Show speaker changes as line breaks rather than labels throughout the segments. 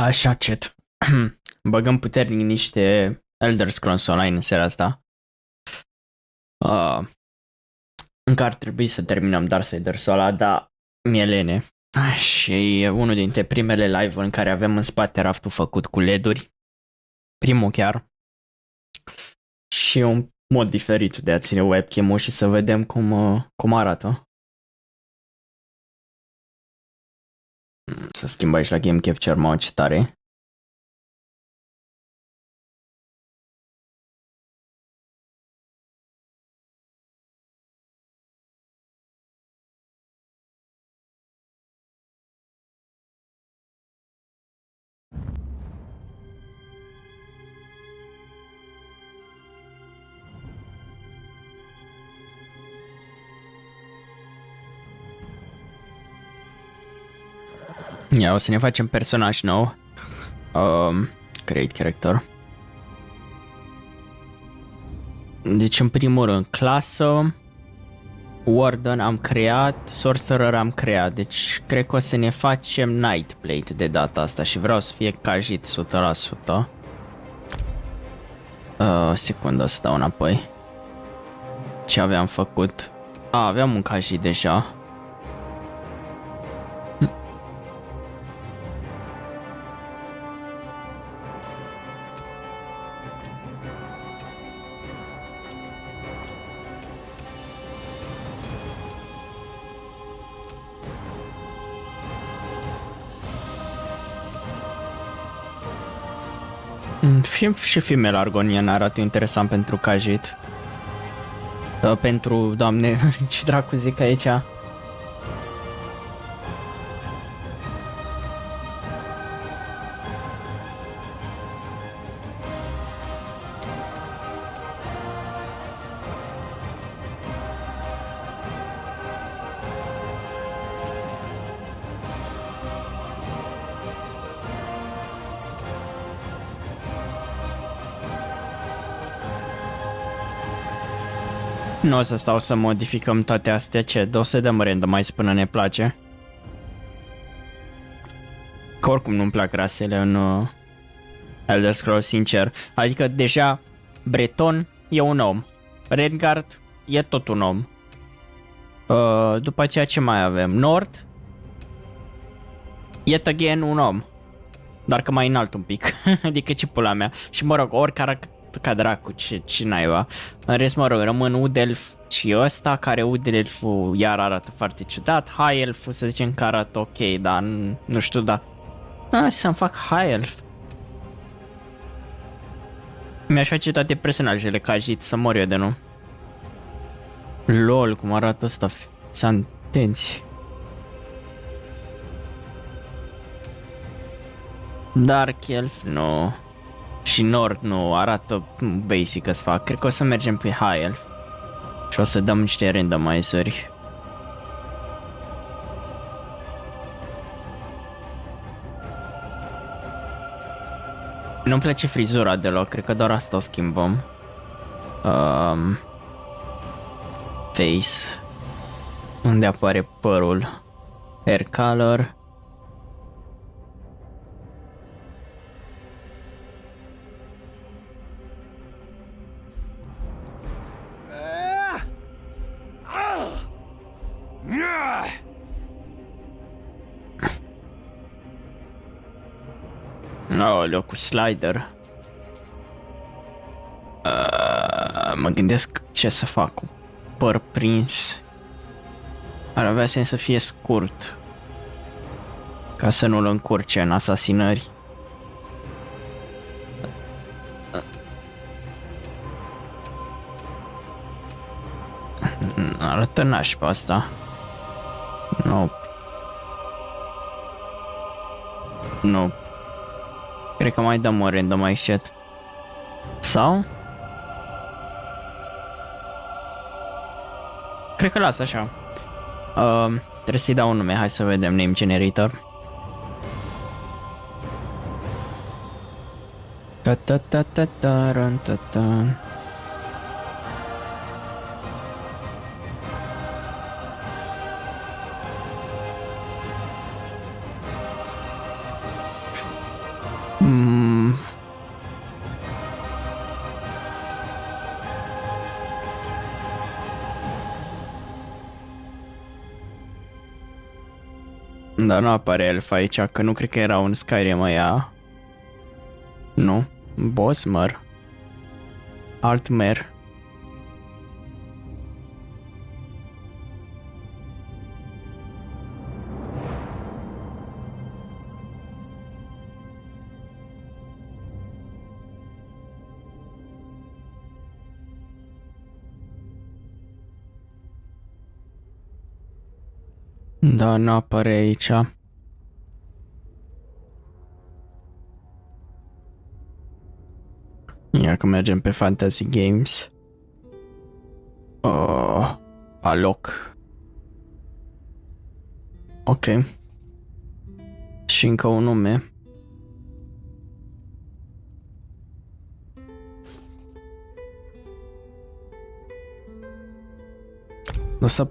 Așa, chat. Băgăm puternic niște Elder Scrolls Online în seara asta. Încă ar trebui să terminăm Darksiders-ul ăla, dar mi-e lene. Și e unul dintre primele live-uri în care avem în spate raftul făcut cu LED-uri. Primul chiar. Și un mod diferit de a ține webcam-ul și să vedem cum arată. Să schimb aici la Game Capture, mă, ce tare. Ia, o să ne facem personaj nou. Create character. Deci în primul rând, clasă, Warden am creat, Sorcerer am creat. Deci cred că o să ne facem Nightblade de data asta și vreau să fie cajit 100%. Secundă să dau înapoi. Ce aveam făcut? Aveam un cajit deja. Și filmele Argonian arată interesant pentru cajit. Pentru, doamne, ce dracu zic aici? Nu o să stau să modificăm toate astea, ce? O să dăm randomize până ne place. Că oricum nu-mi plac rasele în Elder Scrolls, sincer. Adică deja Breton e un om. Renegade e tot un om. După aceea ce mai avem? Nord, yet again un om. Doar că mai înalt un pic. Adică ce pula mea. Și mă rog, oricare ca dracu, ce naiba. În rest, mă rog, rămân Udelf și ăsta, care Udelful iar arată foarte ciudat. High Elful să zicem că arată ok, dar nu știu, da. Să-mi fac High Elf. Mi-aș face toate personajele ca Jit, să mor eu de nu. LOL, cum arată ăsta, să atenți. Dark Elf, nu. Și Nord nu, arată basic să fac. Cred că o să mergem pe High Elf. Și o să dăm niște randomizeri. Nu-mi place frizura deloc, cred că doar asta o schimbăm. Face. Unde apare părul? Hair color. Aoleu, cu slider. Mă gândesc ce să fac cu păr prins. Ar avea sens să fie scurt, ca să nu-l încurce în asasinări. Arată nașpa asta. Nu. Nu. Cred că mai dăm o randomize shit. Sau? Cred că las așa. Trebuie să-i dau un nume, hai să vedem, name generator. Dar nu apare elf aici, că nu cred că era un Skyrim ăia. Nu. Bosmer. Altmer. Da, nu apare aici. Ia că mergem pe Fantasy Games. Aloc. Ok. Și încă un nume. O să...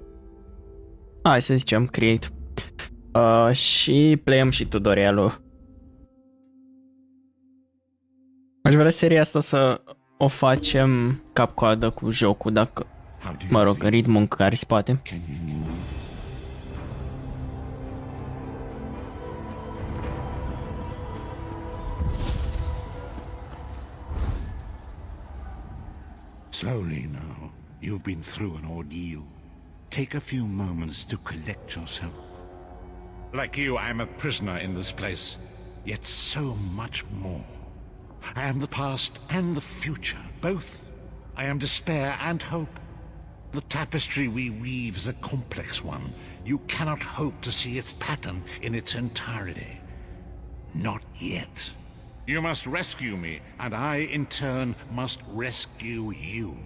Hai să zicem create. Și playăm și tutorialul. Aș vrea seria asta să o facem cap-coadă cu jocul, dacă... Mă rog, ritmul în care se poate.
Slowly now. You've been through an ordeal. Take a few moments to collect yourself. Like you, I am a prisoner in this place, yet so much more. I am the past and the future, both. I am despair and hope. The tapestry we weave is a complex one. You cannot hope to see its pattern in its entirety. Not yet. You must rescue me, and I, in turn, must rescue you.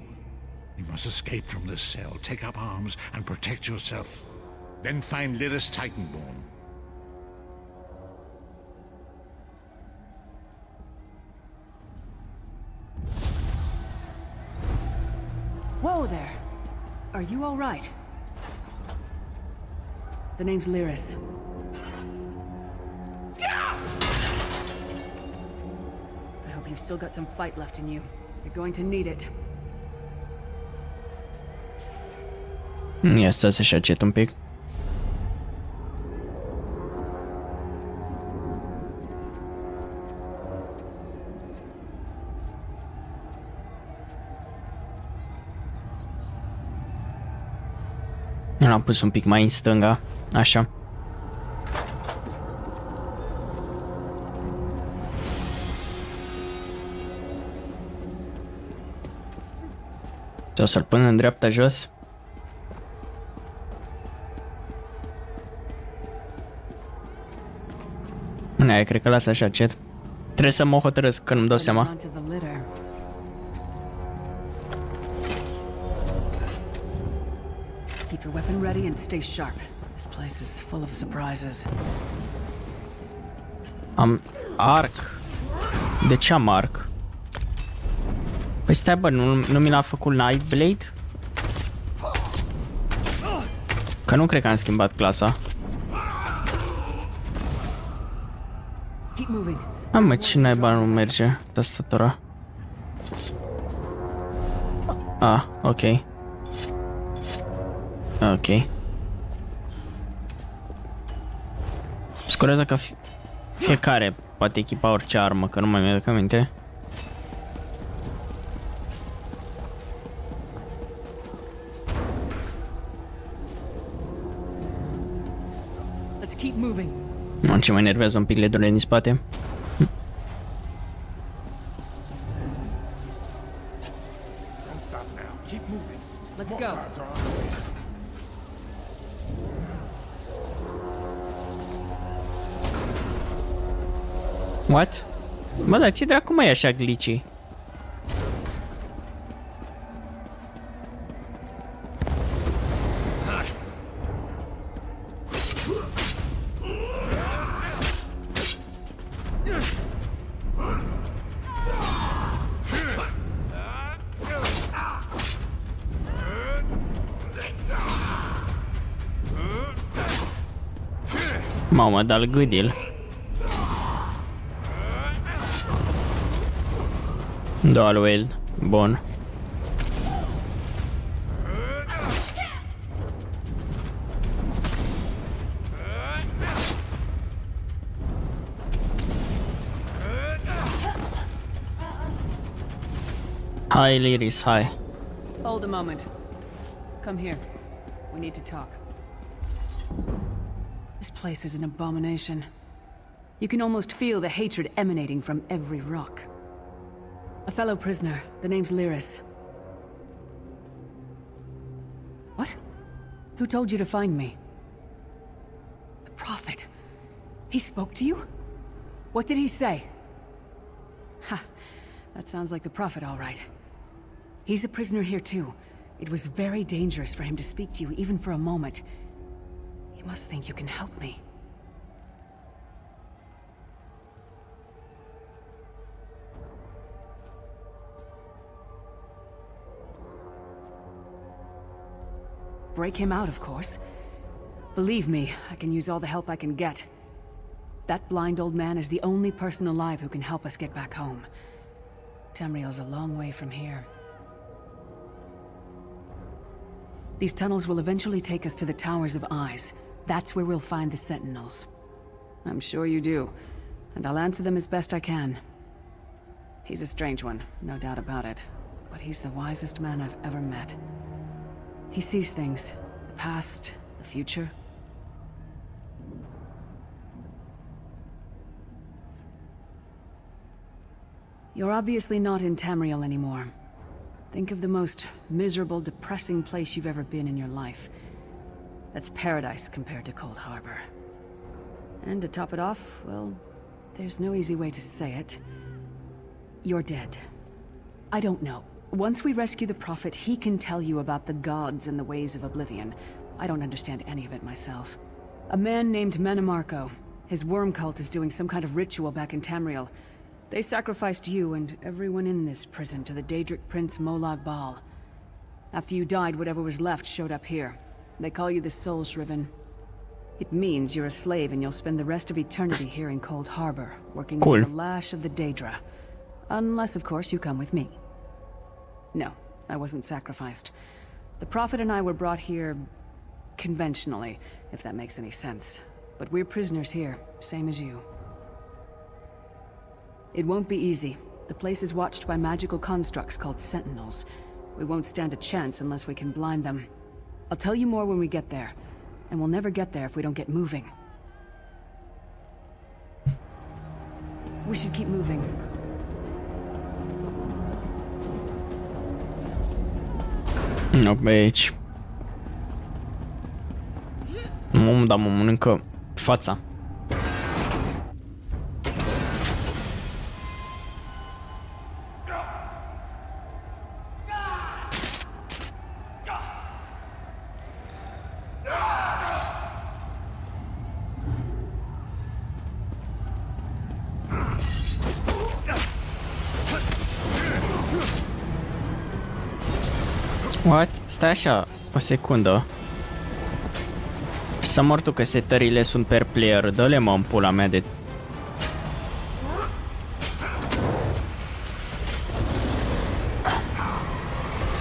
You must escape from this cell, take up arms, and protect yourself. Then find Lyris Titanborn.
Whoa there! Are you all right? The name's Lyris. I hope you've still got some fight left in you. You're going to need it.
Ia stai să-și acet un pic. L-am pus un pic mai în stânga, așa. O să-l pun în dreapta jos. Aia, cred că lasă așa încet. Trebuie să mă hotărăsc, că nu-mi dau seama.
Keep your weapon ready and stay sharp. This place is full of surprises.
Am arc. De ce am arc? Păi stai bă, nu mi l-a făcut Nightblade? Că nu cred că am schimbat clasa. Mă, ce naiba nu merge tastatura? Ok. Ok. Scurează că fiecare poate echipa orice armă, că nu mai mi-aduc aminte. Ce mă enervează un pic LED-urile din spate. What? Bă, dar ce dracu mai e așa glitchy? Mamă, dar gâdil. Dual wield. Bun. Hai, Liris, hai.
Hold a moment. Come here. We need to talk. This place is an abomination. You can almost feel the hatred emanating from every rock. A fellow prisoner, the name's Lyris. What? Who told you to find me? The Prophet. He spoke to you? What did he say? Ha! That sounds like the Prophet, all right. He's a prisoner here too. It was very dangerous for him to speak to you even for a moment. You must think you can help me. Break him out, of course. Believe me, I can use all the help I can get. That blind old man is the only person alive who can help us get back home. Tamriel's a long way from here. These tunnels will eventually take us to the Towers of Eyes. That's where we'll find the Sentinels. I'm sure you do, and I'll answer them as best I can. He's a strange one, no doubt about it, but he's the wisest man I've ever met. He sees things, the past, the future. You're obviously not in Tamriel anymore. Think of the most miserable, depressing place you've ever been in your life. That's paradise compared to Cold Harbor. And to top it off, well, there's no easy way to say it. You're dead. I don't know. Once we rescue the Prophet, he can tell you about the gods and the ways of oblivion. I don't understand any of it myself. A man named Menemarco. His worm cult is doing some kind of ritual back in Tamriel. They sacrificed you and everyone in this prison to the Daedric Prince Molag Bal. After you died, whatever was left showed up here. They call you the Soul Shriven. It means you're a slave and you'll spend the rest of eternity here in Cold Harbor, working under the lash of the Daedra. Unless, of course, you come with me. No, I wasn't sacrificed. The Prophet and I were brought here conventionally, if that makes any sense. But we're prisoners here, same as you. It won't be easy. The place is watched by magical constructs called Sentinels. We won't stand a chance unless we can blind them. I'll tell you more when we get there. And we'll never get there if we don't get moving. We should keep moving.
No, pe aici. Dar mă mănâncă fața. What? Stai așa, o secundă. Să mor tu că setările sunt per player. Dă-le mă în pula mea de...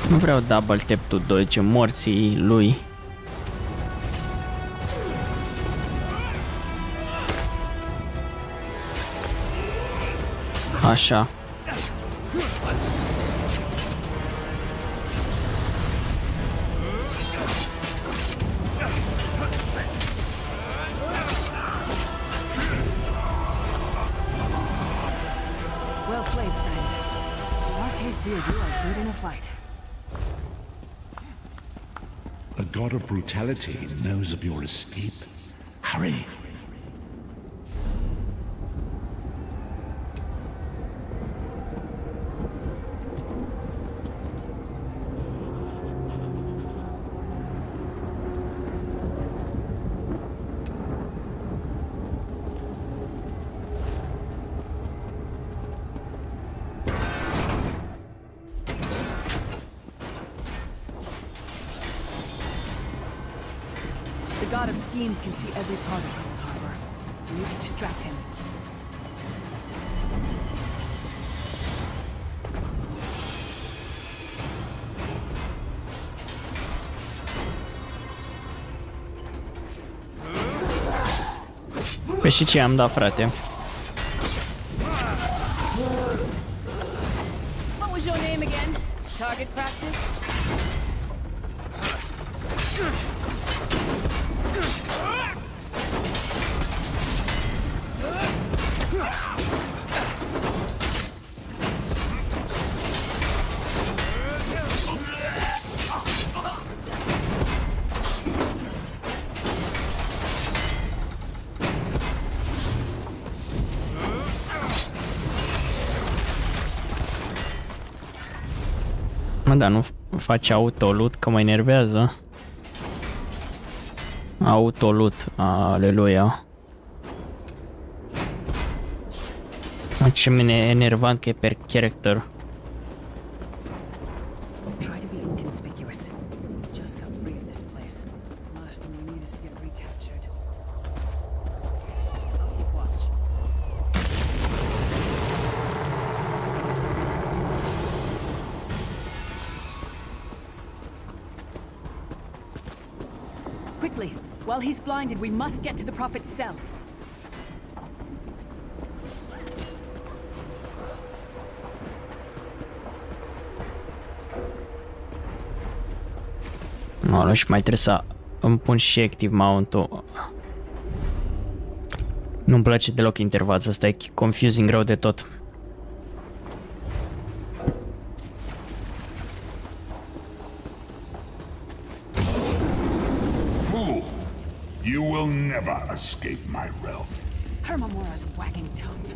Nu vreau double tap to dodge, morții lui. Așa.
The god of brutality knows of your escape. Hurry!
The god of schemes can see every part of Cold Harbor. We need to distract him.
Păi și ce am dat, frate?
What was your name again? Target practice?
Mă, dar nu face autolut, că mă enervează. Autolut, aleluia. Ce mine enervant că e per character.
Try to be inconspicuous. We just got free of this place. Last thing we need is to get recaptured. I'll keep watch. Quickly! While he's blinded, we must get to the Prophet's cell.
Nu, și mai trebuie să îmi pun și active mount-ul. Nu-mi place deloc interfața asta, e confusing rău de tot.
Fool! You will never escape my realm.
Hermamora's wagging tongue.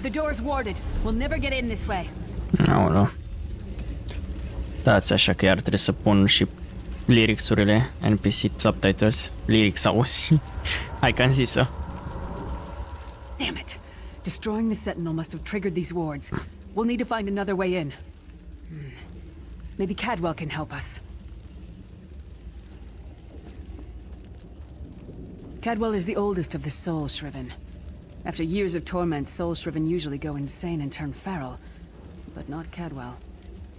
The door's warded. We'll never get in this way.
Aoleu. Dați așa că iar trebuie să pun și lyrics-urile, NPC subtitles, lyrics auzi. Hai că am zis-o.
Damn it! Destroying the Sentinel must have triggered these wards. We'll need to find another way in. Maybe Cadwell can help us. Cadwell is the oldest of the Soul Shriven. After years of torment, Soul Shriven usually go insane and turn feral. But not Cadwell.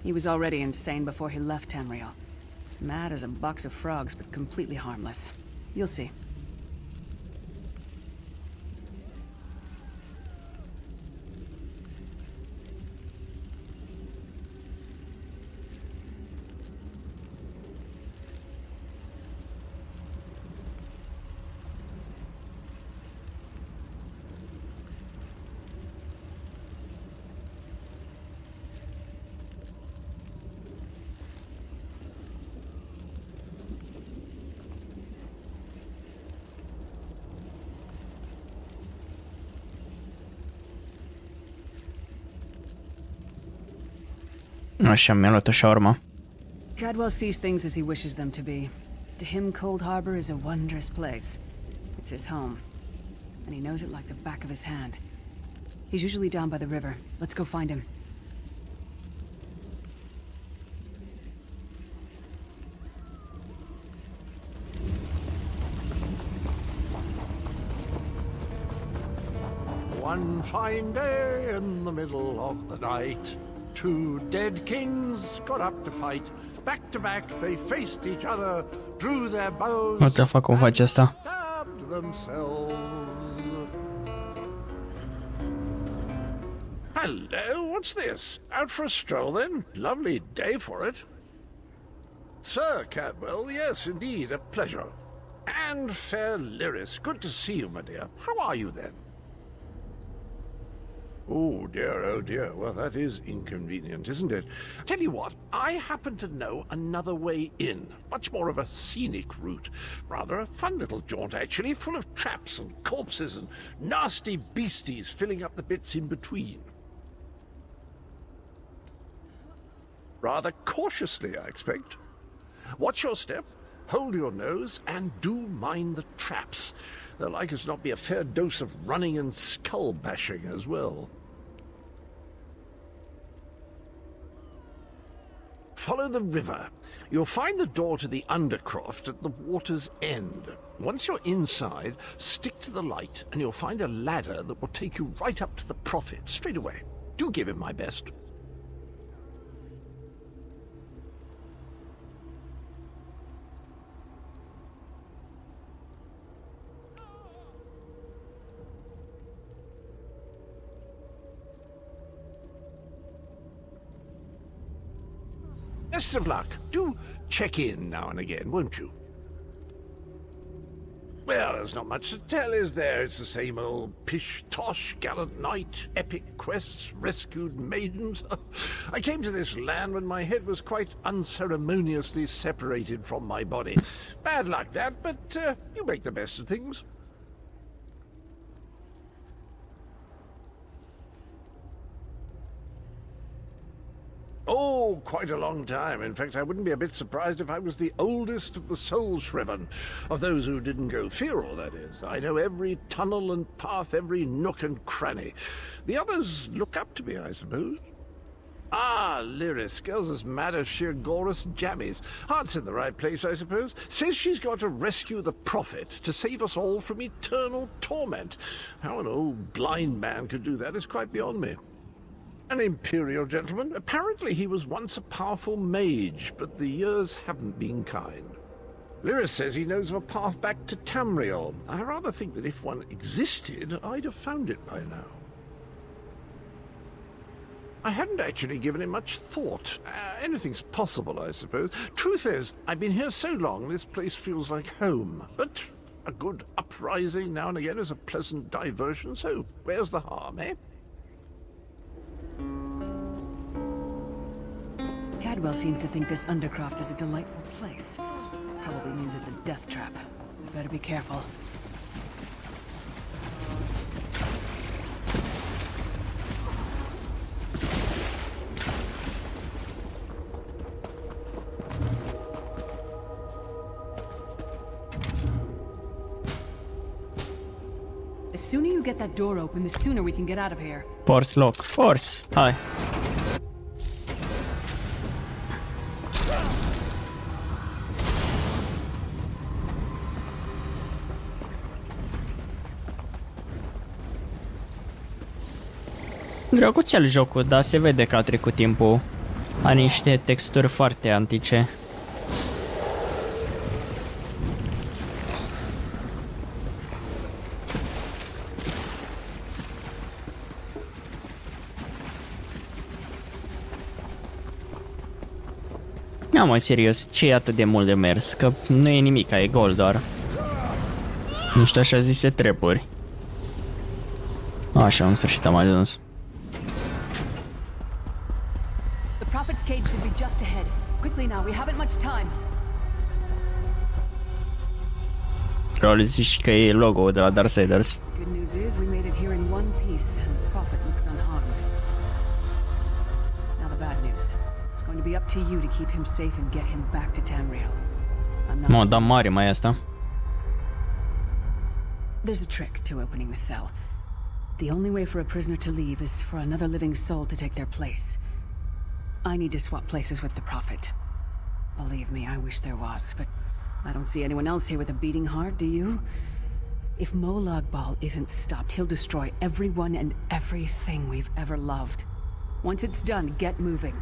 He was already insane before he left Tamriel. Mad as a box of frogs, but completely harmless. You'll see.
Așa, mi-a luat o shawarma.
Cadwell sees things as he wishes them to be. To him, Cold Harbor is a wondrous place. It's his home. And he knows it like the back of his hand. He's usually down by the river. Let's go find him.
One fine day in the middle of the night, two dead kings got up to fight. Back to back they faced each other, drew their bows,
What the fuck, cum face asta?
stabbed themselves. Hello, what's this? Out for a stroll then? Lovely day for it. Sir Cadwell, yes, indeed, a pleasure. And fair Lyris, good to see you, my dear. How are you then? Oh dear, well that is inconvenient, isn't it? Tell you what, I happen to know another way in. Much more of a scenic route. Rather a fun little jaunt actually, full of traps and corpses and nasty beasties filling up the bits in between. Rather cautiously, I expect. Watch your step, hold your nose, and do mind the traps. There'll like as not be a fair dose of running and skull bashing as well. Follow the river. You'll find the door to the Undercroft at the water's end. Once you're inside, stick to the light, and you'll find a ladder that will take you right up to the Prophet straight away. Do give him my best. Best of luck. Do check in now and again, won't you? Well, there's not much to tell, is there? It's the same old pish-tosh, gallant knight, epic quests, rescued maidens. I came to this land when my head was quite unceremoniously separated from my body. Bad luck that, but you make the best of things. Oh, quite a long time. In fact, I wouldn't be a bit surprised if I was the oldest of the soul shriven. Of those who didn't go feral, that is. I know every tunnel and path, every nook and cranny. The others look up to me, I suppose. Ah, Lyris. Girl's as mad as sheer Gorus jammies. Heart's in the right place, I suppose. Says she's got to rescue the Prophet to save us all from eternal torment. How an old blind man could do that is quite beyond me. An imperial gentleman. Apparently he was once a powerful mage, but the years haven't been kind. Lyris says he knows of a path back to Tamriel. I rather think that if one existed, I'd have found it by now. I hadn't actually given it much thought. Anything's possible, I suppose. Truth is, I've been here so long, this place feels like home. But a good uprising now and again is a pleasant diversion, so where's the harm, eh?
Cadwell seems to think this Undercroft is a delightful place. Probably means it's a death trap. I better be careful. The sooner you get that door open, the sooner we can get out of here.
Force lock. Force. Hai. Drăguțel jocul, dar se vede că a trecut timpul. Are niște texturi foarte antice. Nu, mă, serios, ce e atât de mult de mers? Că nu e nimic, e gol doar. Niște așa zise trepuri. Așa, în sfârșit am ajuns.
Prophet's cage should be just ahead. Quickly now, we haven't much time.
Probabil zici că e logo de la Darksiders.
Good news is we made it here in one piece, and the Prophet looks unharmed. Now the bad news. It's going to be up to you to keep him safe and get him back to Tamriel.
Mă, dar mare mai asta.
There's a trick to opening the cell. The only way for a prisoner to leave is for another living soul to take their place. I need to swap places with the Prophet. Believe me, I wish there was, but I don't see anyone else here with a beating heart, do you? If Molag Bal isn't stopped, he'll destroy everyone and everything we've ever loved. Once it's done, get moving.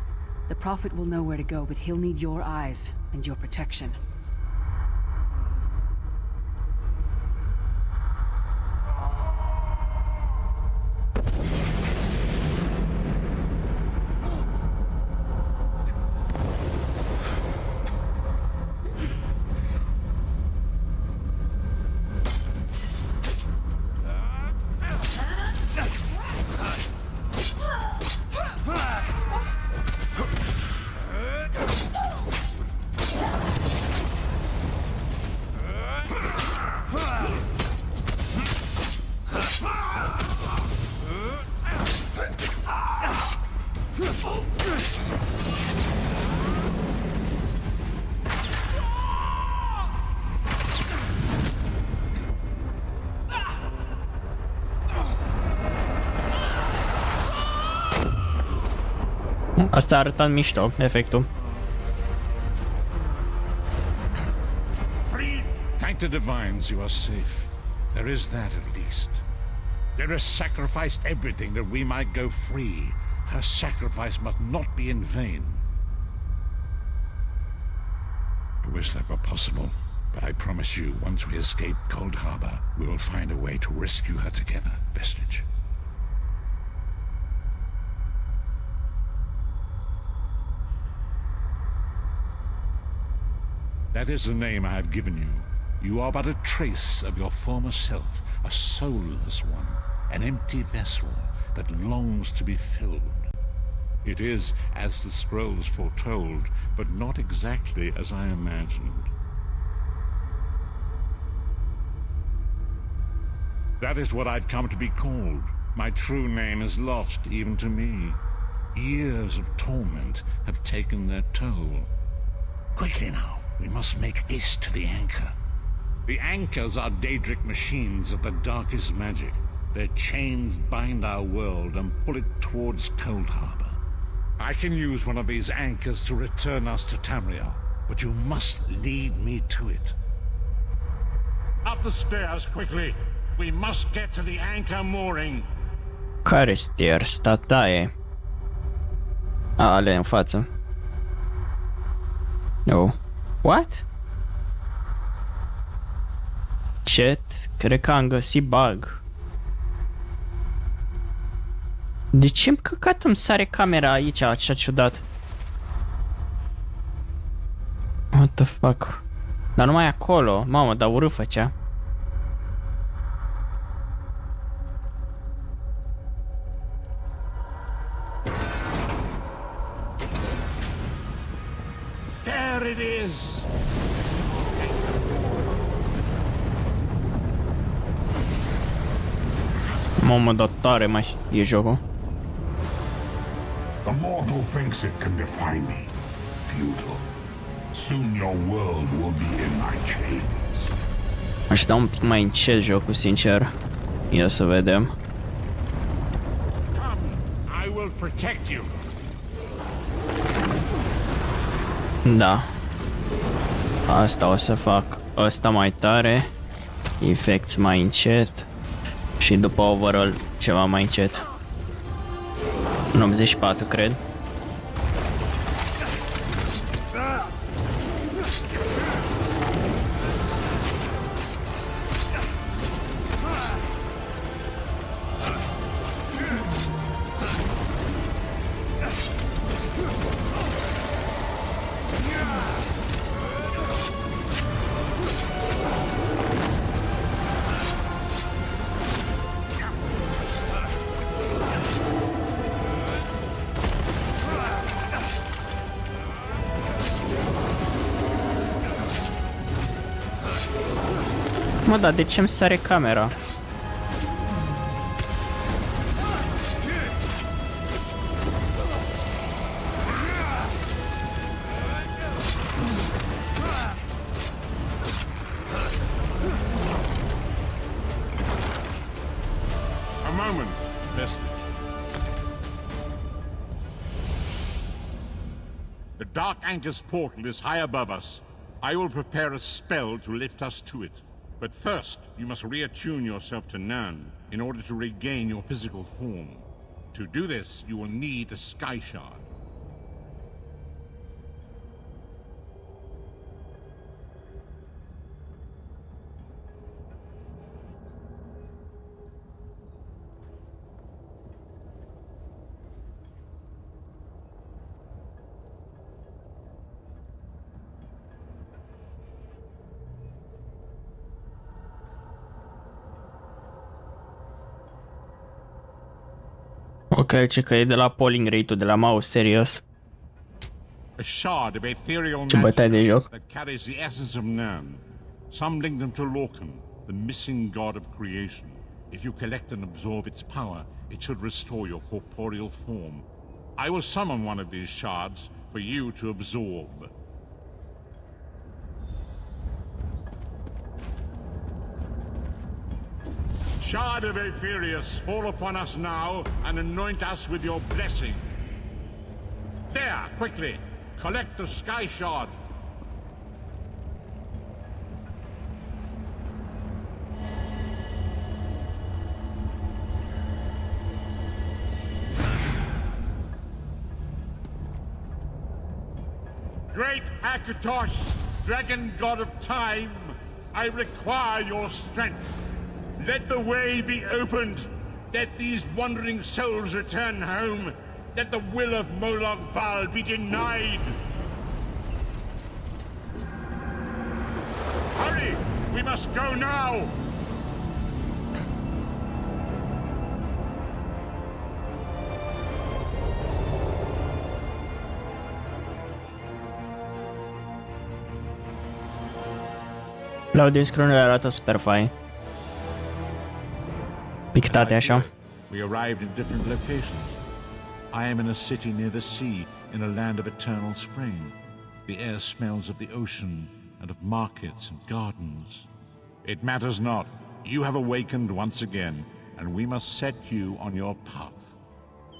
The Prophet will know where to go, but he'll need your eyes and your protection.
Asta arăta mișto, efectul.
Thank the divines you are safe. There is that at least. Lyris sacrificed everything that we might go free. Her sacrifice must not be in vain. I wish that were possible, but I promise you, once we escape Cold Harbor, we will find a way to rescue her together, Vestige. That is the name I have given you. You are but a trace of your former self, a soulless one, an empty vessel that longs to be filled. It is as the scrolls foretold, but not exactly as I imagined. That is what I've come to be called. My true name is lost even to me. Years of torment have taken their toll. Quickly now, we must make haste to the anchor. The anchors are Daedric machines of the darkest magic. Their chains bind our world and pull it towards Cold Harbor. I can use one of these anchors to return us to Tamriel, but you must lead me to it. Up the stairs, quickly! We must get to the anchor mooring.
Care stairs? Tataie. Ale în față. No. What? Chat? Cred că am găsit bug. De ce-mi căcat îmi sare camera aici, așa ciudat? What the fuck? Dar numai acolo. Mamă, dar urât făcea.
There it is!
Mamă, dar tare mai e jocul.
The mortal thinks it can defy me. Futile. Soon your world will be in my chains.
Aș da un pic mai încet jocul, sincer. Ia să vedem.
Come, I will protect you.
Da. Asta o să fac. Ăsta mai tare. Effects mai încet. Și după overall ceva mai încet. În 84, cred. Mă, dar de ce-mi sare camera?
A moment, Vestige. The Dark Anchor's portal is high above us. I will prepare a spell to lift us to it. But first, you must reattune yourself to Nan in order to regain your physical form. To do this, you will need a Sky Shard.
Ok, ce că e de la polling rate-ul de la mouse, serios.
A shard of ethereal
Ce bătaie de
magic
joc.
that carries the essence of Nan. Some link them to Lorcan, the missing god of creation. If you collect and absorb its power, it should restore your corporeal form. I will summon one of these shards for you to absorb. Shard of Aetherius, fall upon us now and anoint us with your blessing. There, quickly, collect the Sky Shard. Great Akatosh, dragon god of time, I require your strength. Let the way be opened. Let these wandering souls return home. Let the will of Molag Bal be denied. Hurry! We must go now!
Loading screen-urile arată super fain. Pictate așa.
We arrived in different locations. I am in a city near the sea, in a land of eternal spring. The air smells of the ocean and of markets and gardens. It matters not. You have awakened once again, and we must set you on your path.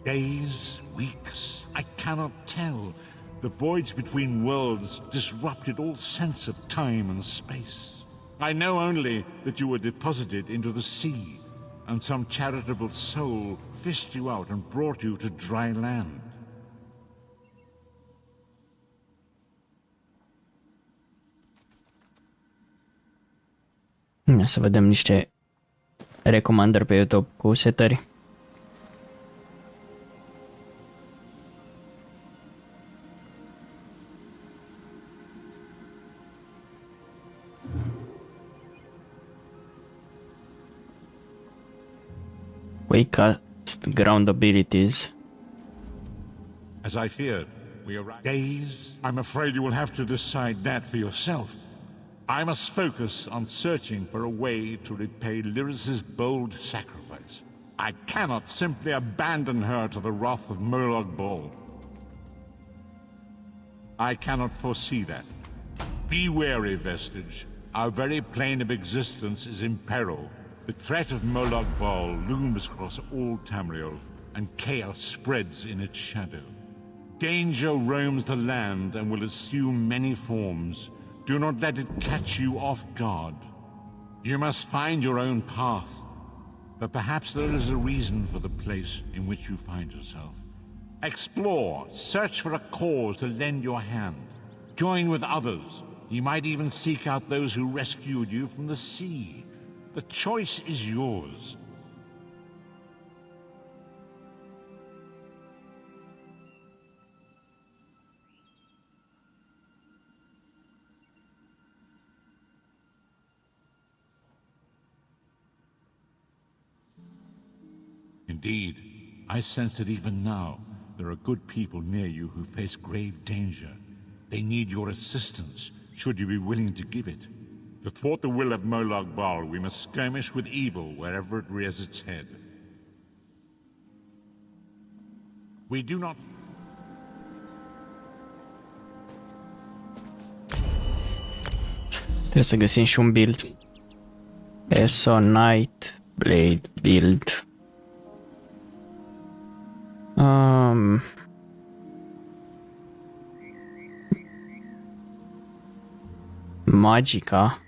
Days, weeks, I cannot tell. The voids between worlds disrupted all sense of time and space. I know only that you were deposited into the sea, and some charitable soul fished you out and brought you to dry land.
Să vedem niște recomandări pe YouTube cu setări. Quickcast ground abilities.
As I feared, we arrived. Days? I'm afraid you will have to decide that for yourself. I must focus on searching for a way to repay Lyris's bold sacrifice. I cannot simply abandon her to the wrath of Murloc Ball. I cannot foresee that. Be wary, Vestige. Our very plane of existence is in peril. The threat of Murloc Ball looms across all Tamriel, and chaos spreads in its shadow. Danger roams the land and will assume many forms. Do not let it catch you off guard. You must find your own path, but perhaps there is a reason for the place in which you find yourself. Explore, search for a cause to lend your hand. Join with others. You might even seek out those who rescued you from the sea. The choice is yours. Indeed, I sense that even now, there are good people near you who face grave danger. They need your assistance, should you be willing to give it. To thwart the will of Murloc Ball, we must skirmish with evil wherever it rears its head. We do not...
Trebuie să găsim și un build. SO Night Blade build. Magica.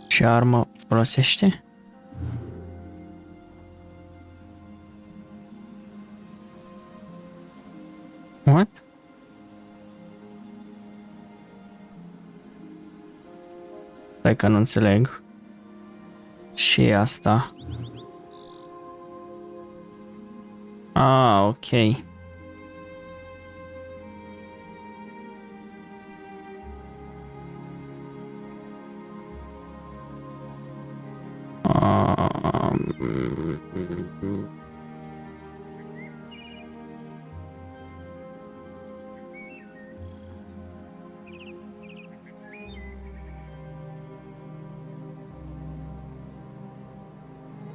Ce armă folosește? What? Stai că nu înțeleg. Și asta. Ah, ok.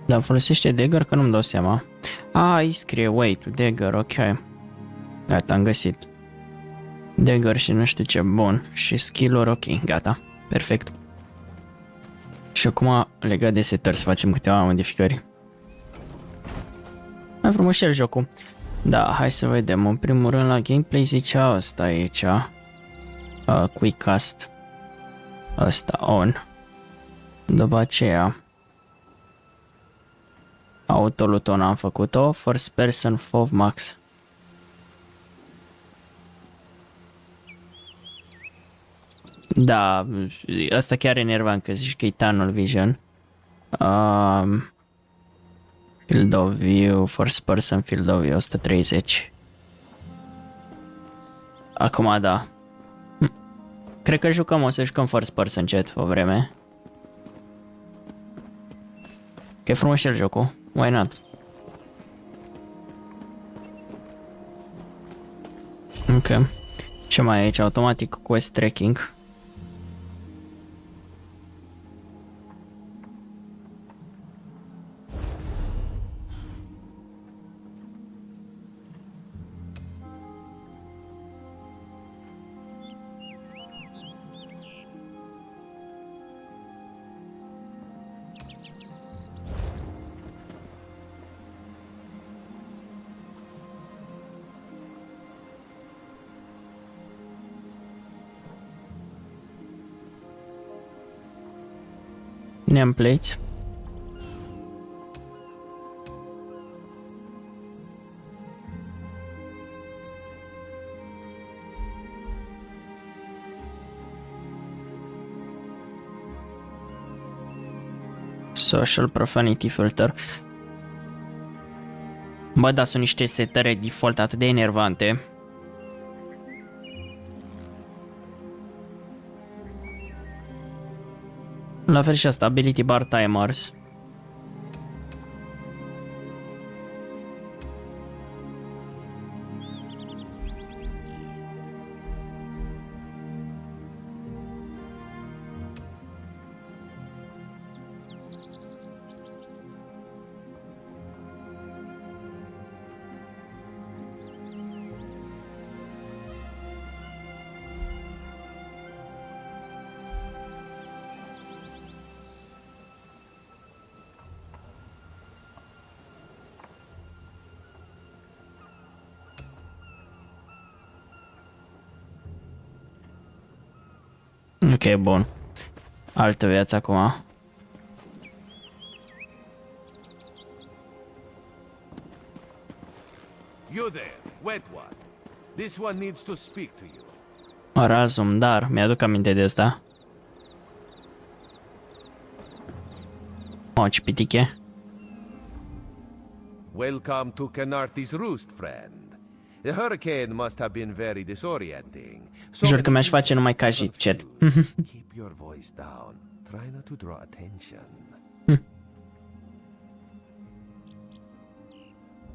Da, folosește dagger, că nu-mi dau seama. Îi scrie way to dagger, ok. Gata, am găsit. Dagger și nu știu ce, bun. Și skill-uri, ok, gata. Perfect. Și acum, legat de setări, să facem câteva modificări. Mai frumușel jocul. Da, hai să vedem. În primul rând, la gameplay zicea asta aici. Quickcast. Asta on. După aceea Autoluton am făcut-o. First person FOV max. Da, asta chiar e enervant că zici că e tunnel vision. Field of view, first person field of view, 130. Acum da. Cred că o să jucăm first person chat o vreme. Că e frumos el jocul, why not? Ok. Ce mai e aici? Automatic quest tracking. Nameplates. Social profanity filter. Bă, da, sunt niște setări default atât de enervante. La fel și asta, ability bar timers. Ok, bun. Altă viață acum.
You there, wet one. This one needs to speak to you.
Razum, dar mi-aduc aminte de asta. O, ce pitiche.
Welcome to Kenarty's roost, friend. The hurricane must have been very disorienting.
Jur că mi-aș face numai ca și chat.
Keep your voice down. Try not to draw attention.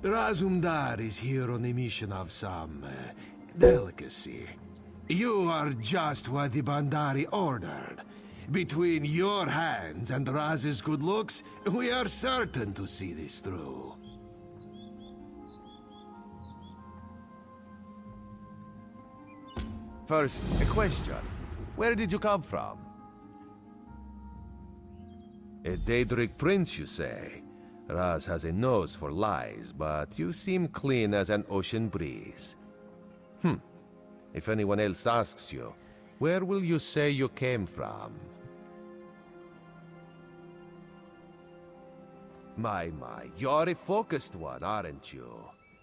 Razumdar is here on a mission of some delicacy. You are just what the Bandari ordered. Between your hands and Raz's good looks, we are certain to see this through.
First, a question. Where did you come from? A Daedric prince, you say? Raz has a nose for lies, but you seem clean as an ocean breeze. If anyone else asks you, where will you say you came from? My, you're a focused one, aren't you?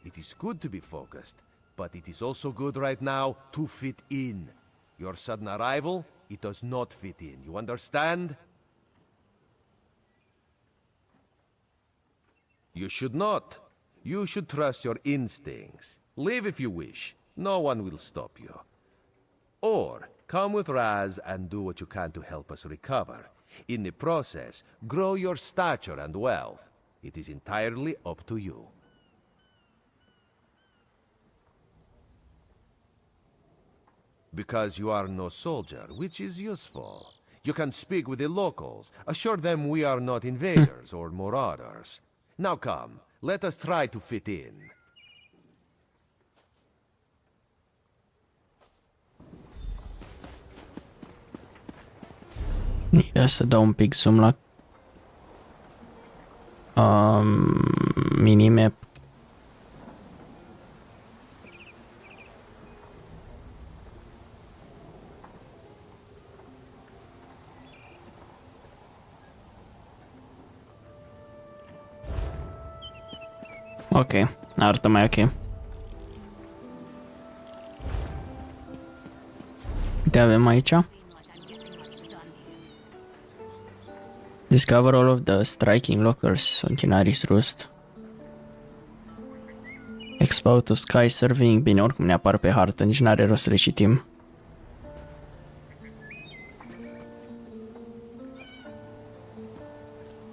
It is good to be focused, but it is also good right now to fit in. Your sudden arrival, it does not fit in, you understand? You should not. You should trust your instincts. Leave if you wish. No one will stop you. Or come with Raz and do what you can to help us recover. In the process, grow your stature and wealth. It is entirely up to you. Because you are no soldier, which is useful. You can speak with the locals, assure them we are not invaders or marauders. Now come, let us try to fit in.
Ia să dau un pic zoom la minimap. Ok, arată mai ok. Uite, avem aici. Discover all of the striking lockers on Chinaris Roost. Expo to Sky Surveying. Bine, oricum ne apar pe hartă, nici n-are rost să le citim.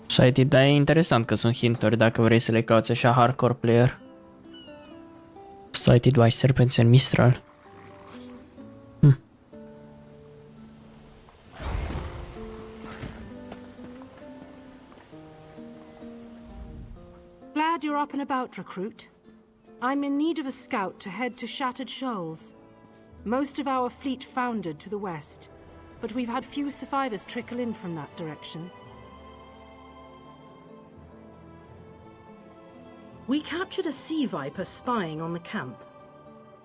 Sighted, dar e interesant că sunt hinturi dacă vrei să le cauți așa hardcore player. Sighted by Serpents and Mistral.
Glad you're up and about, recruit. I'm in need of a scout to head to Shattered Shoals. Most of our fleet foundered to the west, but we've had few survivors trickle in from that direction. We captured a sea viper spying on the camp.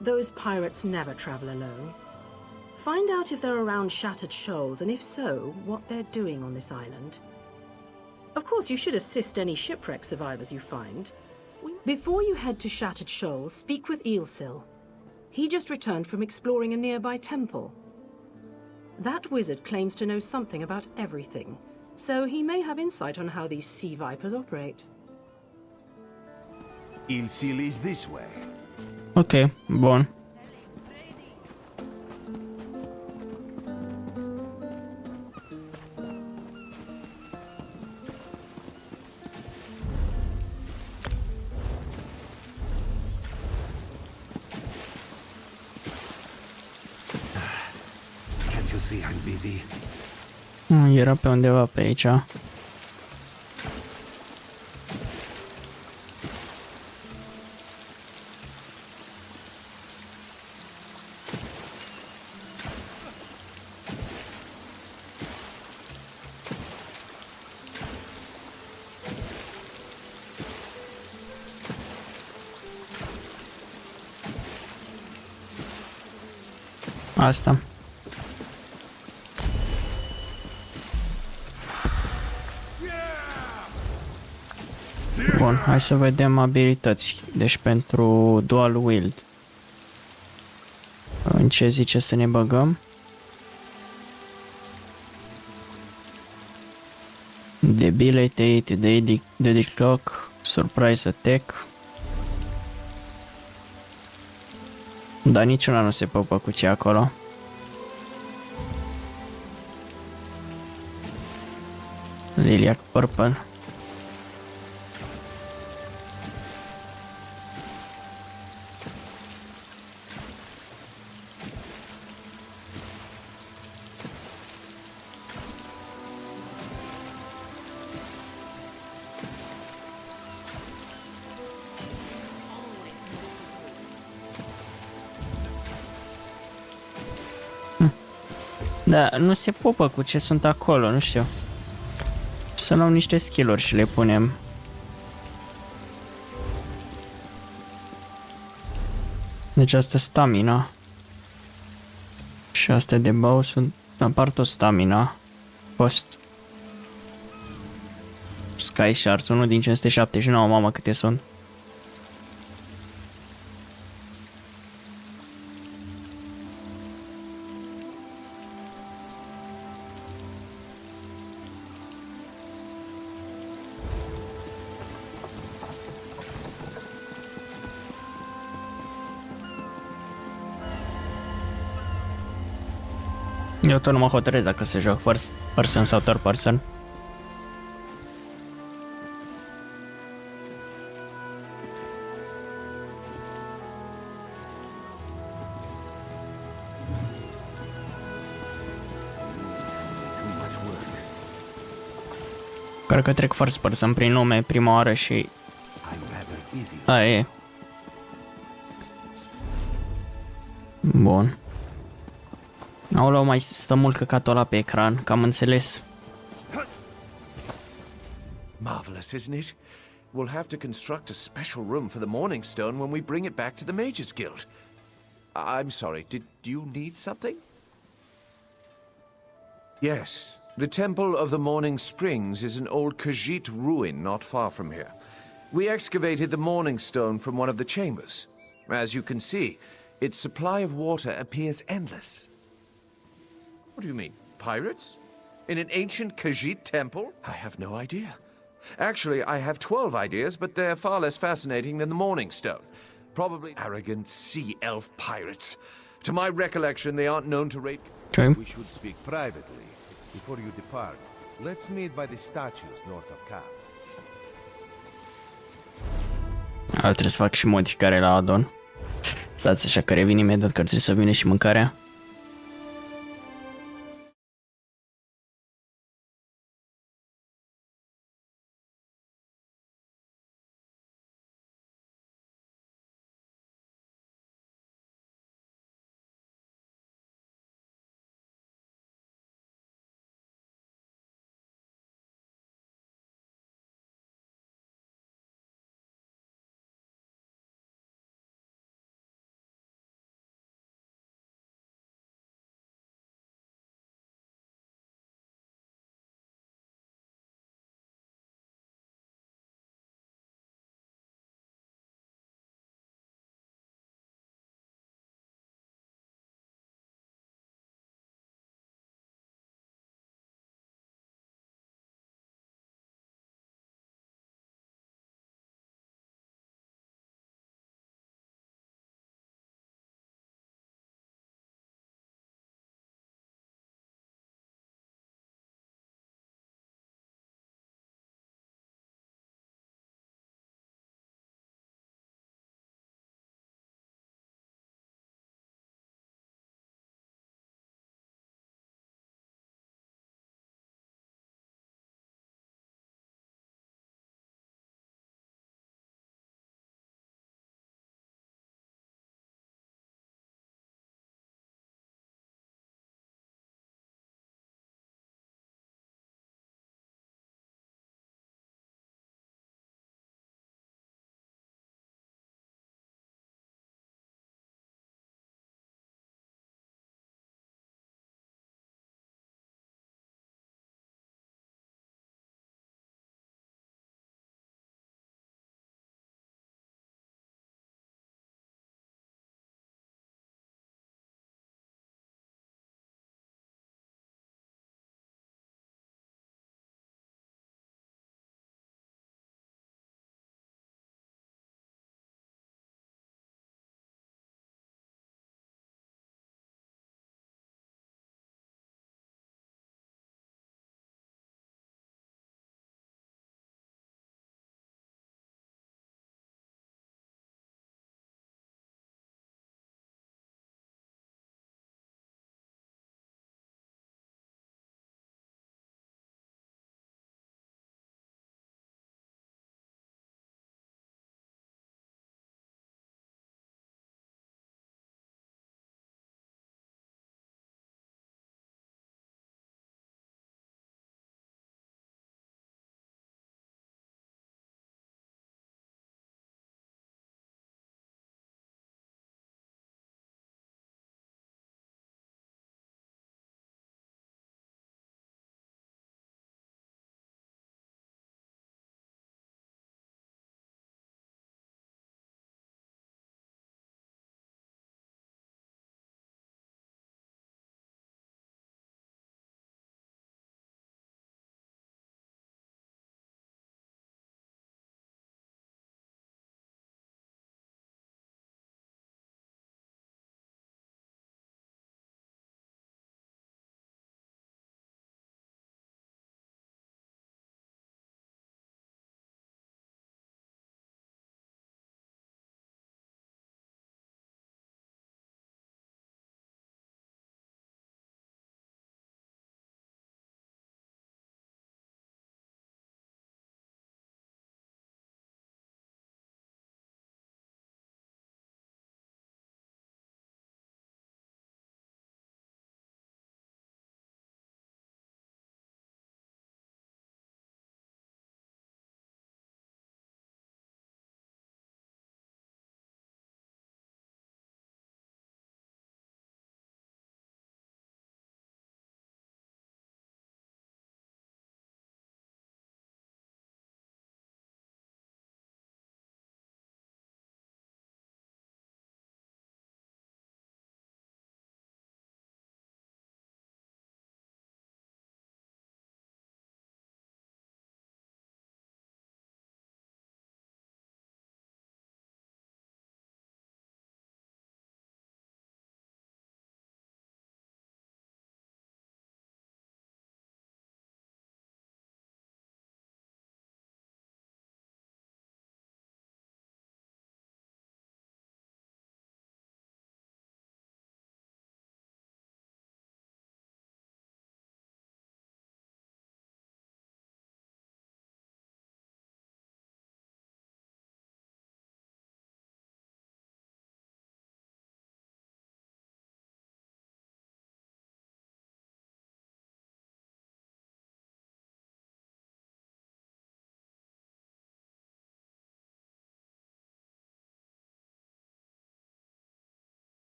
Those pirates never travel alone. Find out if they're around Shattered Shoals, and if so, what they're doing on this island. Of course, you should assist any shipwreck survivors you find. Before you head to Shattered Shoals, speak with Eelsil. He just returned from exploring a nearby temple. That wizard claims to know something about everything, so he may have insight on how these sea vipers operate.
Eelsil is this way.
Ok, bun.
Can't you see I'm busy?
Era pe undeva pe aici. Asta. Bun, hai să vedem abilități. Deci pentru dual wield. În ce zice să ne băgăm? Debilitate, Deadly Clock, Surprise Attack. Dar niciuna nu se popă cu ce acolo. Lilac Purple. Da, nu se popă cu ce sunt acolo, nu știu. Să luăm niște skill-uri și le punem. Deci asta stamina. Și astea de bau sunt apar tot stamina. Post. Sky Shards, unul din 579, mamă câte sunt. Eu tot nu mă hotărăsc dacă să joc first person sau third person. Cred că trec first person prin lume prima oară și... Aia e. Bun. Aoleu, mai stă mult căcatul ăla pe ecran, că am înțeles.
Marvelous, isn't it? We'll have to construct a special room for the Morning Stone when we bring it back to the Mages Guild. I'm sorry, did you need something? Yes, the Temple of the Morning Springs is an old Khajiit ruin not far from here. We excavated the Morning Stone from one of the chambers. As you can see, its supply of water appears endless. What do you mean, pirates?
In an ancient Khajiit temple?
I have no idea. Actually, I have 12 ideas, but they're far less fascinating than the Morning Stone. Probably arrogant sea elf pirates. To my recollection, they aren't known to raid...
Okay.
We should speak privately. Before you depart, let's meet by the statues north of camp.
Trebuie să fac și modificare la add-on. Stați așa că revin imediat, că trebuie să vină și mâncarea.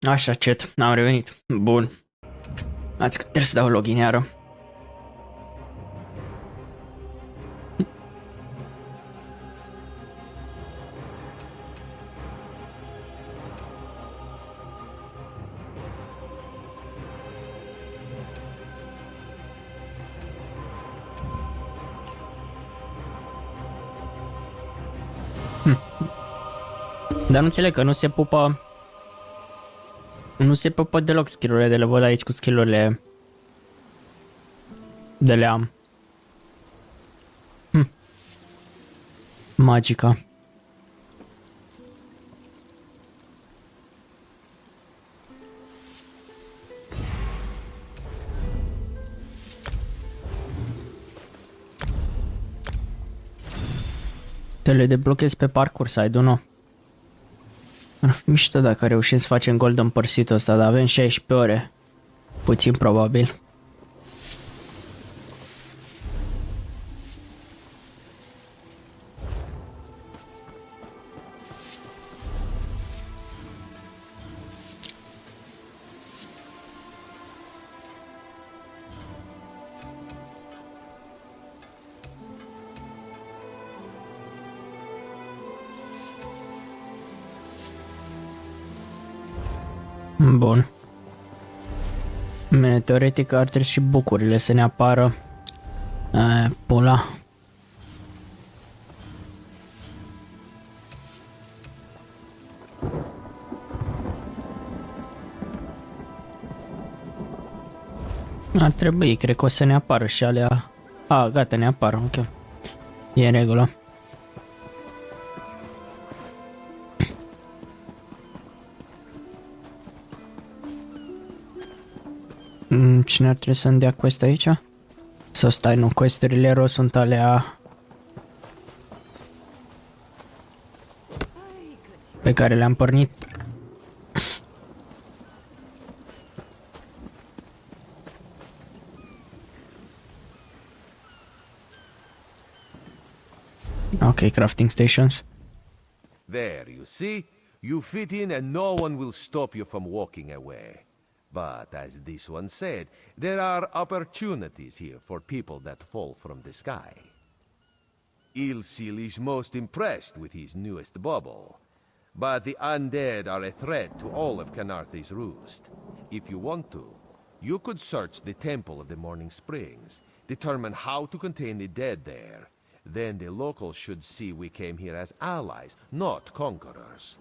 Așa, chat, am revenit. Bun. Ați că trebuie să dau login iară. Dar nu înțeleg că nu se pupă. Nu se pupă deloc skill-urile de le văd aici cu skill-urile de le am. Magica. Te le deblochezi pe parcurs, I don't know. Ar fi mișto dacă reușim să facem golden pursuit-ul ăsta, dar avem 16 ore. Puțin probabil. Bun. Bine, teoretic ar trebui și bucurile să ne apară. Pula. Ar trebui, cred că o să ne apară și alea. A, gata, ne apară, ok. E în regulă. Cine ar trebui să-mi dea quest aici? Sau stai, nu, questurile AERO sunt alea pe care le-am pornit. Ok, crafting stations.
There, you see? You fit in and no one will stop you from walking away. But as this one said, there are opportunities here for people that fall from the sky. Ilsil is most impressed with his newest bubble. But the undead are a threat to all of Canarthi's roost. If you want to, you could search the Temple of the Morning Springs, determine how to contain the dead there. Then the locals should see we came here as allies, not conquerors.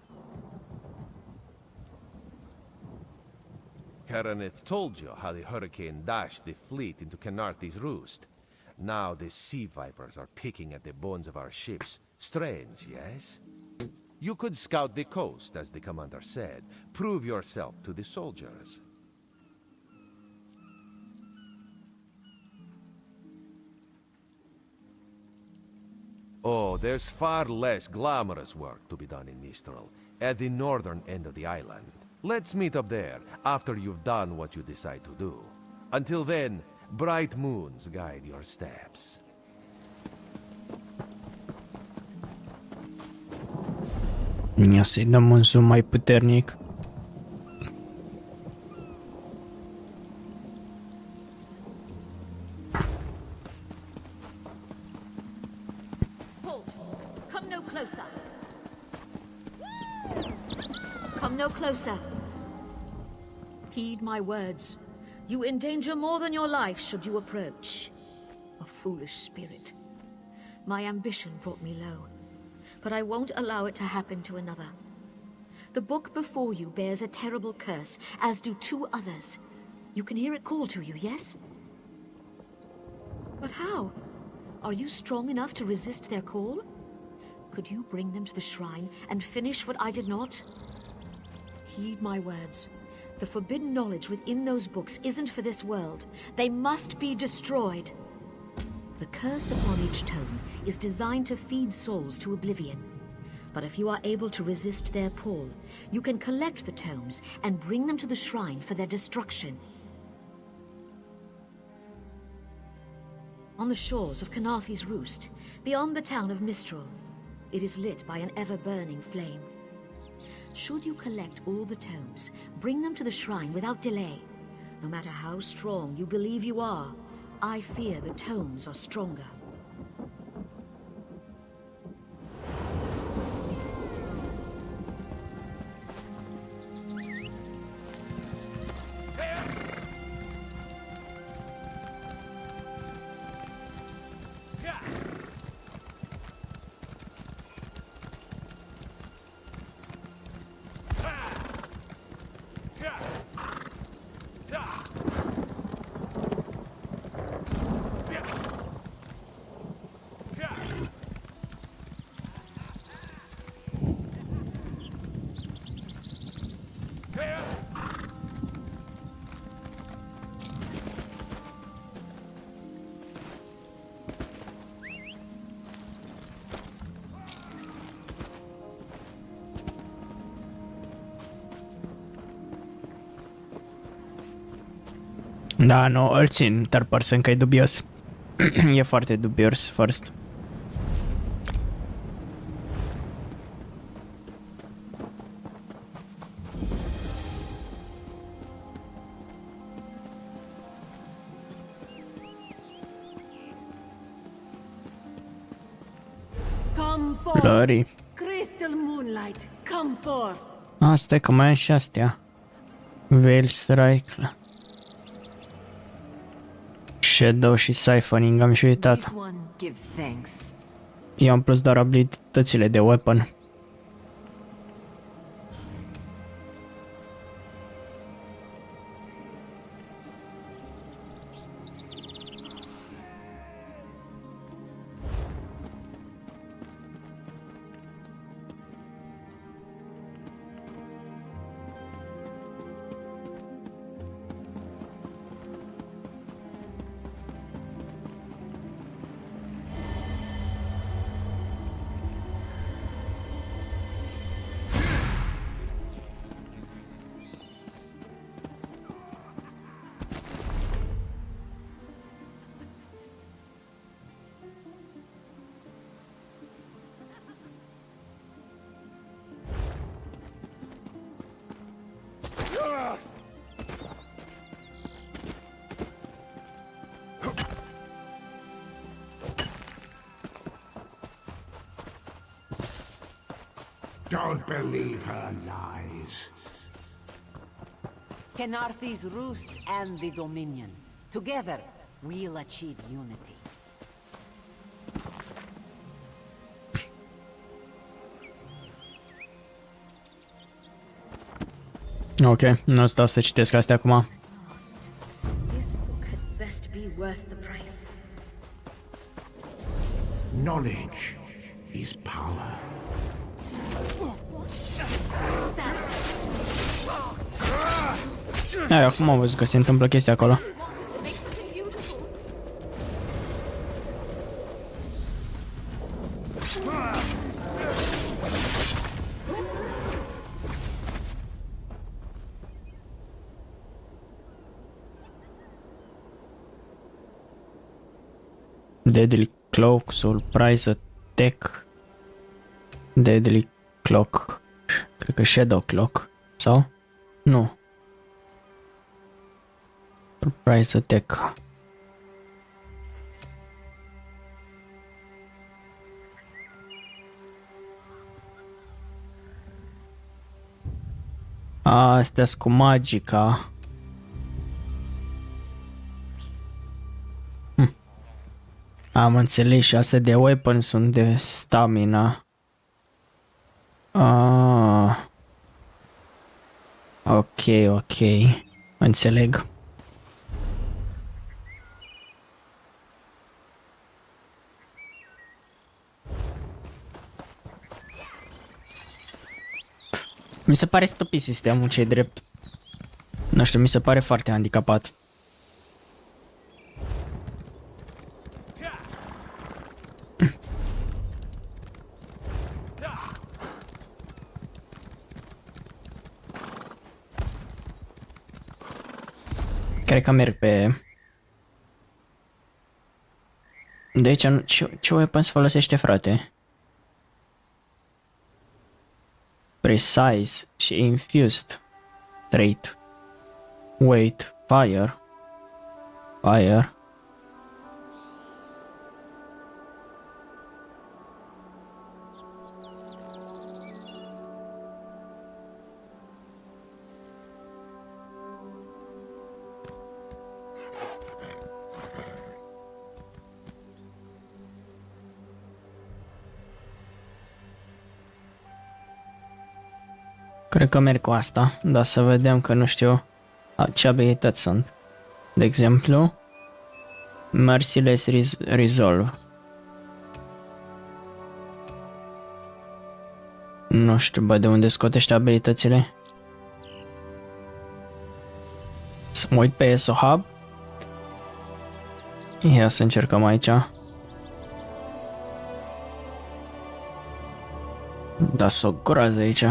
Karaneth told you how the hurricane dashed the fleet into Canarthi's roost. Now the sea vipers are picking at the bones of our ships. Strange, yes? You could scout the coast, as the commander said. Prove yourself to the soldiers. Oh, there's far less glamorous work to be done in Mistral, at the northern end of the island. Let's meet up there, after you've done what you decide to do. Until then, bright moons guide your steps.
Ia să-i dăm un zoom mai puternic.
Halt! Come no closer! Come no closer! Heed my words. You endanger more than your life should you approach. A foolish spirit. My ambition brought me low, but I won't allow it to happen to another. The book before you bears a terrible curse, as do 2 others. You can hear it call to you, yes? But how? Are you strong enough to resist their call? Could you bring them to the shrine and finish what I did not? Heed my words. The forbidden knowledge within those books isn't for this world. They must be destroyed. The curse upon each tome is designed to feed souls to oblivion. But if you are able to resist their pull, you can collect the tomes and bring them to the shrine for their destruction. On the shores of Canarthi's Roost, beyond the town of Mistral, it is lit by an ever-burning flame. Should you collect all the tomes, bring them to the shrine without delay. No matter how strong you believe you are, I fear the tomes are stronger.
Da, nu, îl țin third person că e dubios. E foarte dubios first.
Come forth,
Blurry.
crystal moonlight, come forth.
Stai că mai am și astea. Veil Strike. Shadow și Siphoning, am și uitat.
One gives thanks.
Eu am plus doar abilitățile de weapon.
Don't believe her lies.
Kenarthi's roost and the Dominion. Together, we'll achieve unity.
Ok, nu stau să citesc astea acum.
This book had best be worth the price.
Knowledge is power.
Acum am văzut că se întâmplă chestia acolo. Deadly Cloak, Surprise Attack, Deadly Cloak, cred că Shadow Cloak, sau? Nu. Surprise Attack. Astea-s cu magica. Am înțeles, și astea de weapon sunt de stamina. Ok. Înțeleg. Mi se pare stupid sistemul, ce-i drept. Nu știu, mi se pare foarte handicapat. Cred că merg pe... De aici nu... Ce weapon se folosește, frate? Precise și infused trait. Wait, fire. Fire. Cred că merg cu asta, dar să vedem că nu știu ce abilități sunt. De exemplu, Merciless Resolve. Nu știu, bă, de unde scotește abilitățile. Să mă uit pe SO Hub. Ia să încercăm aici. Da, s-o groază aici.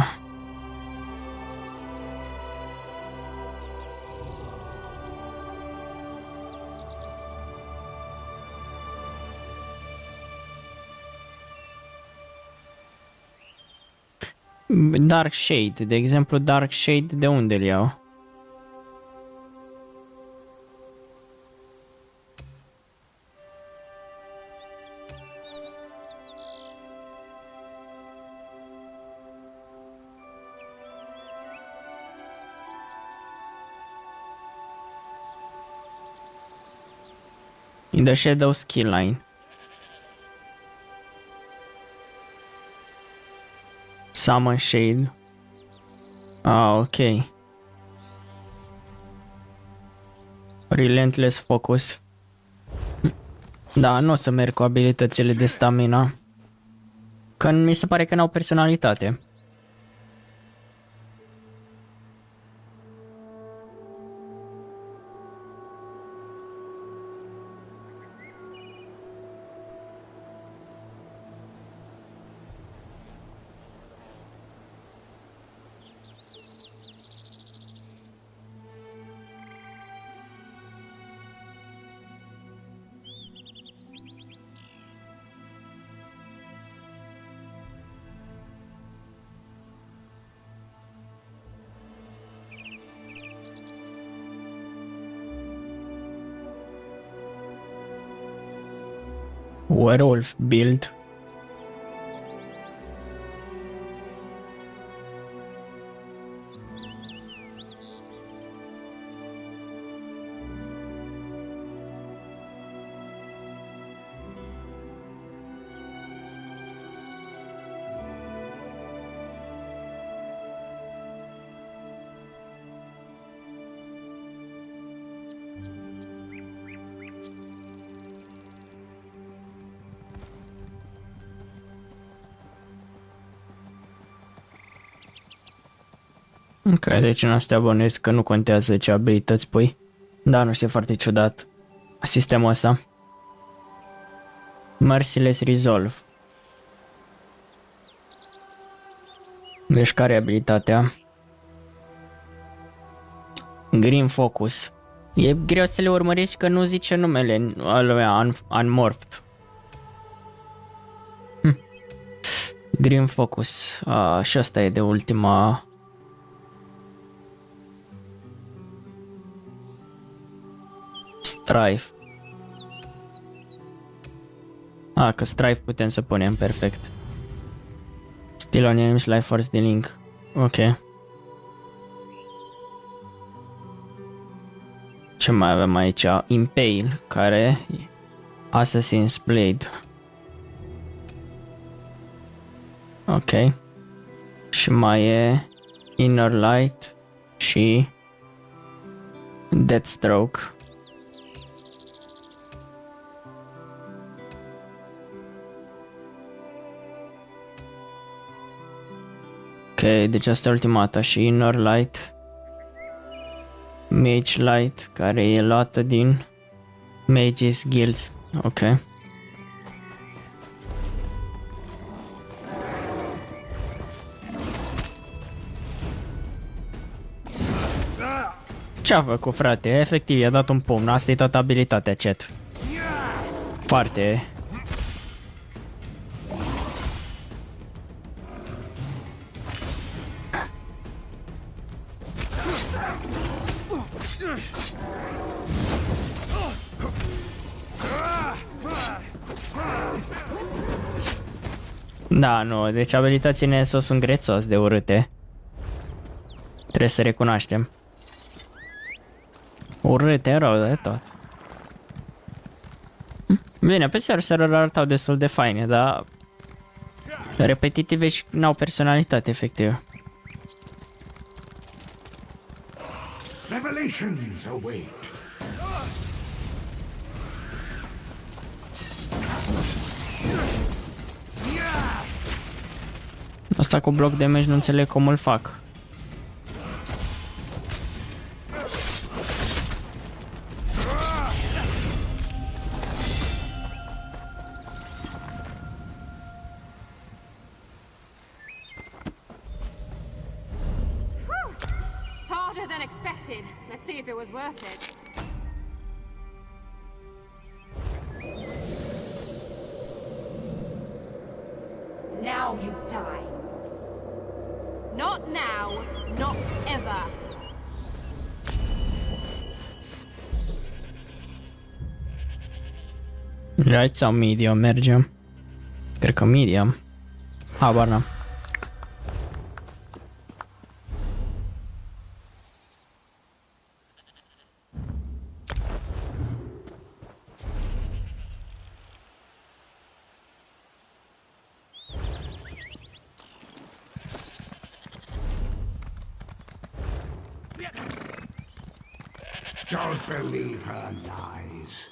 Dark Shade, de exemplu, Dark Shade, de unde îl iau? In the Shadow skill line. Summon Shade. Ah, ok. Relentless Focus. Da, nu o să merg cu abilitățile de stamina. Că mi se pare că n-au personalitate. Werewolf build. Ok, deci în astea bănuiesc că nu contează ce abilități pui. Da, nu știu, foarte ciudat sistemul ăsta. Merciless Resolve. Deci care e abilitatea? Green Focus. E greu să le urmărești că nu zice numele alea Unmorphed. Green Focus. Și asta e de ultima. Strife. Că Strife putem să punem, perfect. Still on enemies life force dealing. Ok. Ce mai avem aici? Impale, care Assassin's Blade. Ok. Și mai e Inner Light și Deathstroke. Ok, deci asta e ultimata și Inner Light, Mage Light, care e luată din Mages Guilds. Ok. Ce-a făcut, frate? Efectiv, i-a dat un pumn. Asta e toată abilitatea, chat. Foarte. Da, nu, deci abilitățile în sos sunt grețos de urâte. Trebuie să recunoaștem. Urâte rău de tot. Bine, pe server arătau destul de faine, dar repetitive și n-au personalitate, efectiv.
Revelations await.
Asta cu bloc damage nu înțeleg cum îl fac.
Harder than expected. Let's see if it was worth it. Now you die. Not now, not ever.
Light sau medium mergem? Cred că medium. Habar n-am.
Don't believe her lies.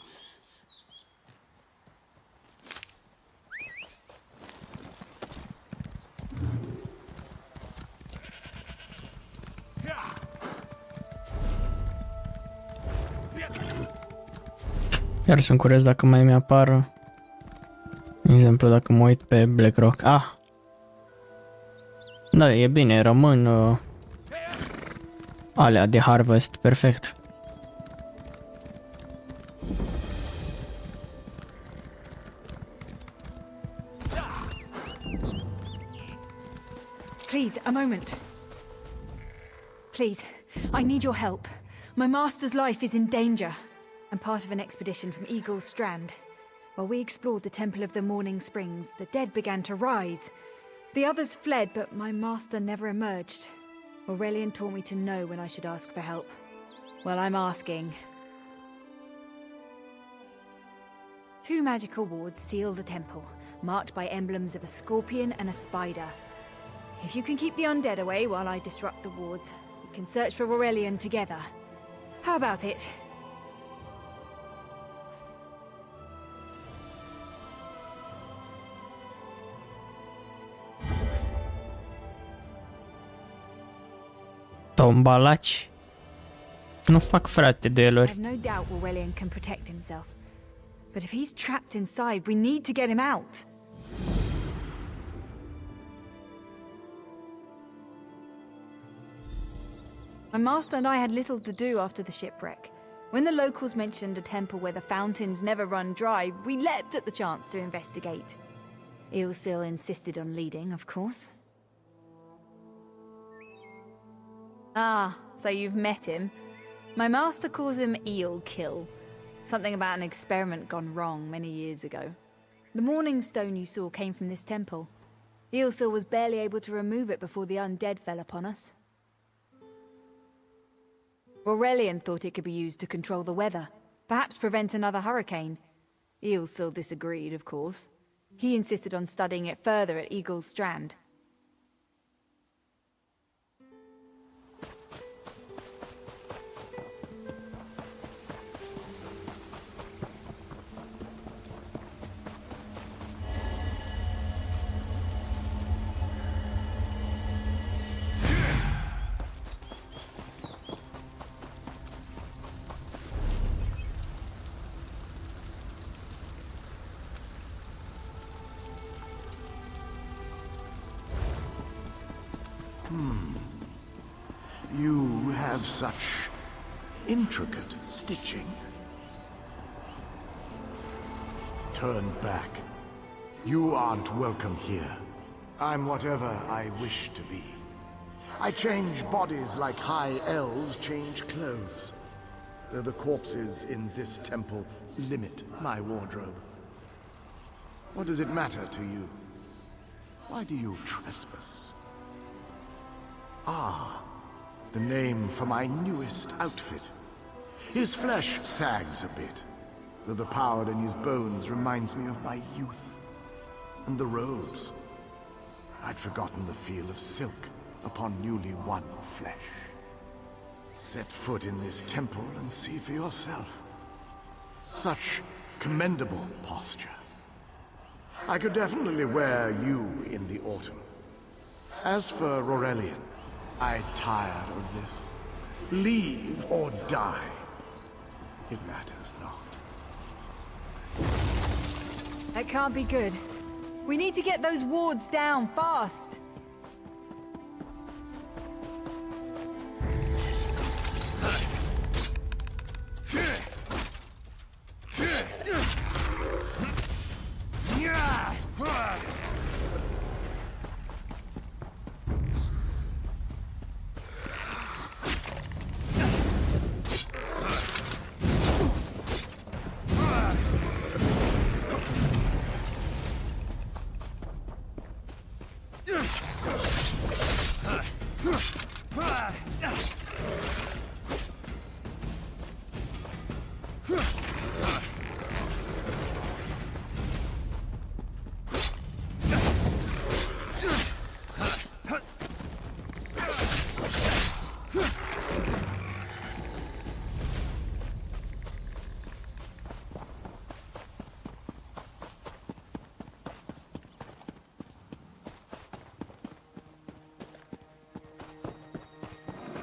Iar sunt curios dacă mai mi-apară. De exemplu, dacă mă uit pe BlackRock. Ah! Da, e bine, rămân alea de harvest, perfect.
Please, a moment. Please, I need your help. My master's life is in danger. I'm part of an expedition from Eagle's Strand. While we explored the Temple of the Morning Springs, the dead began to rise. The others fled, but my master never emerged. Aurelian taught me to know when I should ask for help. Well, I'm asking. 2 magical wards seal the temple, marked by emblems of a scorpion and a spider. If you can keep the undead away while I disrupt the wards, we can search for Aurelian together. How about it?
Tombalaci. Nu fac, frate,
I
dueluri.
have no doubt Aurelian can protect himself. But if he's trapped inside, we need to get him out. My master and I had little to do after the shipwreck. When the locals mentioned a temple where the fountains never run dry, we leapt at the chance to investigate. Eelsil insisted on leading, of course. Ah, so you've met him. My master calls him Eel Kill. Something about an experiment gone wrong many years ago. The morning stone you saw came from this temple. Eelsil was barely able to remove it before the undead fell upon us. Aurelian thought it could be used to control the weather, perhaps prevent another hurricane. Eelsil disagreed, of course. He insisted on studying it further at Eagle's Strand.
You have such intricate stitching. Turn back. You aren't welcome here. I'm whatever I wish to be.
I change bodies like high elves change clothes. Though the corpses in this temple limit my wardrobe. What does it matter to you? Why do you trespass? Ah, the name for my newest outfit. His flesh sags a bit, though the power in his bones reminds me of my youth. And the robes. I'd forgotten the feel of silk upon newly won flesh. Set foot in this temple and see for yourself. Such commendable posture. I could definitely wear you in the autumn. As for Aurelian, I'm tired of this. Leave or die. It matters not.
That can't be good. We need to get those wards down fast.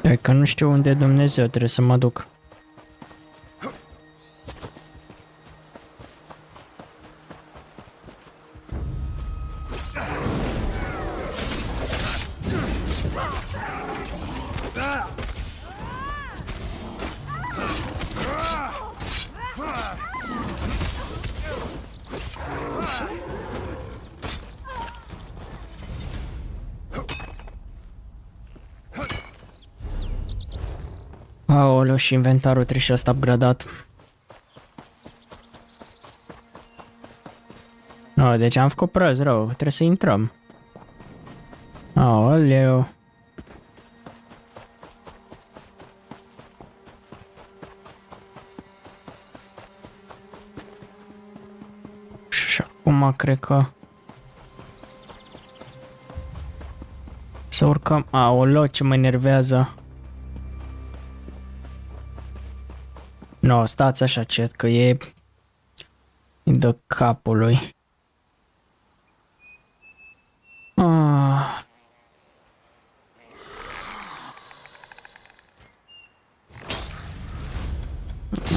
Hai că nu știu unde Dumnezeu, trebuie să mă duc. Aoleu, și inventarul trebuie și ăsta upgradat. No, deci am făcut prost rău, trebuie să intrăm. Aoleu. Și acum cred că... Să urcăm... Aoleu, ce mă enervează. No, stați așa, chat, că e de capul lui.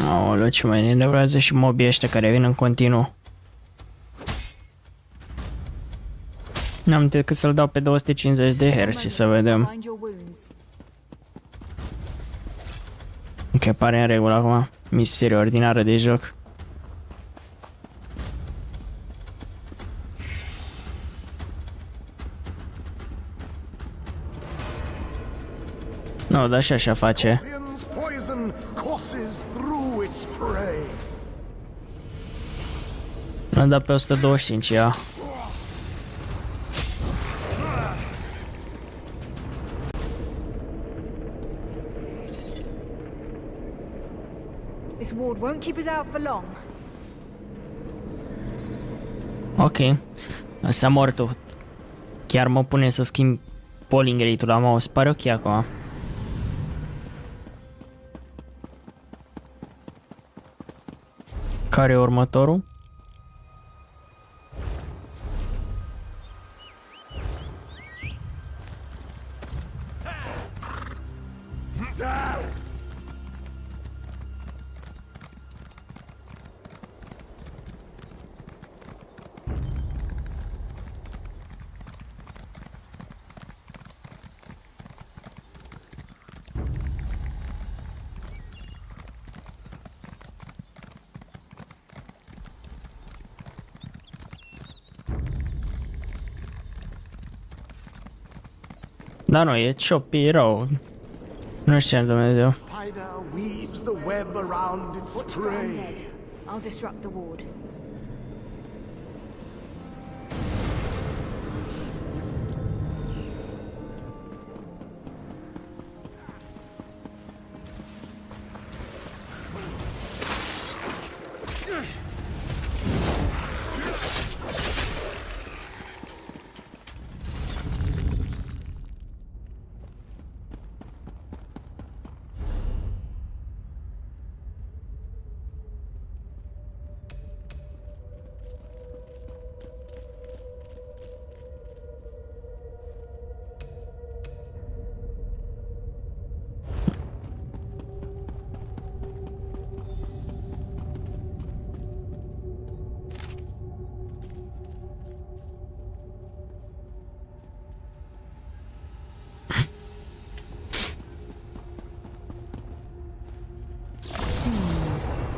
Aoleu, ce mai enervează și mobii ăștia care vin în continuu. N-am decât să-l dau pe 250 de Hz și să vedem. Ok, pare în regulă acum. Miserie ordinară de joc. No, dar și așa face. L-am dat pe 125, ia.
This ward won't keep us out for long.
Ok. S-a mortul. Chiar mă pune să schimb polling rate-ul la mouse. Pare ok acum. Care e următorul? Da, nu, e ciopii rău. Nu știu, Dumnezeu.
Spider weaves the web around its prey.
I'll disrupt the ward.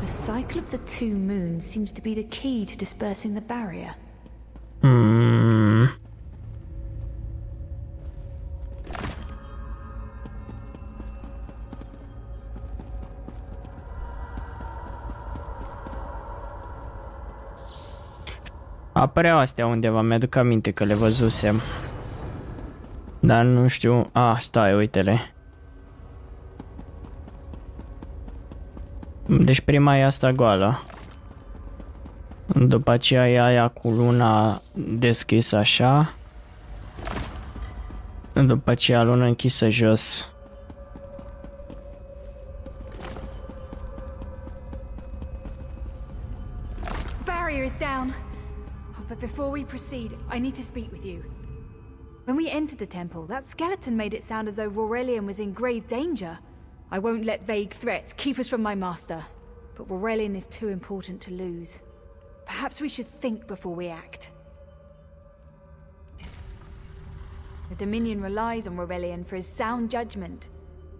The cycle of the two moons seems to be the key to dispersing the barrier.
Apăreau astea undeva, mi-aduc aminte că le văzusem. Dar nu știu... stai, uite-le. Deci prima e asta goală. După aceea e aia cu luna deschisă așa. După aceea luna închisă jos.
Barrier is down. But before we proceed, I need to speak with you. When we entered the temple, that skeleton made it sound as though Aurelian was in grave danger. I won't let vague threats keep us from my master. But Aurelian is too important to lose. Perhaps we should think before we act. The Dominion relies on Aurelian for his sound judgment.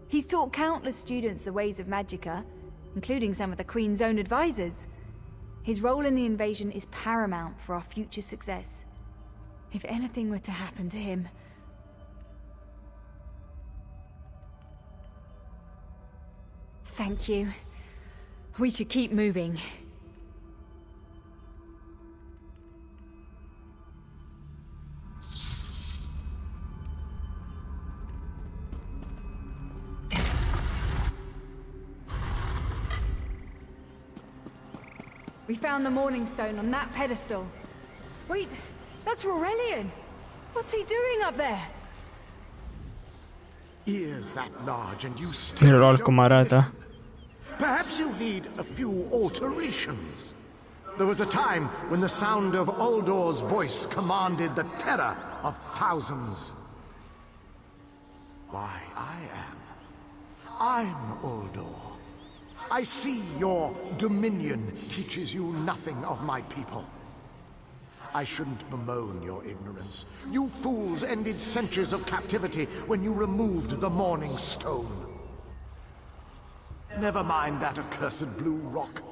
He's taught countless students the ways of Magicka, including some of the Queen's own advisors. His role in the invasion is paramount for our future success. If anything were to happen to him... Thank you. We should keep moving. We found the Morning Stone on that pedestal. Wait, that's Aurelian! What's he doing up there?
Ears that large and you still
Lol,
don't
cum arată.
listen. Perhaps you need a few alterations. There was a time when the sound of Uldor's voice commanded the terror of thousands. Why, I'm Uldor. I see your dominion teaches you nothing of my people. I shouldn't bemoan your ignorance. You fools ended centuries of captivity when you removed the Morning Stone. Never mind that accursed blue rock.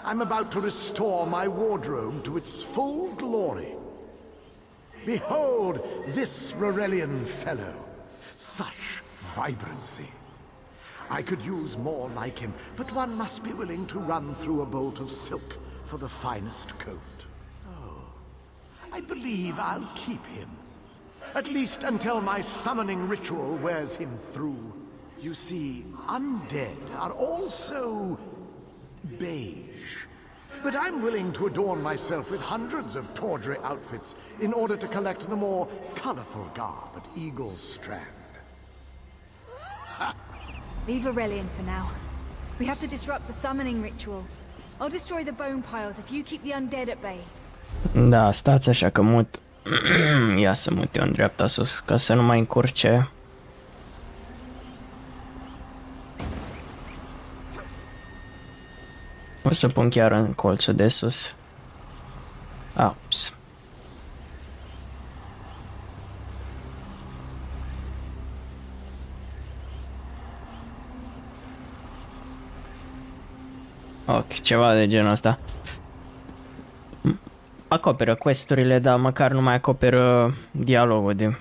I'm about to restore my wardrobe to its full glory. Behold this Aurelian fellow. Such vibrancy. I could use more like him, but one must be willing to run through a bolt of silk for the finest coat. Oh, I believe I'll keep him. At least until my summoning ritual wears him through. You see, undead are also beige. But I'm willing to adorn myself with hundreds of tawdry outfits in order to collect the more colorful garb at Eagle's Strand.
Leave Aurelian for now. We have to disrupt the summoning ritual. I'll destroy the bone piles if you keep the undead at bay.
Da, stați așa că mut. Ia să mut eu în dreapta sus, ca să nu mai încurce. O să pun chiar în colțul de sus. Ups. Ok, ceva de genul ăsta. Acoperă questurile, dar măcar nu mai acoperă dialogul de...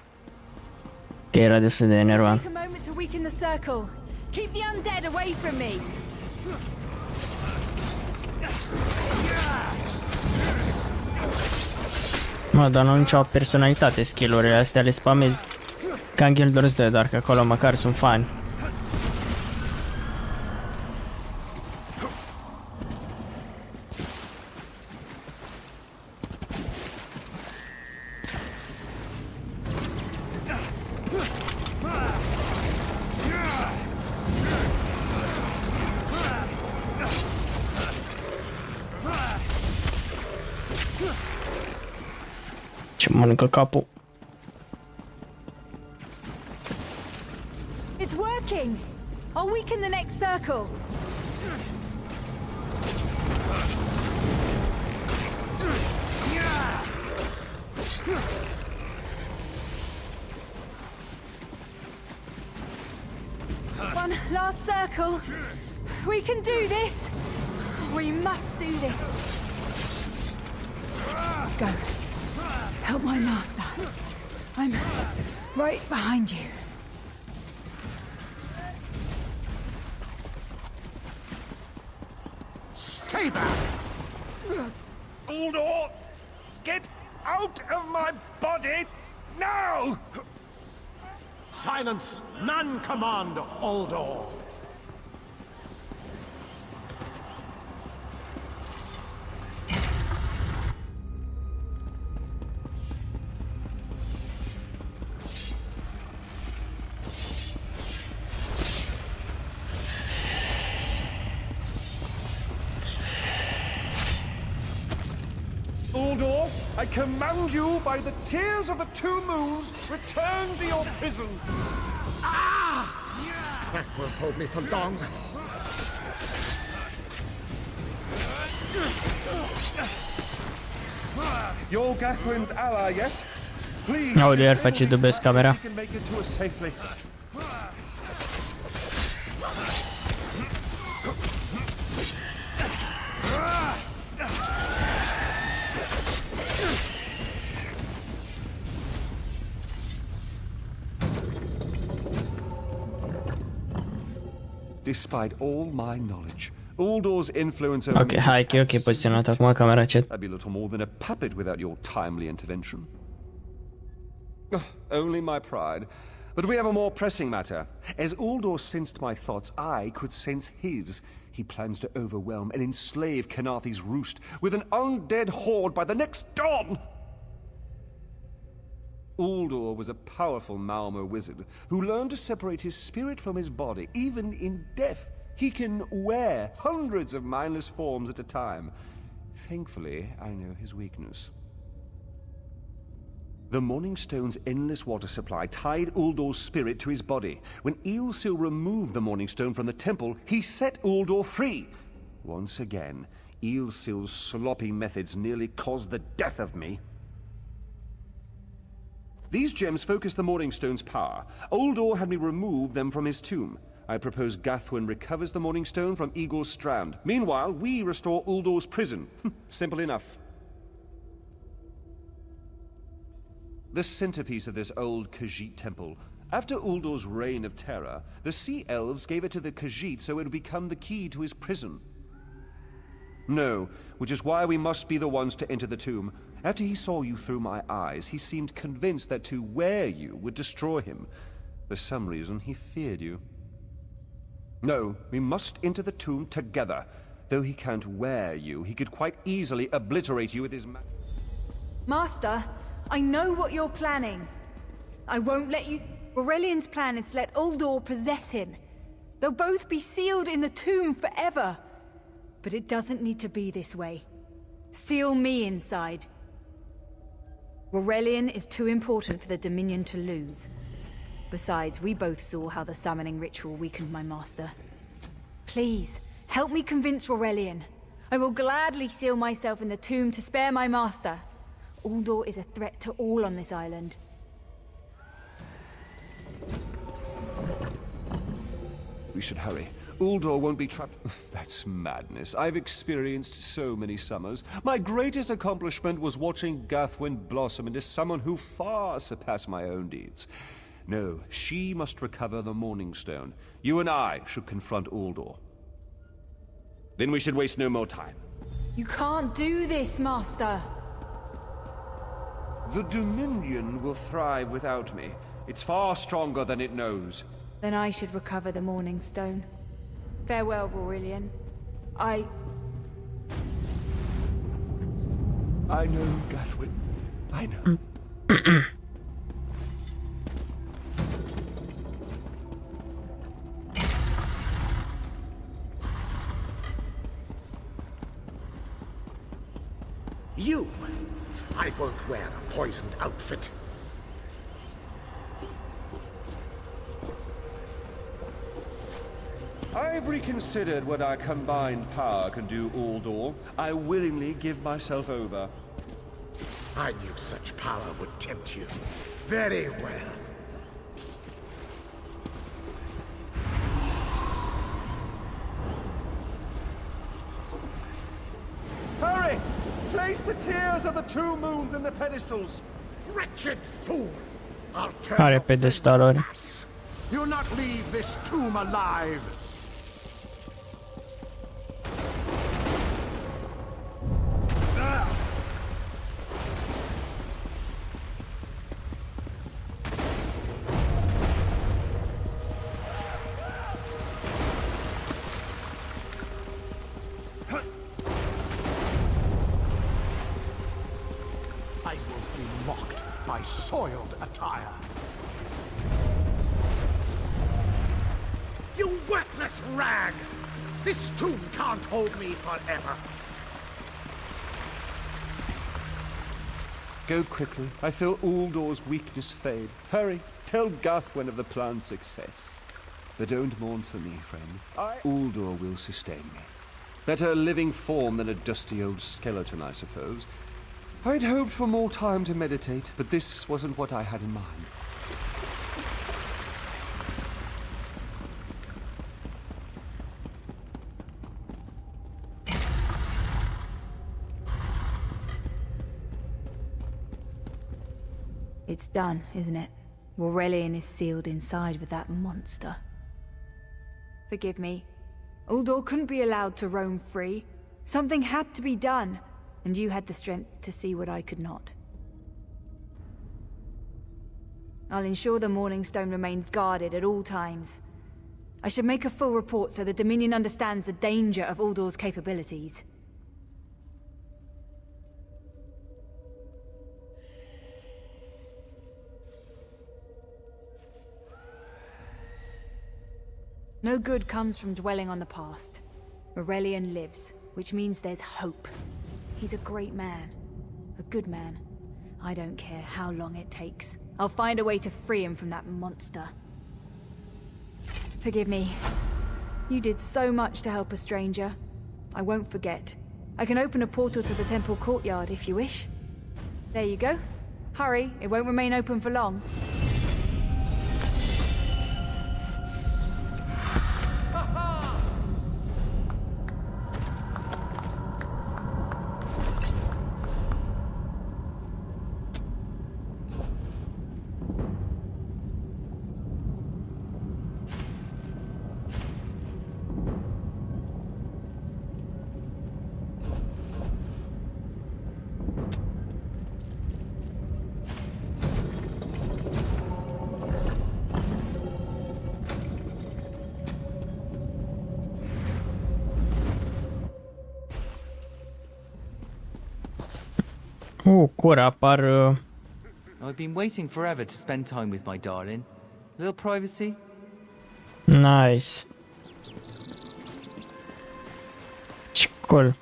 Că era destul de enervant.
Take a moment to weaken the circle. Keep the undead away from me.
Mă, dar nu nicio personalitate skill-urile astea, le spamezi ca în Guild Wars 2, doar că acolo măcar sunt fani. Ce mănâncă capul.
It's working. I'll weaken the next circle. One last circle. We can do this. We must do this. Go. Help my master. I'm right behind you.
Stay back!
Uldor! Get out of my body now!
Silence! None command Uldor!
Uldor, I command you by the tears of the two moons, return to your prison.
Ah! That won't hold me for long.
You're Gathwin's ally, yes? Please.
Nautilus face dubesc camera.
You can make it to us safely. Despite all my knowledge, Uldor's influence over
Ok, hai că e ok poziționat acum camera chat.
I'd be little more than a puppet without your timely intervention. Only my pride. But we have a more pressing matter. As Uldor sensed my thoughts, I could sense his. He plans to overwhelm and enslave Kenarthi's roost with an undead horde by the next dawn! Uldor was a powerful Malmo wizard who learned to separate his spirit from his body, even in death. He can wear hundreds of mindless forms at a time. Thankfully, I know his weakness. The Morning Stone's endless water supply tied Uldor's spirit to his body. When Eilsil removed the Morning Stone from the temple, he set Uldor free. Once again, Eilsil's sloppy methods nearly caused the death of me. These gems focus the Morning Stone's power. Uldor had me remove them from his tomb. I propose Gathwin recovers the Morning Stone from Eagle's Strand. Meanwhile, we restore Uldor's prison. Simple enough. The centerpiece of this old Khajiit temple. After Uldor's reign of terror, the Sea Elves gave it to the Khajiit so it would become the key to his prison. No, which is why we must be the ones to enter the tomb. After he saw you through my eyes, he seemed convinced that to wear you would destroy him. For some reason, he feared you. No, we must enter the tomb together. Though he can't wear you, he could quite easily obliterate you with his
Master, I know what you're planning. I won't let you... Aurelian's plan is to let Uldor possess him. They'll both be sealed in the tomb forever. But it doesn't need to be this way. Seal me inside. Aurelian is too important for the Dominion to lose. Besides, we both saw how the summoning ritual weakened my master. Please, help me convince Aurelian. I will gladly seal myself in the tomb to spare my master. Uldor is a threat to all on this island.
We should hurry. Uldor won't be trapped. That's madness. I've experienced so many summers. My greatest accomplishment was watching Gathwin blossom into someone who far surpassed my own deeds. No, she must recover the Morning Stone. You and I should confront Uldor. Then we should waste no more time.
You can't do this, Master.
The Dominion will thrive without me. It's far stronger than it knows.
Then I should recover the Morning Stone. Farewell, Aurelian. I
know, Gathwin. I know.
You! I won't wear a poisoned outfit.
I've reconsidered what our combined power can do, Uldor. I willingly give myself over.
I knew such power would tempt you. Very well.
Hurry! Place the tears of the two moons in the pedestals.
Wretched fool! I'll turn
Care
off
pedestaluri?
this. You'll not leave this tomb alive. I won't be mocked by soiled attire. You worthless rag! This tomb can't hold me forever.
Go quickly. I feel Uldor's weakness fade. Hurry, tell Gathwin of the plan's success. But don't mourn for me, friend. Uldor will sustain me. Better a living form than a dusty old skeleton, I suppose. I'd hoped for more time to meditate, but this wasn't what I had in mind.
It's done, isn't it? Aurelian is sealed inside with that monster. Forgive me. Uldor couldn't be allowed to roam free. Something had to be done, and you had the strength to see what I could not. I'll ensure the Morning Stone remains guarded at all times. I should make a full report so the Dominion understands the danger of Uldor's capabilities. No good comes from dwelling on the past. Aurelian lives, which means there's hope. He's a great man. A good man. I don't care how long it takes. I'll find a way to free him from that monster. Forgive me. You did so much to help a stranger. I won't forget. I can open a portal to the temple courtyard if you wish. There you go. Hurry, it won't remain open for long.
Cura apar...
I've been waiting forever to spend time with my darling. Little privacy?
Nice. Cool.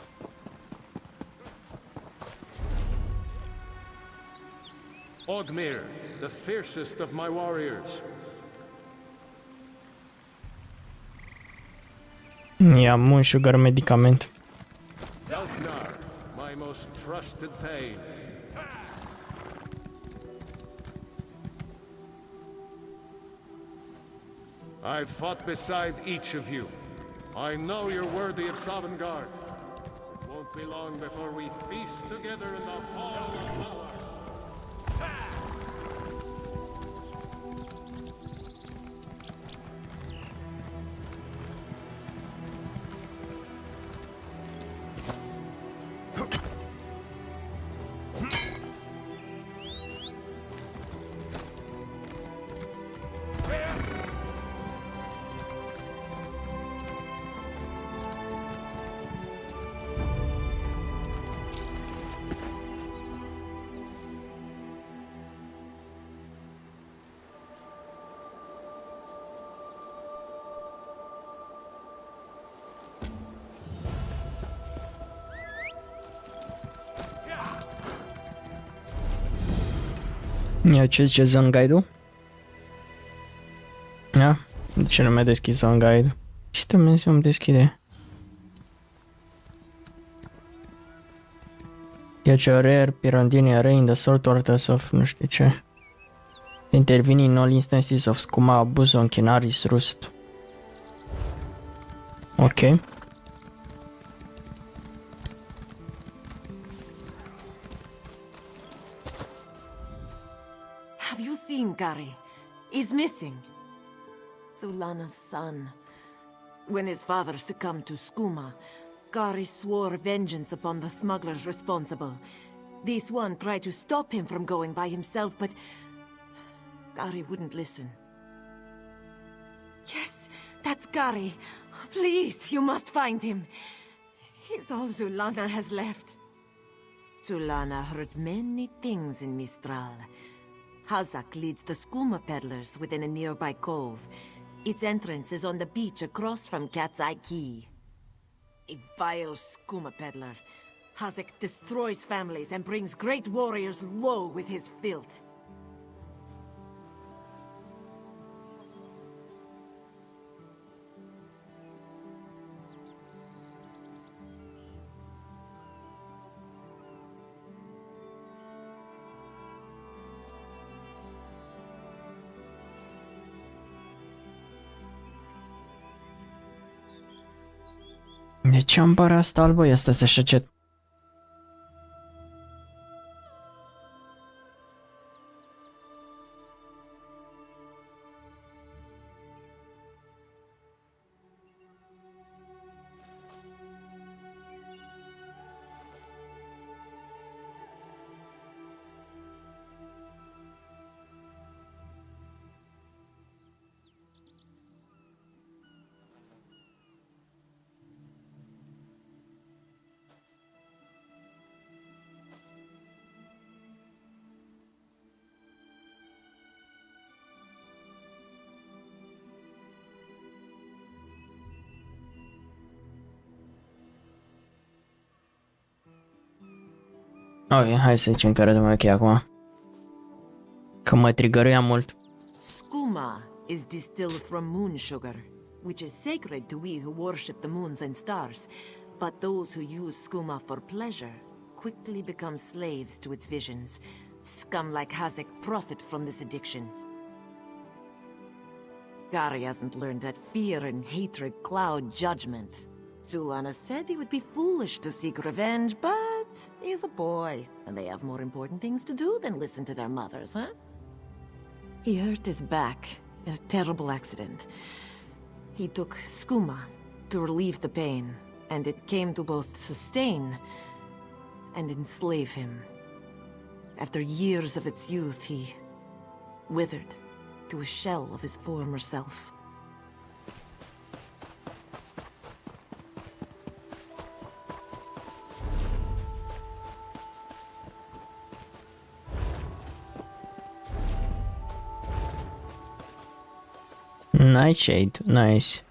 Ogmir, the fiercest of my warriors.
Ia-mi un sugar medicament.
Dalknar, my most trusted thane. I've fought beside each of you. I know you're worthy of Sovngarde. It won't be long before we feast together in the Hall of Power.
Ia ce zice zone guide-ul? Ia? De ce nu mi-a deschis zone guide? Ce Dumnezeu îmi deschide? Catch a rare, Pirandini array in the salt orders of nu știu ce. Intervene in all instances of scuma abuse on Canaris rust. Ok.
Have you seen Gary? He's missing. Zulana's son. When his father succumbed to skooma, Gary swore vengeance upon the smugglers responsible. This one tried to stop him from going by himself, but Gary wouldn't listen. Yes, that's Gary. Please, you must find him. He's all Zulana has left. Zulana heard many things in Mistral. Hazak leads the skooma peddlers within a nearby cove. Its entrance is on the beach across from Cat's Eye Key. A vile skooma peddler. Hazak destroys families and brings great warriors low with his filth.
De ce am pare asta albă? Este să șecet. Ok, hai să zicem care dăm ok acum. Că mă trigăruia mult.
Skooma is distilled from moon sugar, which is sacred to we who worship the moons and stars. But those who use skooma for pleasure quickly become slaves to its visions. Scum like Hazak profit from this addiction. Gary hasn't learned that fear and hatred cloud judgment. Zulana said he would be foolish to seek revenge, but he's a boy, and they have more important things to do than listen to their mothers, huh? He hurt his back in a terrible accident. He took skooma to relieve the pain, and it came to both sustain and enslave him. After years of its youth, he withered to a shell of his former self.
Nightshade, nice.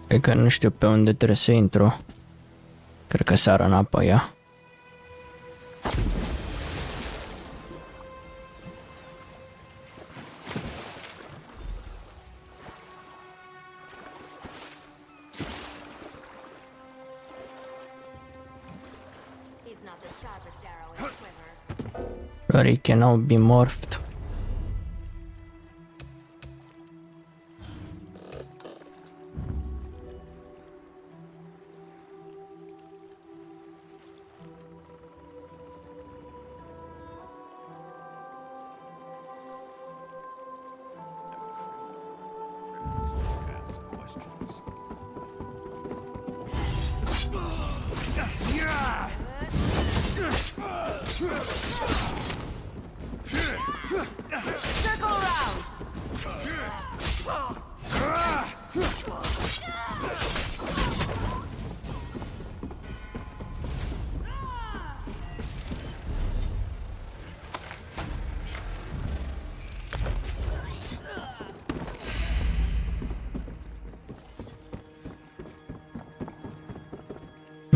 Cred că nu știu pe unde trebuie să intru. Cred că sară în apă ea. But it cannot be morphed.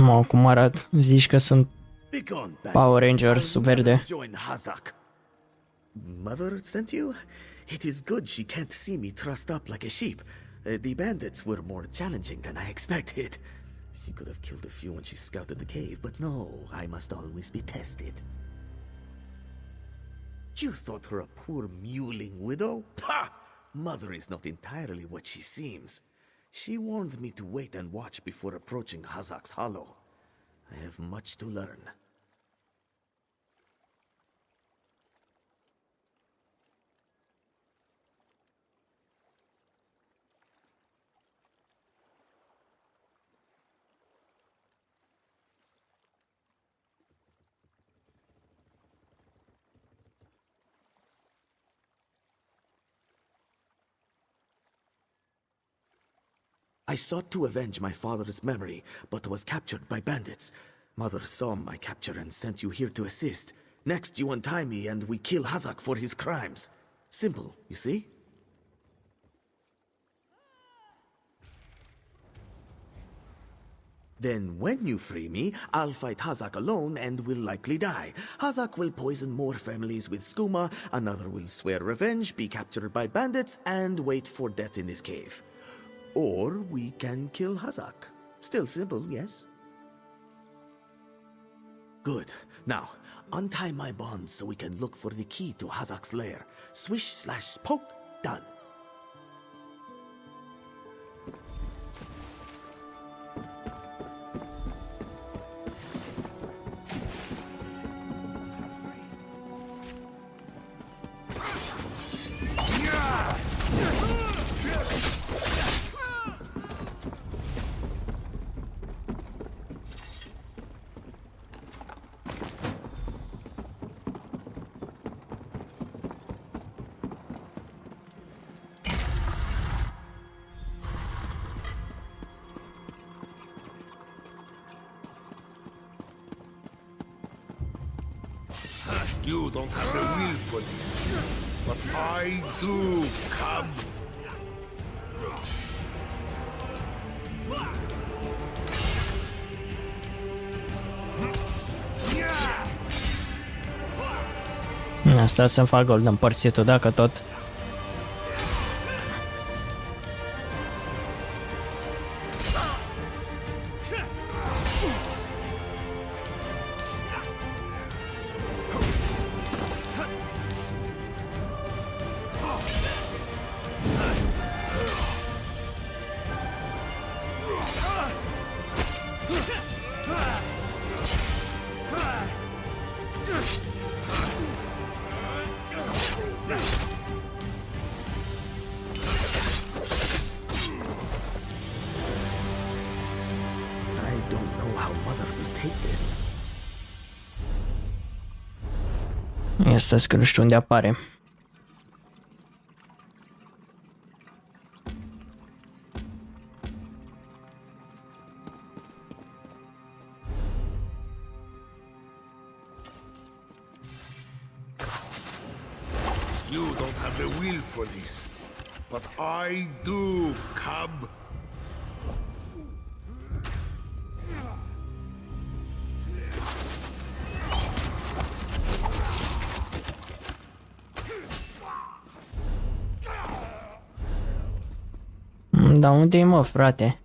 Mă, cum arată? Zici că sunt Power Rangers verde.
Join Hazak. Mother sent you? It is good she can't see me trussed up like a sheep. The bandits were more challenging than I expected. She could have killed a few when she scouted the cave, but no, I must always be tested. You thought her a poor mewling widow? Pah! Mother is not entirely what she seems. She warned me to wait and watch before approaching Hazak's Hollow. I have much to learn. I sought to avenge my father's memory, but was captured by bandits. Mother saw my capture and sent you here to assist. Next, you untie me and we kill Hazak for his crimes. Simple, you see? Then when you free me, I'll fight Hazak alone and will likely die. Hazak will poison more families with skooma, another will swear revenge, be captured by bandits, and wait for death in this cave. Or we can kill Hazak. Still simple, yes? Good. Now, untie my bonds so we can look for the key to Hazak's lair. Swish/poke, done.
You don't have the will for this, but I do. Come.
Asta să-mi fac golden împărțitul, dacă tot. Asta că nu știu unde apare.
You don't have the will for this, but I do. Come.
Dar unde e, mă, frate?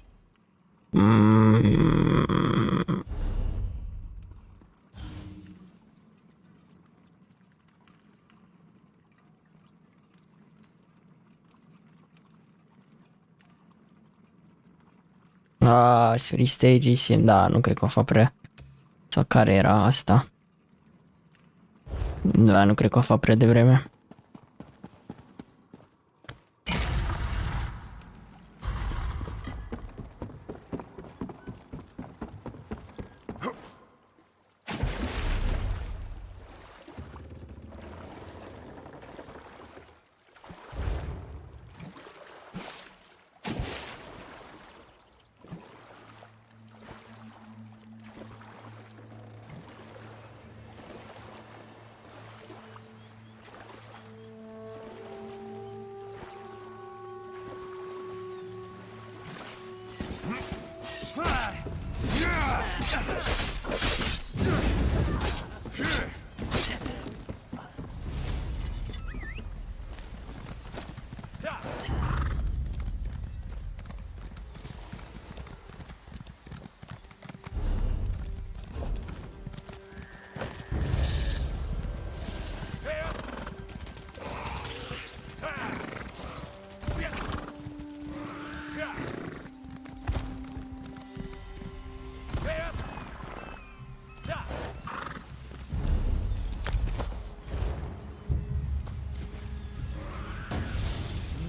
Free stages, da, nu cred că o fac prea. Sau care era asta? Da, nu cred că o fac prea devreme.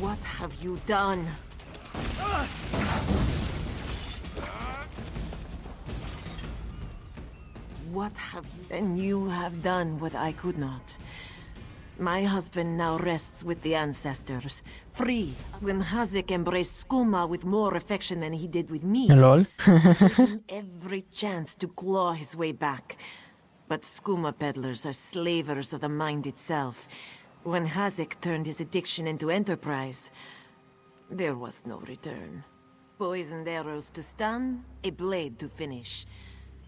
What have you done? What have you... And you have done what I could not. My husband now rests with the ancestors, free. When Hazek embraced Skooma with more affection than he did with me,
Lol.
gave him every chance to claw his way back. But Skooma peddlers are slavers of the mind itself. When Hazek turned his addiction into enterprise, there was no return. Poisoned arrows to stun, a blade to finish.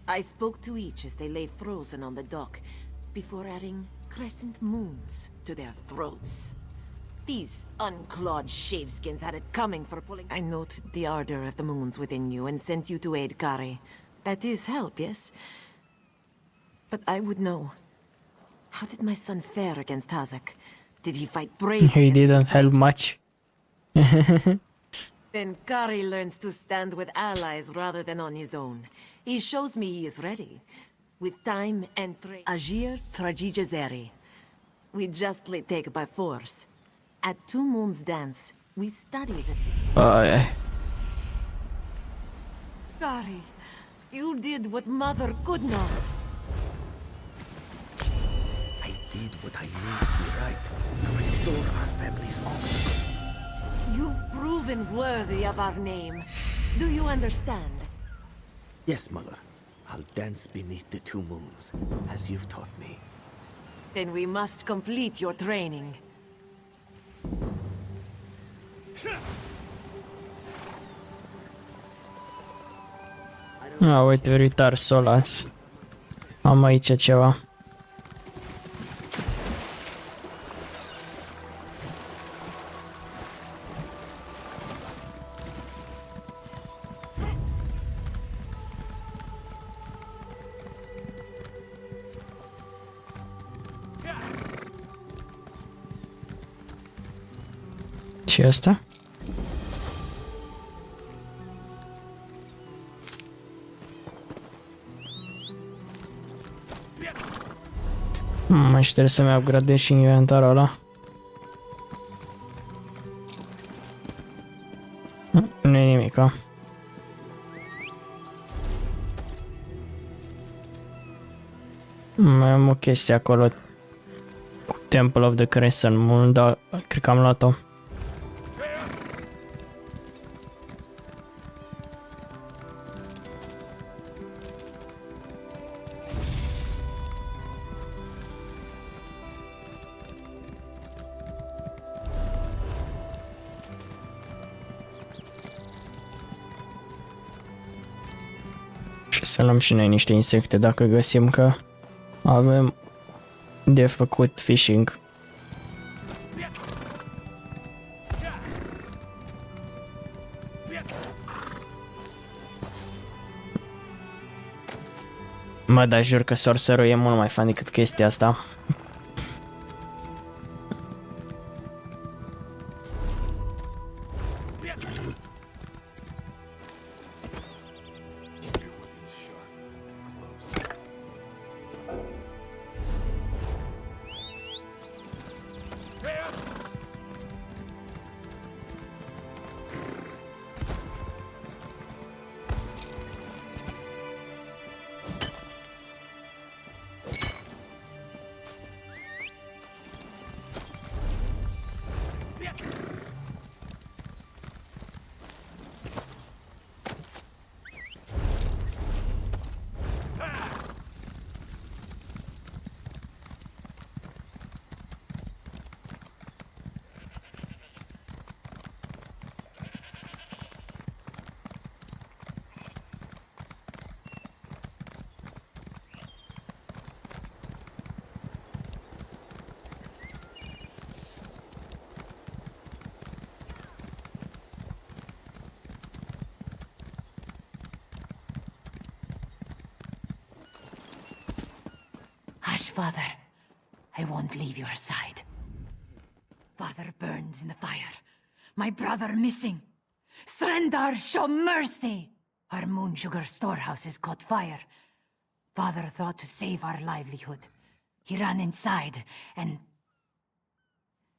I spoke to each as they lay frozen on the dock, before adding crescent moons to their throats. These unclawed shaveskins had it coming for pulling... I noted the ardor of the moons within you and sent you to aid Kari. That is help, yes? But I would know. How did my son fare against Hazak? Did he fight bravely?
He didn't help much.
Then Kari learns to stand with allies rather than on his own. He shows me he is ready. With time and Agir Tragijazeri. We justly take by force. At 2 Moons Dance, we studied it.
Yeah.
Kari, you did what Mother could not.
I did what I knew to be right, to restore our family's honor.
You've proven worthy of our name. Do you understand?
Yes, Mother. I'll dance beneath the 2 moons, as you've taught me.
Then we must complete your training.
Uite, Veritar Solans. Am aici ceva. Și asta? Mai și trebuie să-mi upgradez și inventarul ăla. Nu e nimica. Mai am o chestie acolo cu Temple of the Crescent Moon, dar cred că am luat-o. Să luăm și noi niște insecte dacă găsim, că avem de făcut fishing. Mă, dar jur că Sorcerul e mult mai fan decât chestia asta.
Hush, Father. I won't leave your side. Father burns in the fire. My brother missing. Srendar, show mercy! Our moon sugar storehouse has caught fire. Father thought to save our livelihood. He ran inside, and...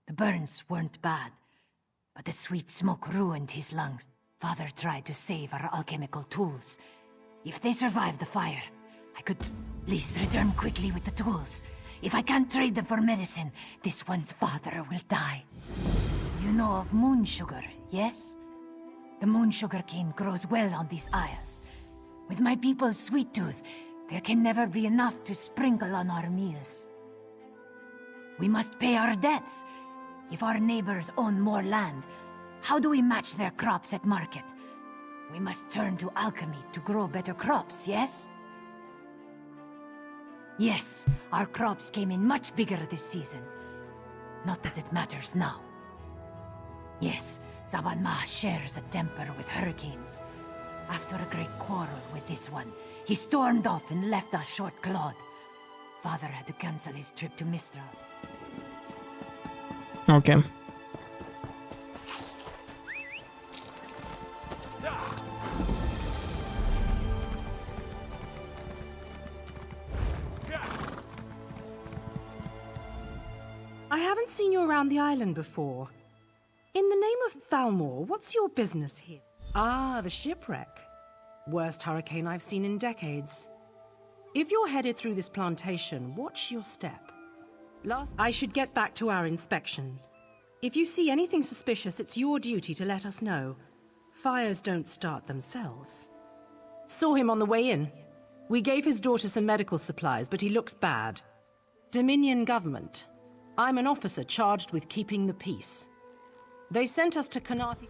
The burns weren't bad, but the sweet smoke ruined his lungs. Father tried to save our alchemical tools. If they survive the fire, I could please return quickly with the tools. If I can't trade them for medicine, this one's father will die. You know of moon sugar, yes? The moon sugar cane grows well on these isles. With my people's sweet tooth, there can never be enough to sprinkle on our meals. We must pay our debts. If our neighbors own more land, how do we match their crops at market? We must turn to alchemy to grow better crops, yes? Yes, our crops came in much bigger this season. Not that it matters now. Yes, Zabanma shares a temper with hurricanes. After a great quarrel with this one, he stormed off and left us short-clawed. Father had to cancel his trip to Mistral.
Ok.
I haven't seen you around the island before. In the name of Thalmor, what's your business here? Ah, the shipwreck. Worst hurricane I've seen in decades. If you're headed through this plantation, watch your step. I should get back to our inspection. If you see anything suspicious, it's your duty to let us know. Fires don't start themselves. Saw him on the way in. We gave his daughter some medical supplies, but he looks bad. Dominion government. I'm an officer charged with keeping the peace. They sent us to Kanathi.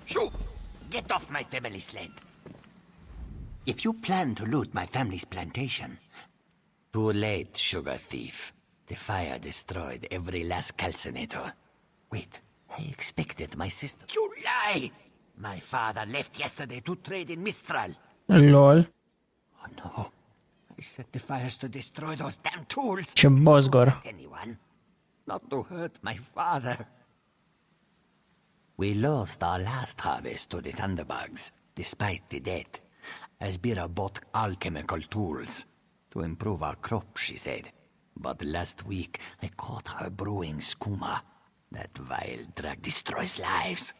Shoo! Get off my family's land. If you plan to loot my family's plantation... Too late, sugar thief. The fire destroyed every last calcinator. Wait, I expected my sister... You lie! My father left yesterday to trade in Mistral.
LOL.
Oh no. I set the fires to destroy those damn tools.
Ce bozgor.
Anyone. Not to hurt my father. We lost our last harvest to the thunderbugs, despite the debt. Asbira bought alchemical tools to improve our crop, she said. But last week, I caught her brewing skooma. That vile drug destroys lives.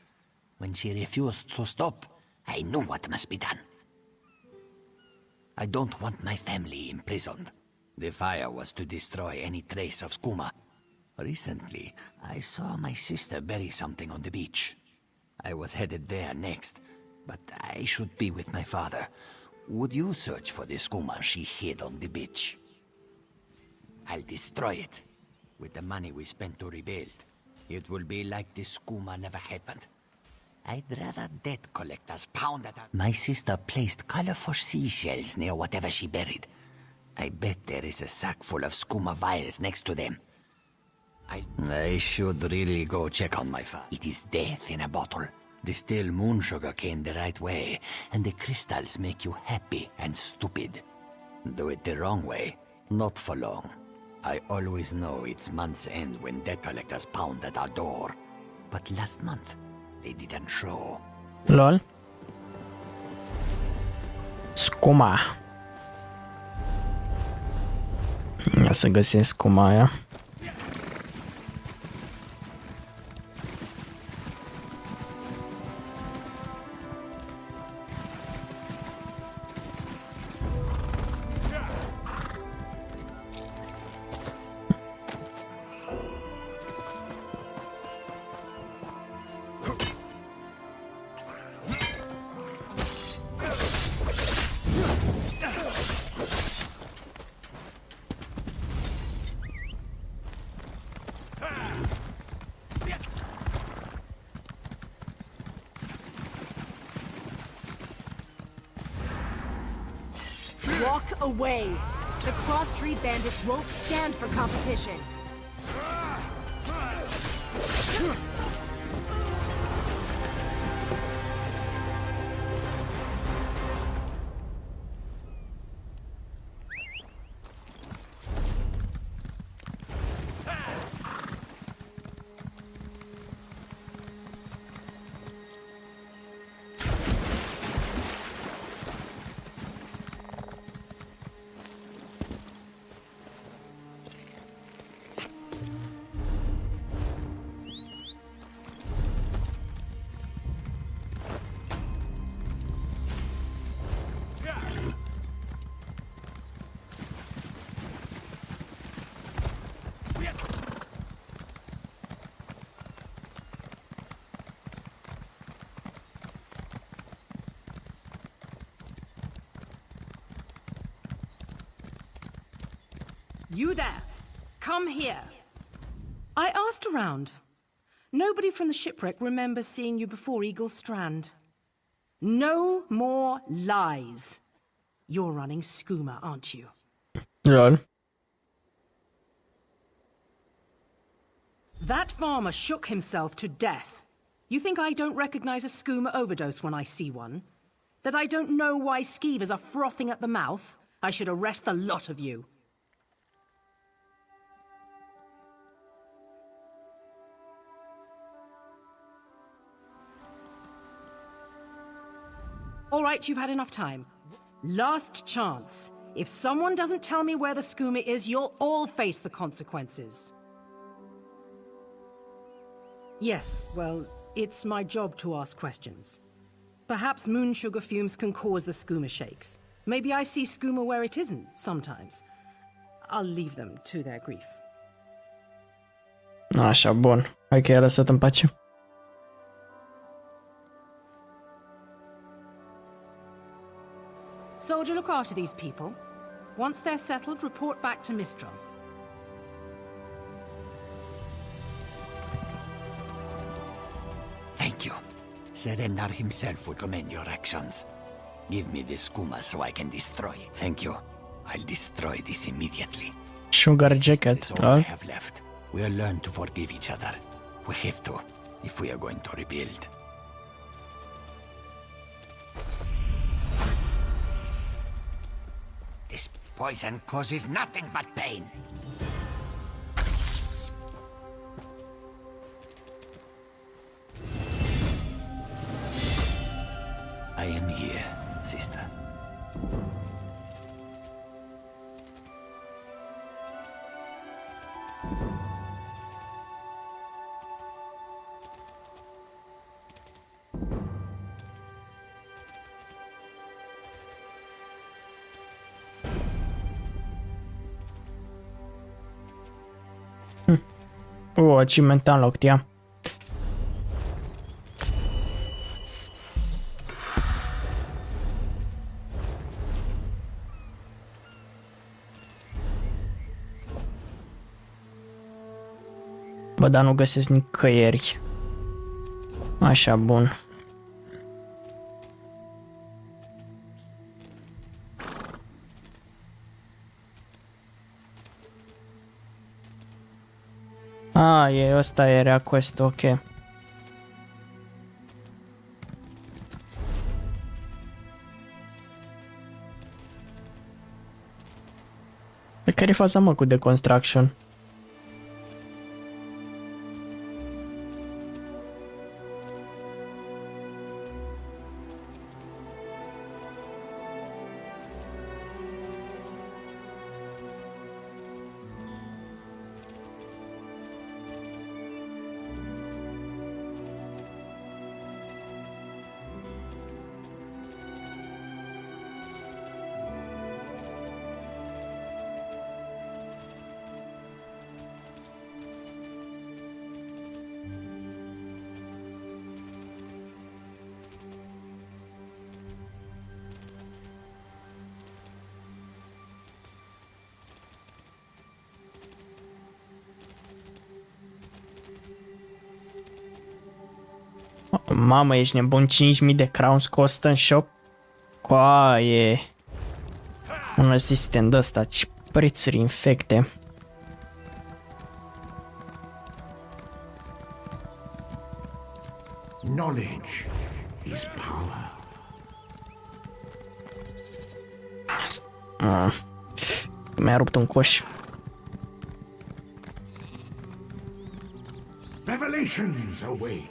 When she refused to stop, I knew what must be done. I don't want my family imprisoned. The fire was to destroy any trace of skooma. Recently, I saw my sister bury something on the beach. I was headed there next, but I should be with my father. Would you search for the skooma she hid on the beach? I'll destroy it. With the money we spent to rebuild, it will be like the skooma never happened. I'd rather debt collectors pound at her. My sister placed colorful seashells near whatever she buried. I bet there is a sack full of skooma vials next to them. I should really go check on my father. It is death in a bottle. Distill moon sugar cane the right way, and the crystals make you happy and stupid. Do it the wrong way, not for long. I always know it's month's end when debt collectors pound at our door. But last month, they didn't show.
LOL. Scuma. Ia să găsesc scuma aia.
Walk away. The cross-tree bandits won't stand for competition.
You there! Come here! I asked around. Nobody from the shipwreck remembers seeing you before Eagle Strand. No more lies. You're running Skooma, aren't you?
Lol.
That farmer shook himself to death. You think I don't recognize a Skooma overdose when I see one? That I don't know why skeevers are frothing at the mouth? I should arrest the lot of you. All right, you've had enough time. Last chance. If someone doesn't tell me where the Skooma is, you'll all face the consequences. Yes, well, it's my job to ask questions. Perhaps moon sugar fumes can cause the Skooma shakes. Maybe I see Skooma where it isn't, sometimes. I'll leave them to their grief.
Așa, bun. Hai că i-a lăsat în pace.
Soldier, look after these people. Once they're settled, report back to Mistral.
Thank you. Serendar himself would commend your actions. Give me this skooma so I can destroy it. Thank you. I'll destroy this immediately.
Sugar jacket,
This is all I have left. We'll learn to forgive each other. We have to, if we are going to rebuild. This poison causes nothing but pain. I am here, sister.
Achievement unlocked, yeah. Bă, dar nu găsesc nicăieri. Așa, bun. E ăsta era quest, ok. Pe care-i faza, mă, cu deconstruction? Mamă, ești nebun, 5000 de crowns costă în shop? Coaie. Un asistent ăsta, ce prețuri infecte.
Knowledge is power.
Mi-a rupt un coș.
Revelations await.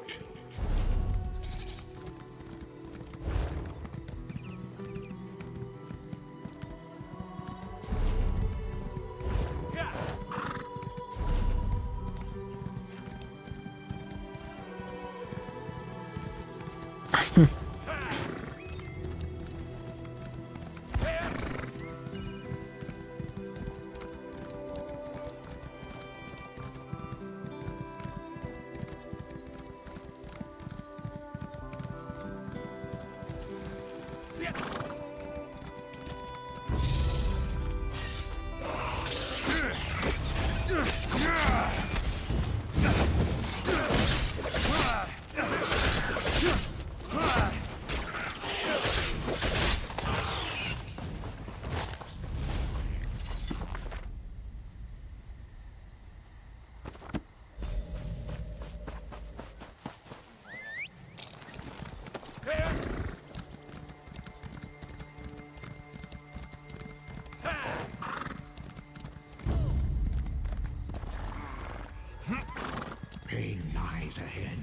Pain lies ahead.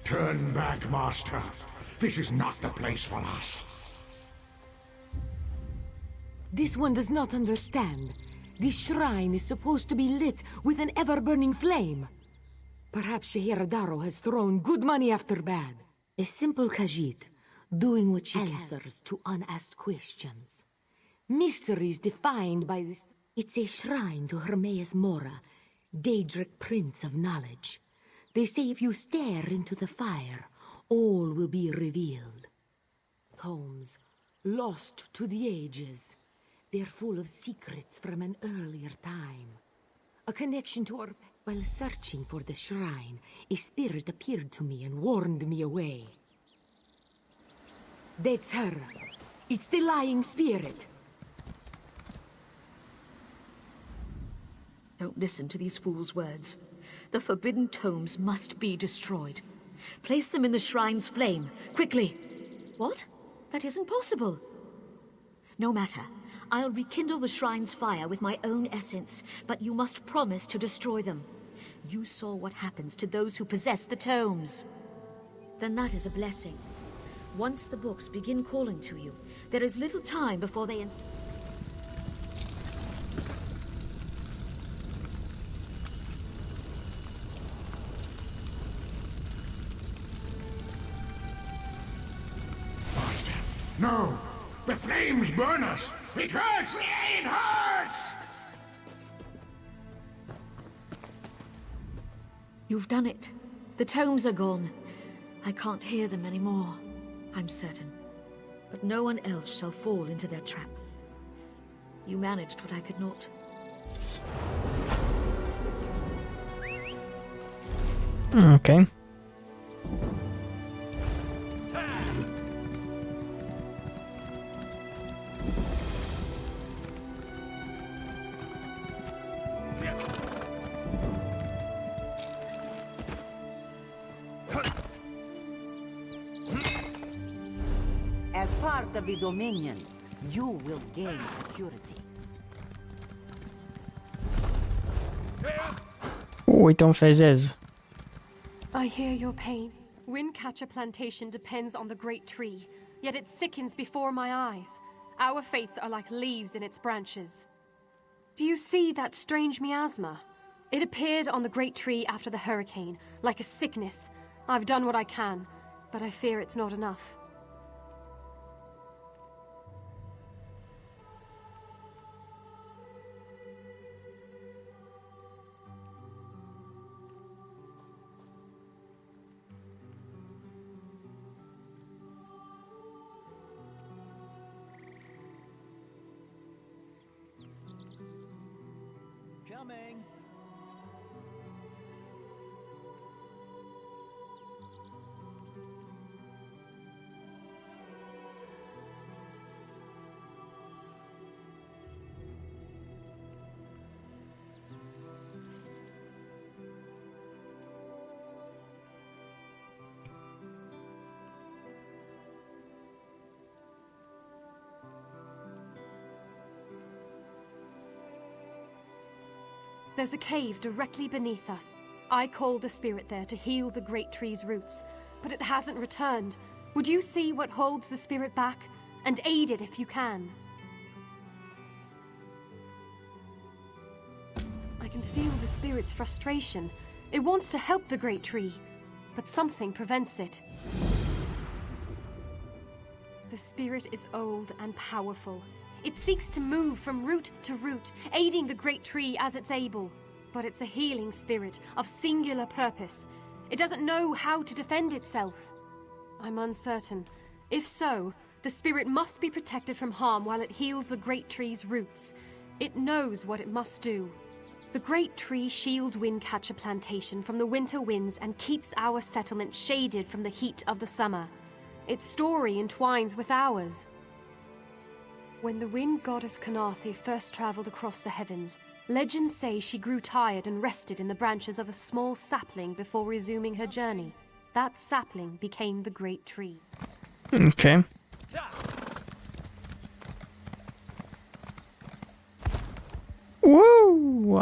Turn back, Master. This is not the place for us.
This one does not understand. This shrine is supposed to be lit with an ever-burning flame. Perhaps Shehiradaro has thrown good money after bad. A simple Khajiit, doing what she answers to unasked questions. Mysteries defined by this... It's a shrine to Hermaeus Mora, Daedric Prince of Knowledge. They say if you stare into the fire, all will be revealed. Tomes, lost to the ages. They're full of secrets from an earlier time. A connection to our... While searching for the shrine, a spirit appeared to me and warned me away. That's her. It's the lying spirit.
Don't listen to these fools' words. The forbidden tomes must be destroyed. Place them in the shrine's flame, quickly. What? That isn't possible. No matter. I'll rekindle the shrine's fire with my own essence, but you must promise to destroy them. You saw what happens to those who possess the tomes. Then that is a blessing. Once the books begin calling to you, there is little time before they...
No! The flames burn us! It hurts! It hurts!
You've done it. The tomes are gone. I can't hear them anymore, I'm certain. But no one else shall fall into their trap. You managed what I could not.
Okay.
As part of the Dominion, you will gain security.
Uite un fezez.
I hear your pain. Windcatcher Plantation depends on the great tree, yet it sickens before my eyes. Our fates are like leaves in its branches. Do you see that strange miasma? It appeared on the great tree after the hurricane, like a sickness. I've done what I can, but I fear it's not enough.
Coming.
There's a cave directly beneath us. I called a spirit there to heal the great tree's roots, but it hasn't returned. Would you see what holds the spirit back, and aid it if you can? I can feel the spirit's frustration. It wants to help the great tree, but something prevents it. The spirit is old and powerful. It seeks to move from root to root, aiding the great tree as it's able. But it's a healing spirit of singular purpose. It doesn't know how to defend itself. I'm uncertain. If so, the spirit must be protected from harm while it heals the great tree's roots. It knows what it must do. The great tree shields Windcatcher Plantation from the winter winds and keeps our settlement shaded from the heat of the summer. Its story entwines with ours. When the wind goddess Kanathi first traveled across the heavens, legends say she grew tired and rested in the branches of a small sapling before resuming her journey. That sapling became the great tree.
Okay. Woo!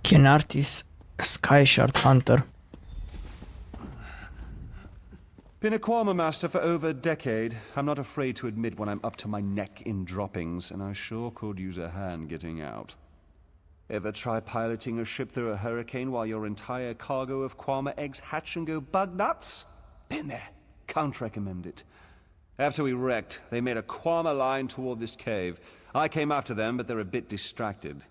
Kenartis Sky Shard Hunter.
Been a Quama master for over a decade. I'm not afraid to admit when I'm up to my neck in droppings, and I sure could use a hand getting out. Ever try piloting a ship through a hurricane while your entire cargo of Quama eggs hatch and go bug nuts? Been there. Can't recommend it. After we wrecked, they made a Quama line toward this cave. I came after them, but they're a bit distracted.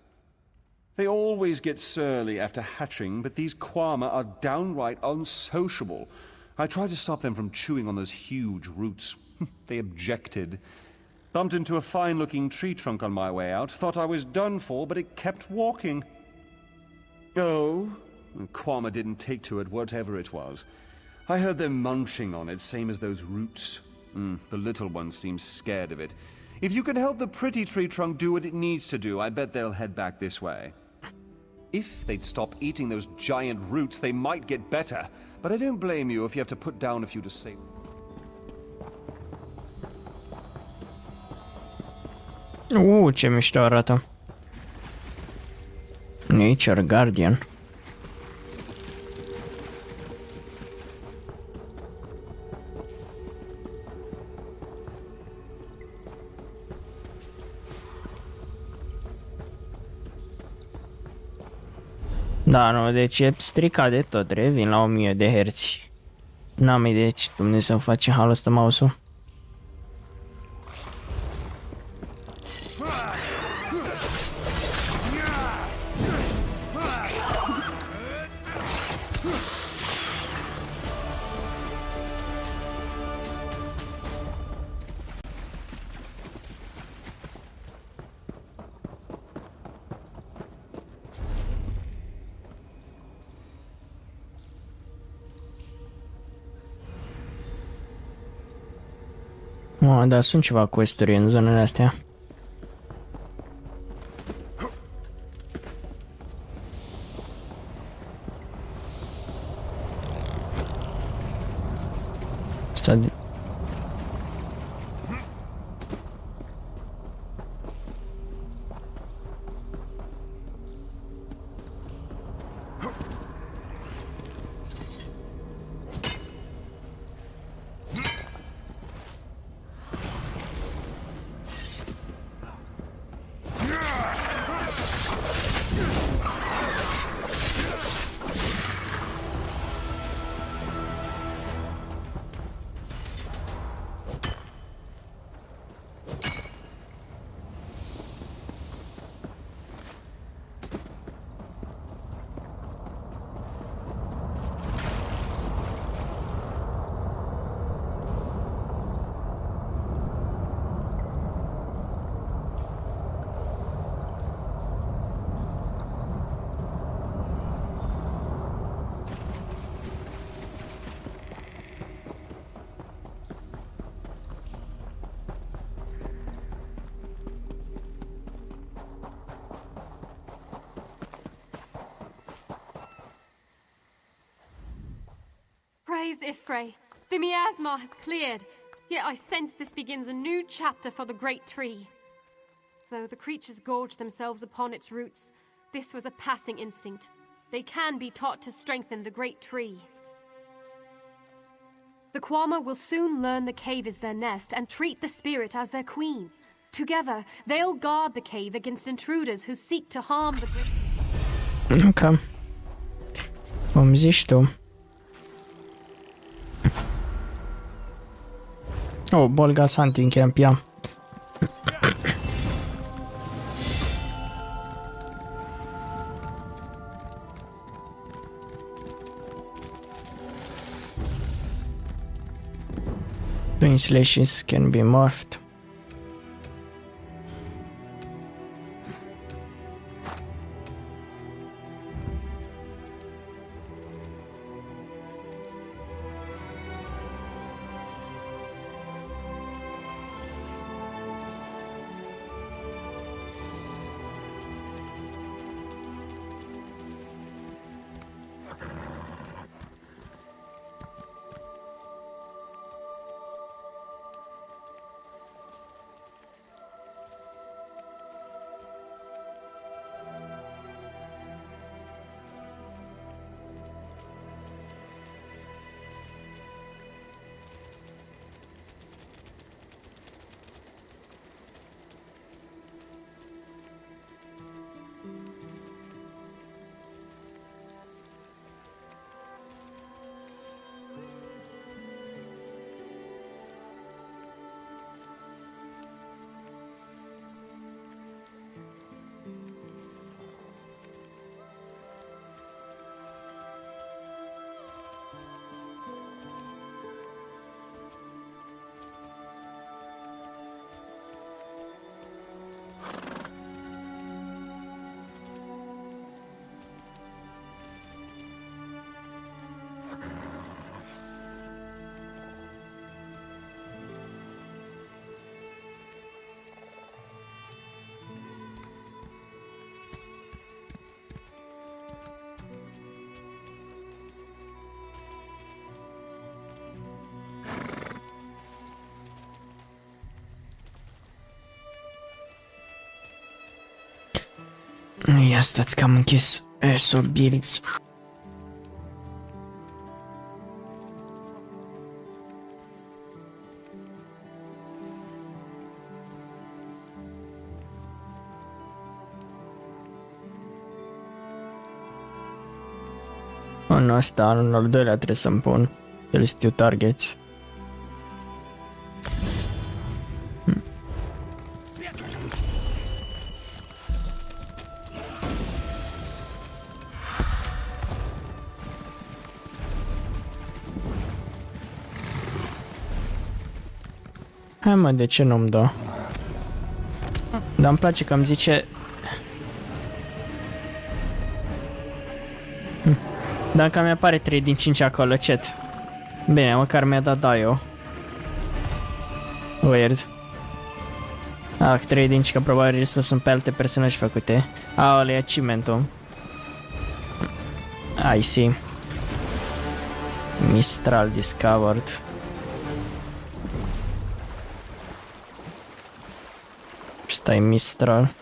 They always get surly after hatching, but these Quama are downright unsociable. I tried to stop them from chewing on those huge roots. They objected. Bumped into a fine-looking tree trunk on my way out. Thought I was done for, but it kept walking. Oh? Quama didn't take to it, whatever it was. I heard them munching on it, same as those roots. The little one seems scared of it. If you can help the pretty tree trunk do what it needs to do, I bet they'll head back this way. If they'd stop eating those giant roots, they might get better. But I don't blame you if you have to put down a few to save.
Ce mișto arată. Nature Guardian. Da, nu, deci e stricat de tot, revin la 1000 de herți. N-am idee ce Dumnezeu face halul ăsta mouse-ul. Da, sunt ceva quest-uri în zonele astea. Asta de...
is Ifray. The miasma has cleared, yet I sense this begins a new chapter for the great tree. Though the creatures gorged themselves upon its roots, this was a passing instinct. They can be taught to strengthen the great tree. The Kwama will soon learn the cave is their nest and treat the spirit as their queen. Together, they'll guard the cave against intruders who seek to harm the great...
Ok. Cum zici tu. Oh, Bolga Hunting Camp, ia. The installations can be morphed. Yes, that's cam închis. So builds. În ăsta, în al doilea trebuie să-mi pun. El știu targets. Hai mă, de ce nu-mi dă? Dar îmi place că îmi zice... Dacă mi-apare 3 din 5 acolo, chat. Bine, măcar mi-a dat Dio. Weird. 3 din 5, că probabil să sunt pe alte personaje făcute. Aole, achievement-ul. I see. Mistral discovered. Stai Mistral.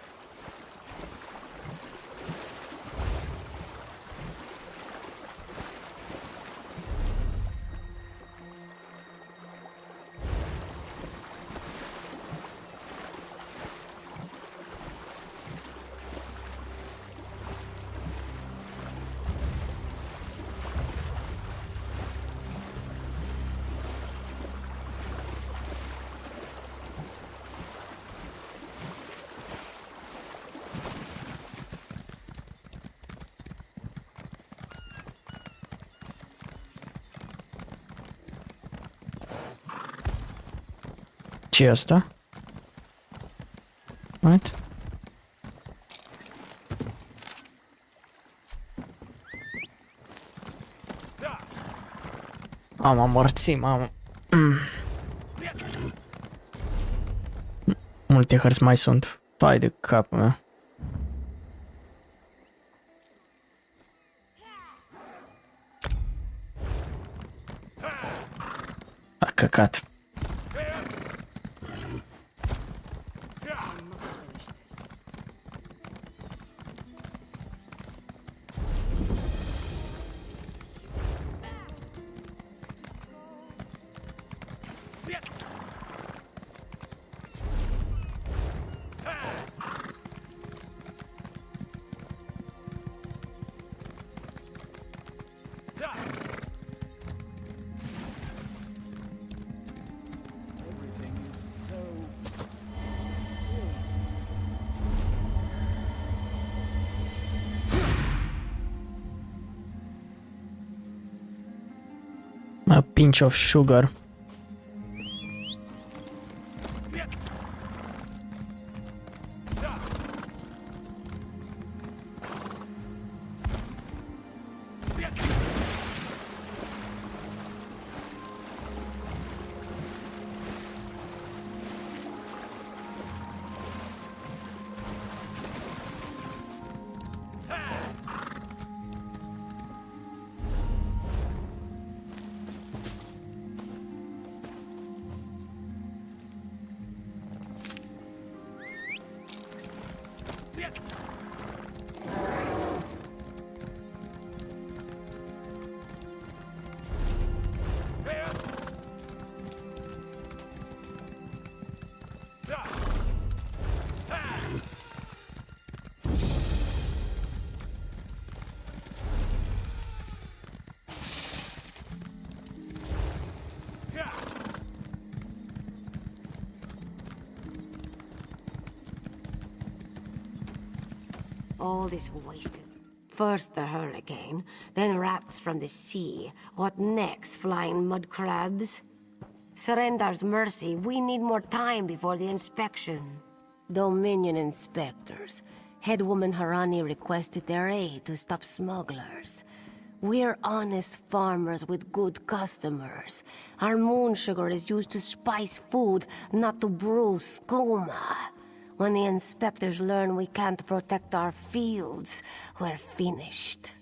Ce e asta? What? Am amorțit, mamă. Multe hărți mai sunt. Pai de capul meu. căcat. A pinch of sugar.
All this wasted. First the hurricane, then rats from the sea. What next, flying mud crabs? Surrender's mercy, we need more time before the inspection. Dominion inspectors. Headwoman Harani requested their aid to stop smugglers. We're honest farmers with good customers. Our moon sugar is used to spice food, not to brew skooma. When the inspectors learn we can't protect our fields, we're finished.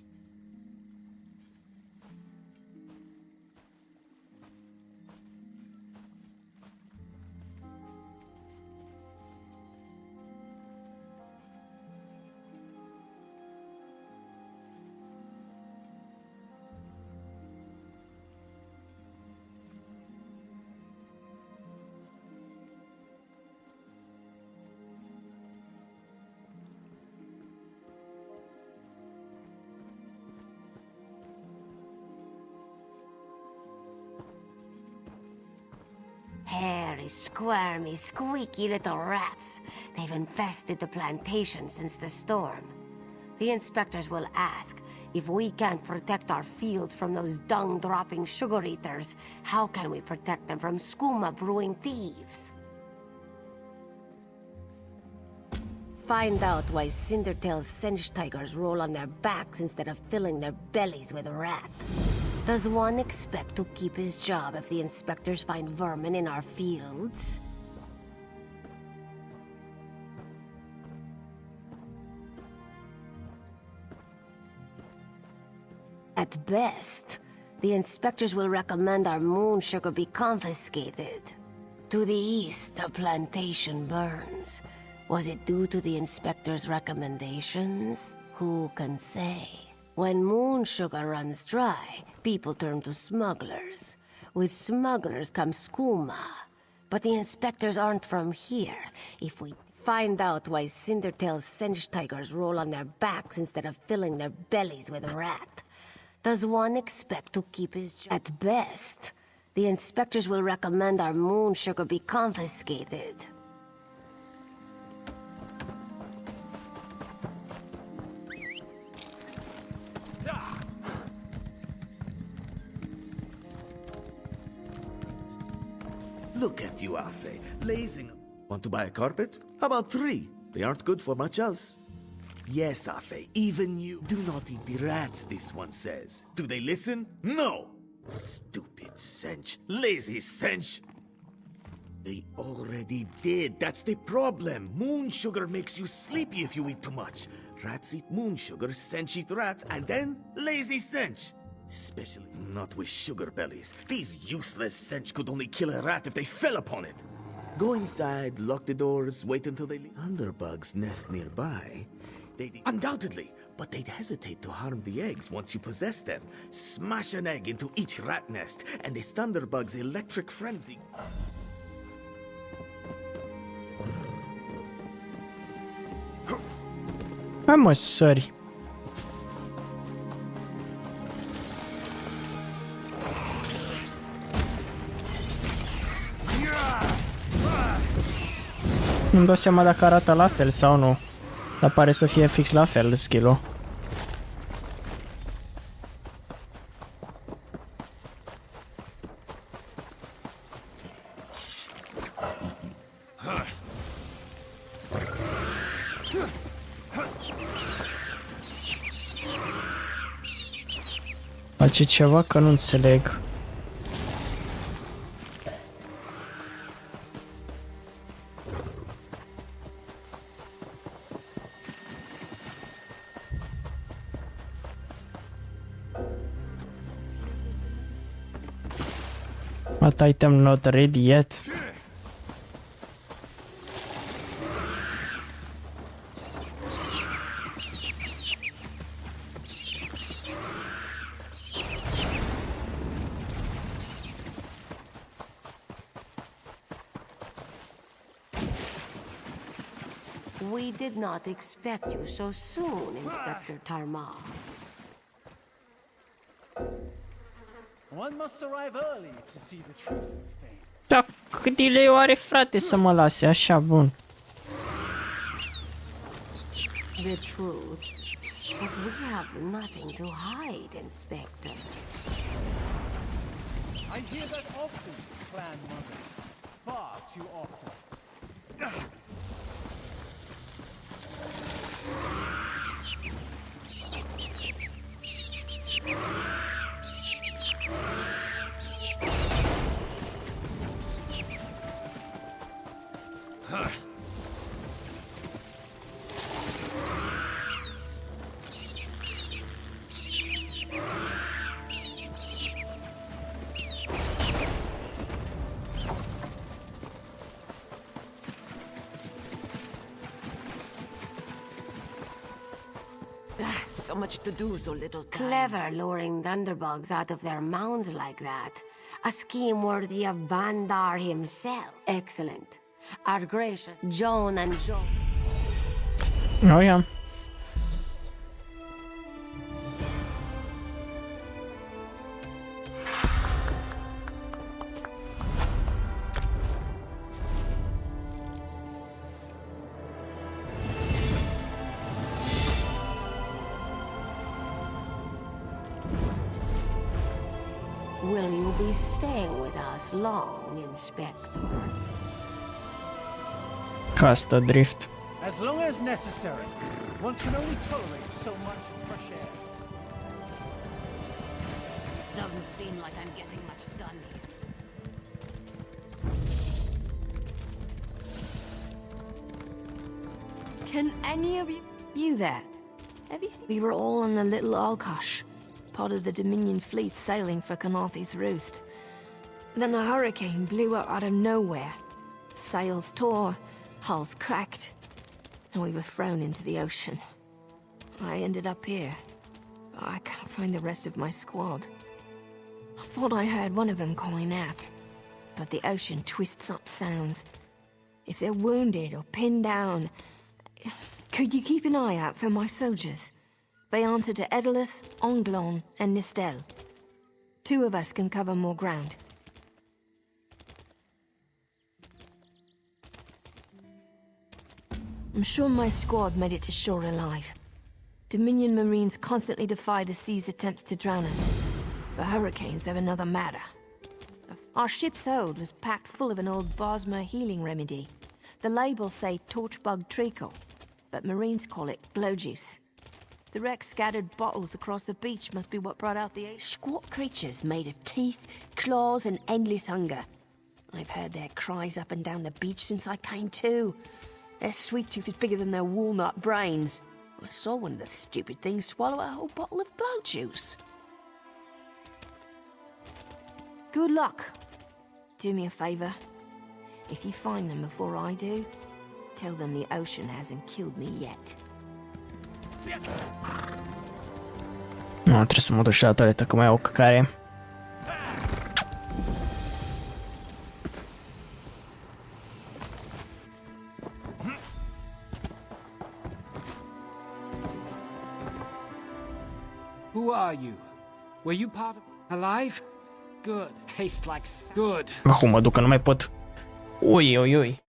Hairy, squirmy, squeaky little rats. They've infested the plantation since the storm. The inspectors will ask, if we can't protect our fields from those dung-dropping sugar eaters, how can we protect them from skooma-brewing thieves? Find out why Cindertail's Singe tigers roll on their backs instead of filling their bellies with rat. Does one expect to keep his job if the inspectors find vermin in our fields? At best, the inspectors will recommend our moon sugar be confiscated. To the east, the plantation burns. Was it due to the inspector's recommendations? Who can say? When moon sugar runs dry, people turn to smugglers. With smugglers comes skooma. But the inspectors aren't from here. If we find out why Cindertail's Singe tigers roll on their backs instead of filling their bellies with rat, does one expect to keep his job? At best, the inspectors will recommend our moon sugar be confiscated.
Look at you, Afe, lazing. Want to buy a carpet? How about 3? They aren't good for much else. Yes, Afe, even you. Do not eat the rats, this one says. Do they listen? No! Stupid Sench. Lazy Sench. They already did. That's the problem. Moon sugar makes you sleepy if you eat too much. Rats eat moon sugar, Sench eat rats, and then lazy Sench. Especially not with sugar bellies. These useless stench could only kill a rat if they fell upon it. Go inside, lock the doors, wait until they leave. Thunderbugs nest nearby. Undoubtedly, but they'd hesitate to harm the eggs once you possess them. Smash an egg into each rat nest, and the Thunderbug's electric frenzy.
Hai măsori. Nu-mi dau seama dacă arată la fel sau nu. Dar pare să fie fix la fel skill-ul. Face ceva că nu înțeleg. That item not ready yet.
We did not expect you so soon, Inspector Tarma.
One must arrive early to see the truth of things.
Da, cât delay are, frate, să mă lase așa, bun.
The truth. But we have nothing to hide, Inspector.
I hear that often, Clan Mother. Far too often.
So much to do, so little time. Clever luring thunderbugs out of their mounds like that. A scheme worthy of Vandar himself. Excellent. Our gracious Joan and Joan.
Oh yeah.
Will you be staying with us long, Inspector?
Costa drift.
As long as necessary. One can only tolerate so much fresh air.
Doesn't seem like I'm getting much done here.
Can any of you there? Have you seen? We were all on the little Alkosh, part of the Dominion fleet sailing for Canarthy's Roost. Then a hurricane blew up out of nowhere. Sails tore, hulls cracked, and we were thrown into the ocean. I ended up here. I can't find the rest of my squad. I thought I heard one of them calling out, but the ocean twists up sounds. If they're wounded or pinned down, could you keep an eye out for my soldiers? They answer to Edalus, Onglon, and Nistel. 2 of us can cover more ground. I'm sure my squad made it to shore alive. Dominion Marines constantly defy the sea's attempts to drown us. But hurricanes, they're another matter. Our ship's hold was packed full of an old Bosmer healing remedy. The labels say torchbug treacle, but Marines call it glow juice. The wreck scattered bottles across the beach must be what brought out the
Squat creatures made of teeth, claws, and endless hunger. I've heard their cries up and down the beach since I came to. Their sweet tooth is bigger than their walnut brains. I saw one of the stupid things swallow a whole bottle of blow juice.
Good luck. Do me a favor. If you find them before I do, tell them the ocean hasn't killed me yet.
Nu, trebuie să mă duc și la toaletă, că mai au o căcare.
Who are you? Were you part of alive? Good. Tastes like good.
Acum mă duc, că nu mai pot. Ui, ui, ui.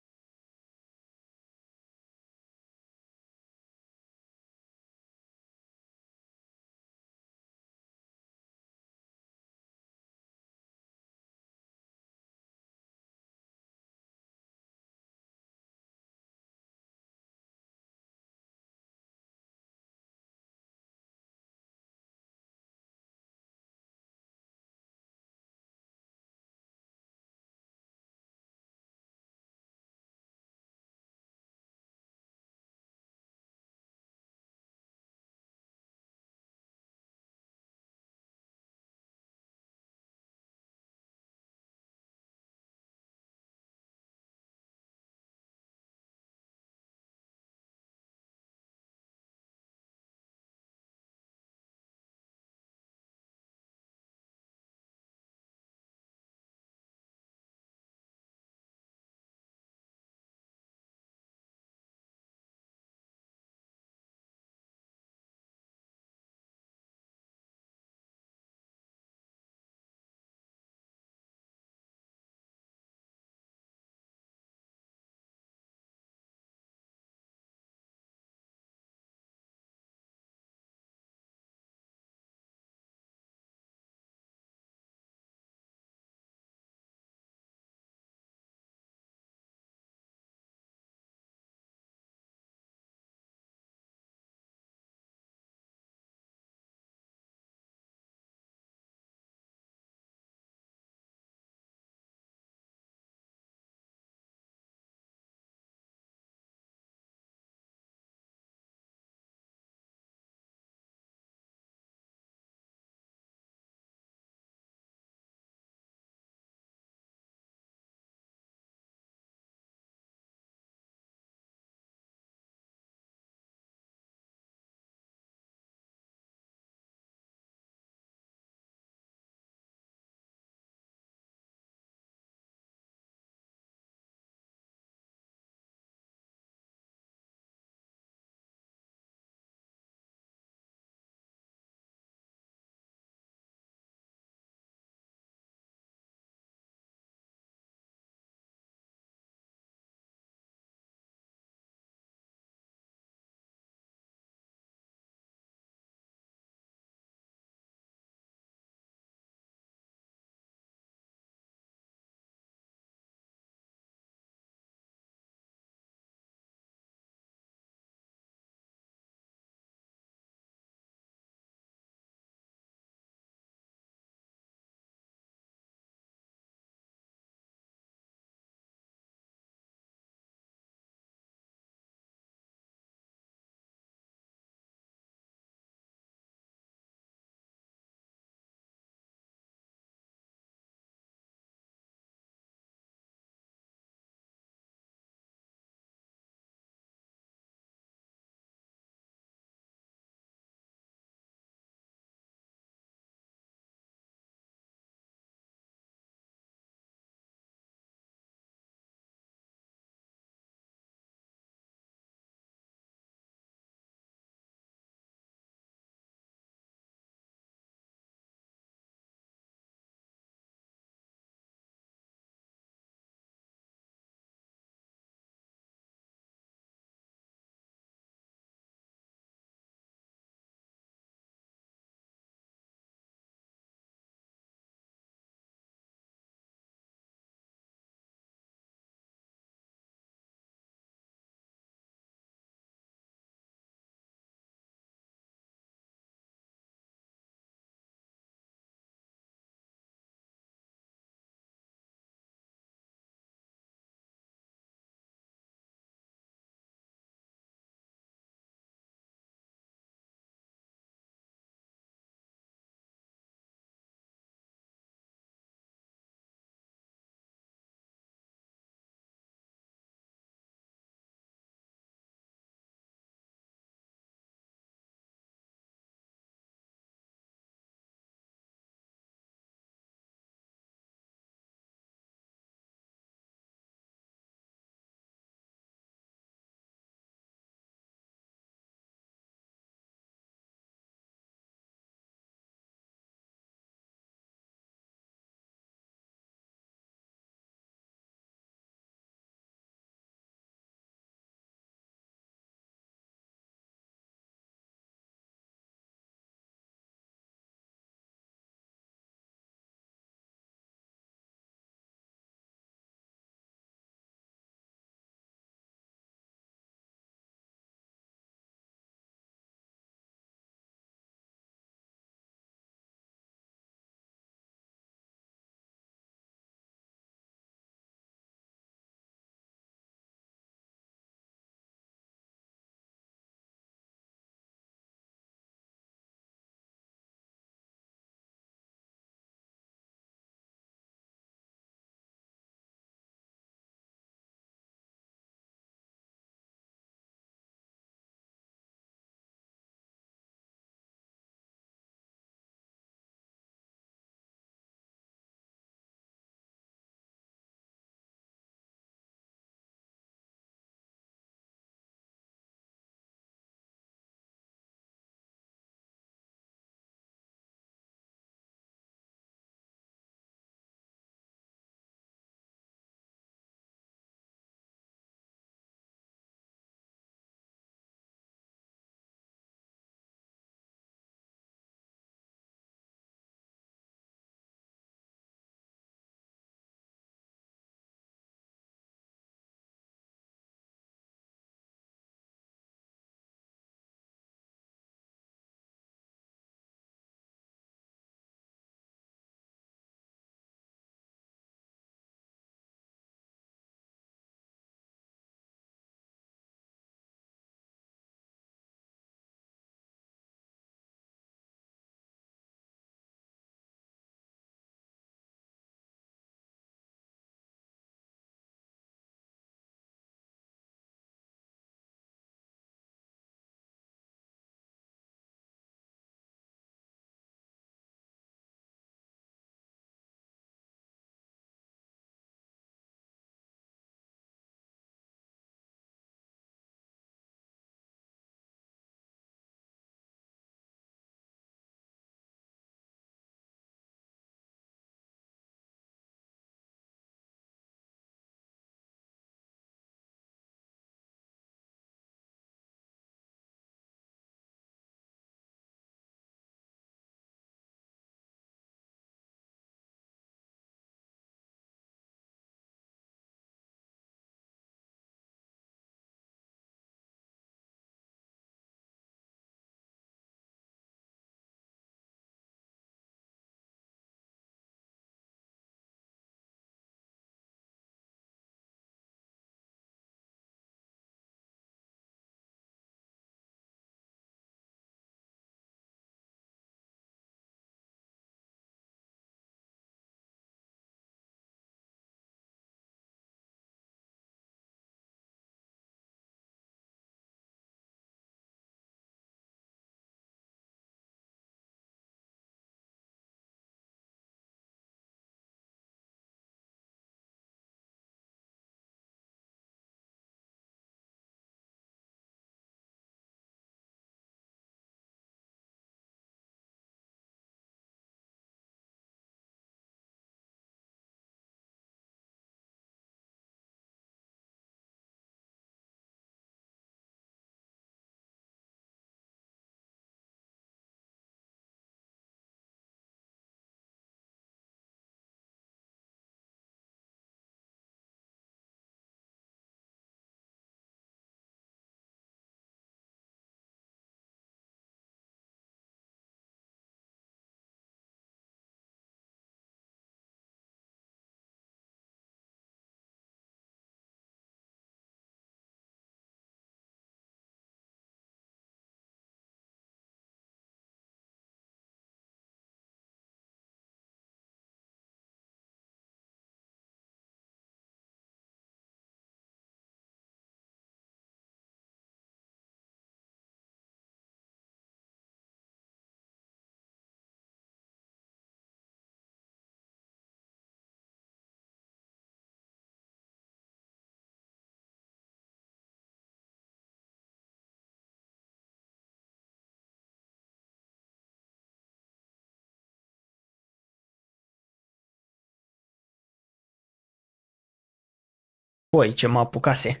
Păi, ce mă apucase.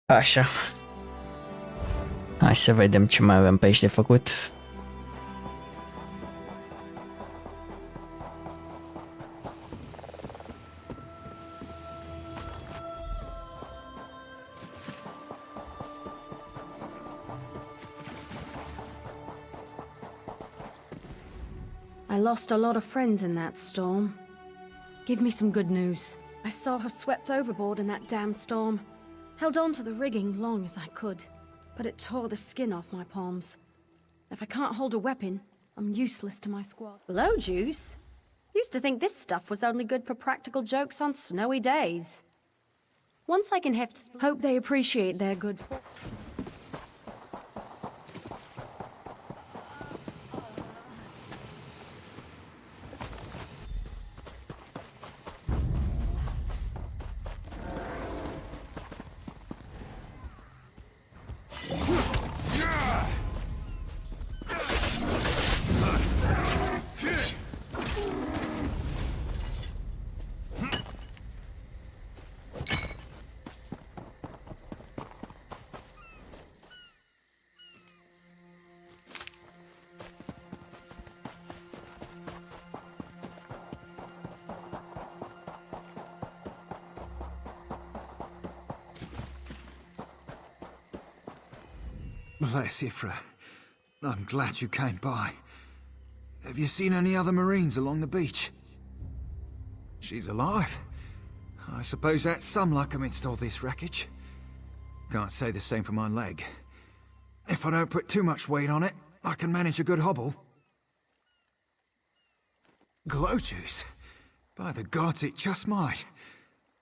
Așa. Hai să vedem ce mai avem pe aici de făcut.
I lost a lot of friends in that storm. Give me some good news. I saw her swept overboard in that damn storm. Held on to the rigging long as I could, but it tore the skin off my palms. If I can't hold a weapon, I'm useless to my squad. Blow juice? Used to think this stuff was only good for practical jokes on snowy days. Once I can hope they appreciate their good fortune.
Bless Ifra. I'm glad you came by. Have you seen any other Marines along the beach? She's alive. I suppose that's some luck amidst all this wreckage. Can't say the same for my leg. If I don't put too much weight on it, I can manage a good hobble. Glow juice? By the gods, it just might.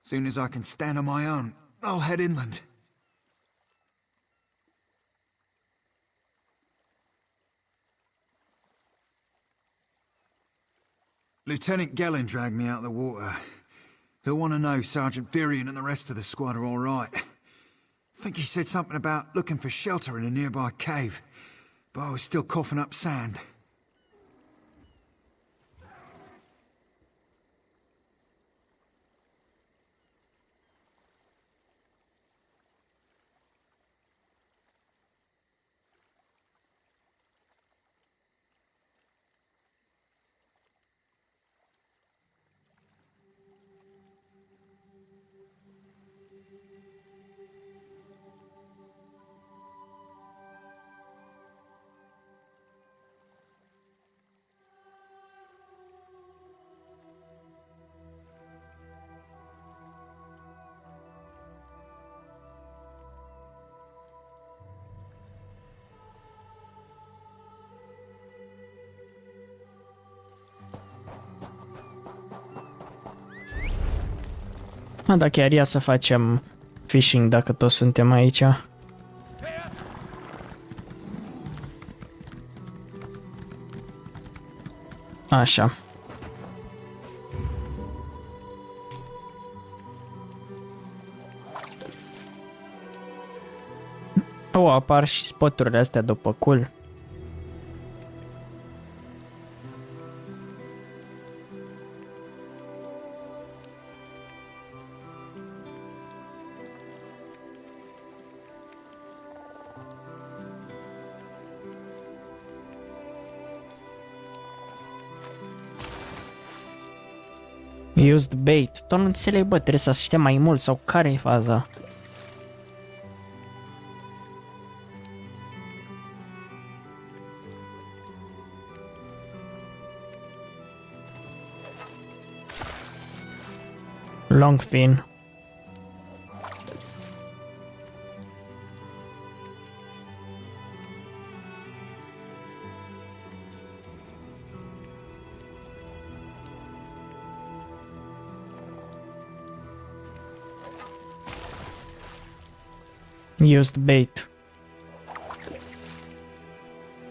Soon as I can stand on my own, I'll head inland. Lieutenant Gellin dragged me out of the water. He'll want to know Sergeant Furion and the rest of the squad are all right. I think he said something about looking for shelter in a nearby cave, but I was still coughing up sand.
Da, chiar ia să facem fishing dacă toți suntem aici. Așa. Apar și spoturile astea după cool. Used bait. Tot nu înțeleg, bă, trebuie să aștept mai mult sau care e faza? Long fin. Used bait.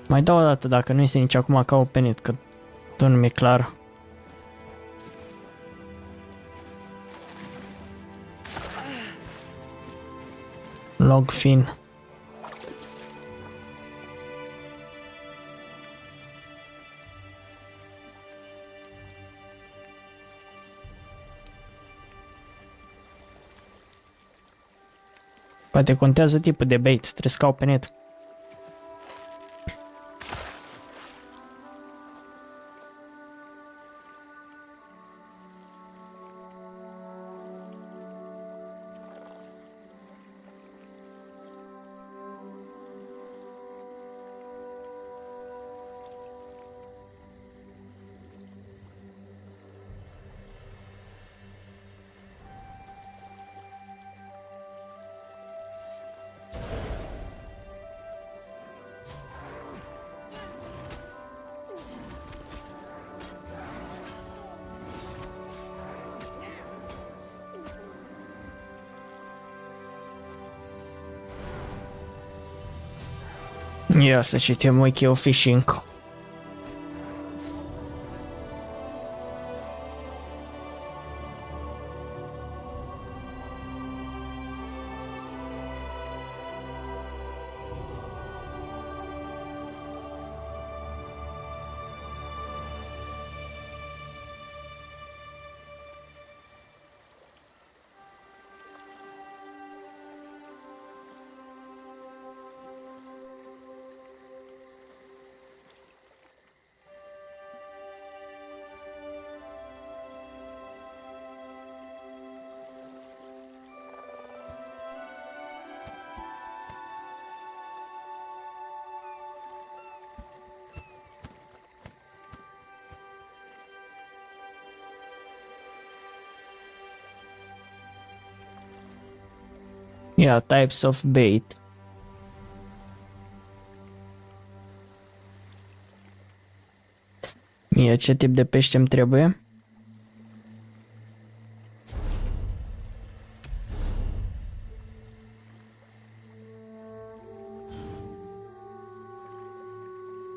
Mai dau o dată dacă nu este nici acum ca openit, că tot nu mi-e clar. Log fin. Poate contează tipul de bait, trebuie să caut pe net. Ia să citim wiki of phishing. Yeah, types of bait. Mie ce tip de pește îmi trebuie?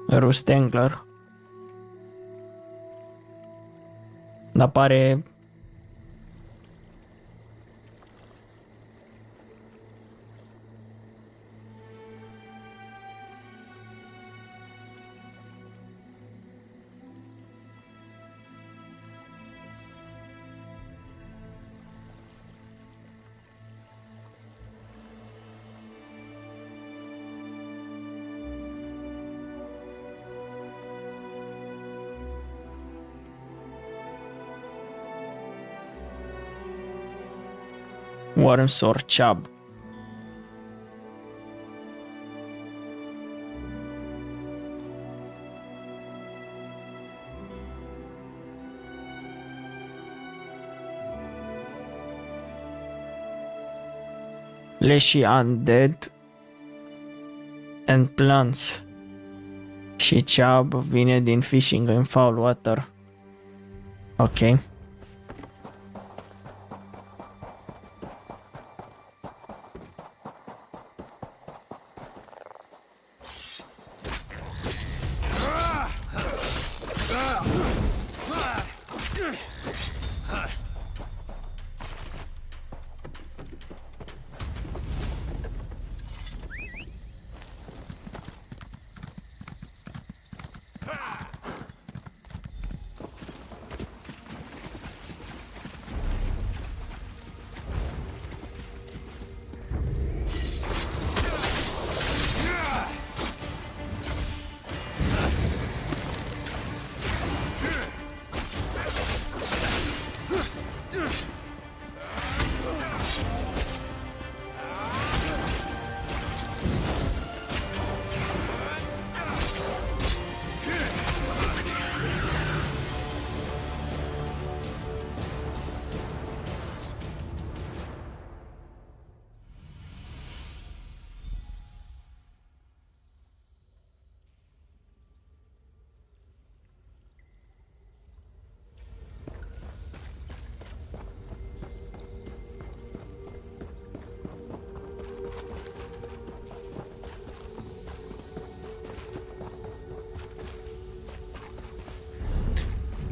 Rust angler. Dar pare worms or chub. Leshy undead and plants. Și chub vine din fishing in foul water. Ok.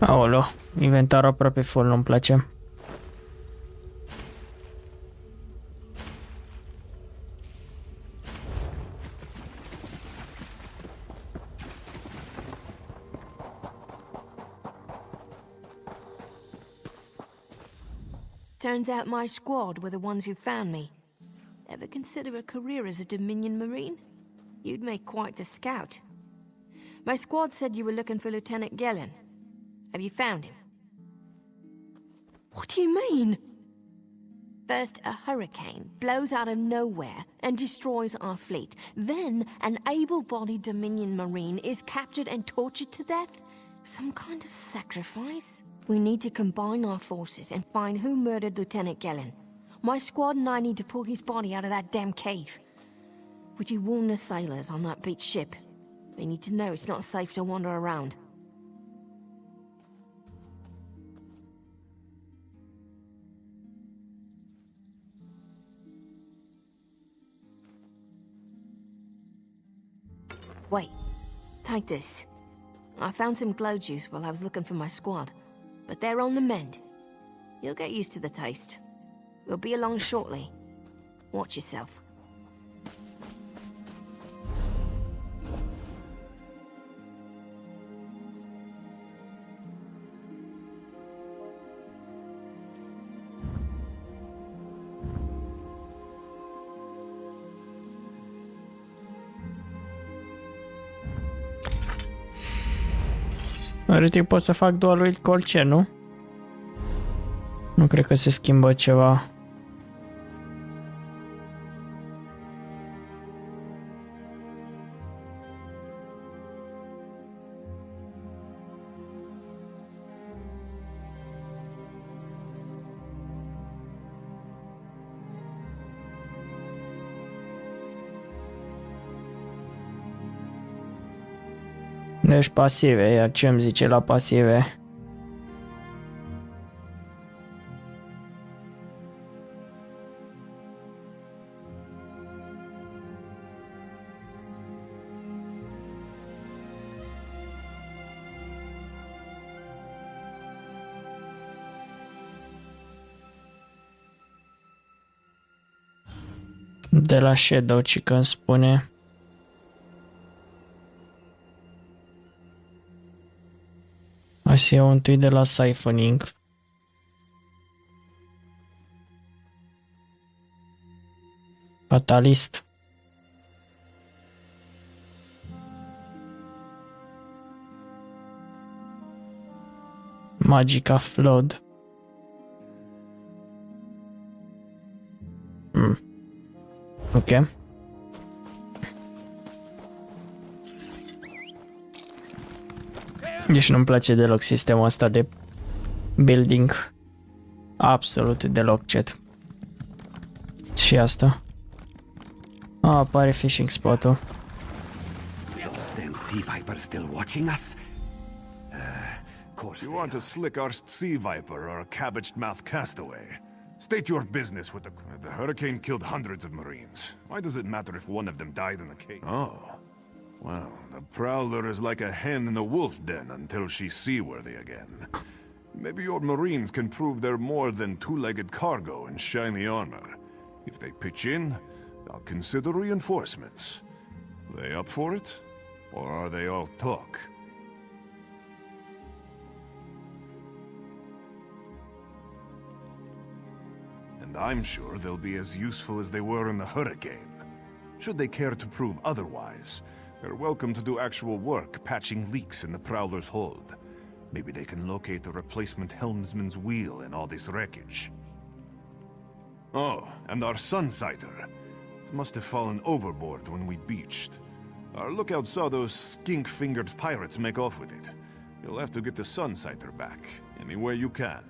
Aolo, inventarul aproape full, nu-mi place.
Turns out my squad were the ones who found me. Ever consider a career as a Dominion Marine? You'd make quite a scout. My squad said you were looking for Lieutenant Gellin. Have you found him? What do you mean? First, a hurricane blows out of nowhere and destroys our fleet. Then, an able-bodied Dominion Marine is captured and tortured to death? Some kind of sacrifice? We need to combine our forces and find who murdered Lieutenant Gellin. My squad and I need to pull his body out of that damn cave. Would you warn the sailors on that beach ship? They need to know it's not safe to wander around. Wait, take this. I found some glow juice while I was looking for my squad, but they're on the mend. You'll get used to the taste. We'll be along shortly. Watch yourself.
Teoretic pot să fac dual wield colcer, nu? Nu cred că se schimbă ceva. Deci pasive, iar ce îmi zice la pasive? De la Shadow, ci când spune. Hai să iau întâi de la Siphoning. Fatalist. Magica Flood. Ok. Deci nu-mi place deloc sistemul ăsta de building. Absolut deloc, chat. Și asta. Apare fishing spot-ul.
Sea Viper still watching us?
You want a slick-arsed sea viper or a cabbage-mouthed castaway? State your business with the hurricane killed hundreds of Marines. Why does it matter if one of them died in the cave? Oh. Well, the Prowler is like a hen in a wolf den until she's seaworthy again. Maybe your Marines can prove they're more than two-legged cargo in shiny armor. If they pitch in, I'll consider reinforcements. They up for it? Or are they all talk? And I'm sure they'll be as useful as they were in the hurricane. Should they care to prove otherwise, they're welcome to do actual work patching leaks in the Prowler's hold. Maybe they can locate a replacement helmsman's wheel in all this wreckage. Oh, and our Sunsighter. It must have fallen overboard when we beached. Our lookout saw those skink-fingered pirates make off with it. You'll have to get the Sunsighter back, any way you can.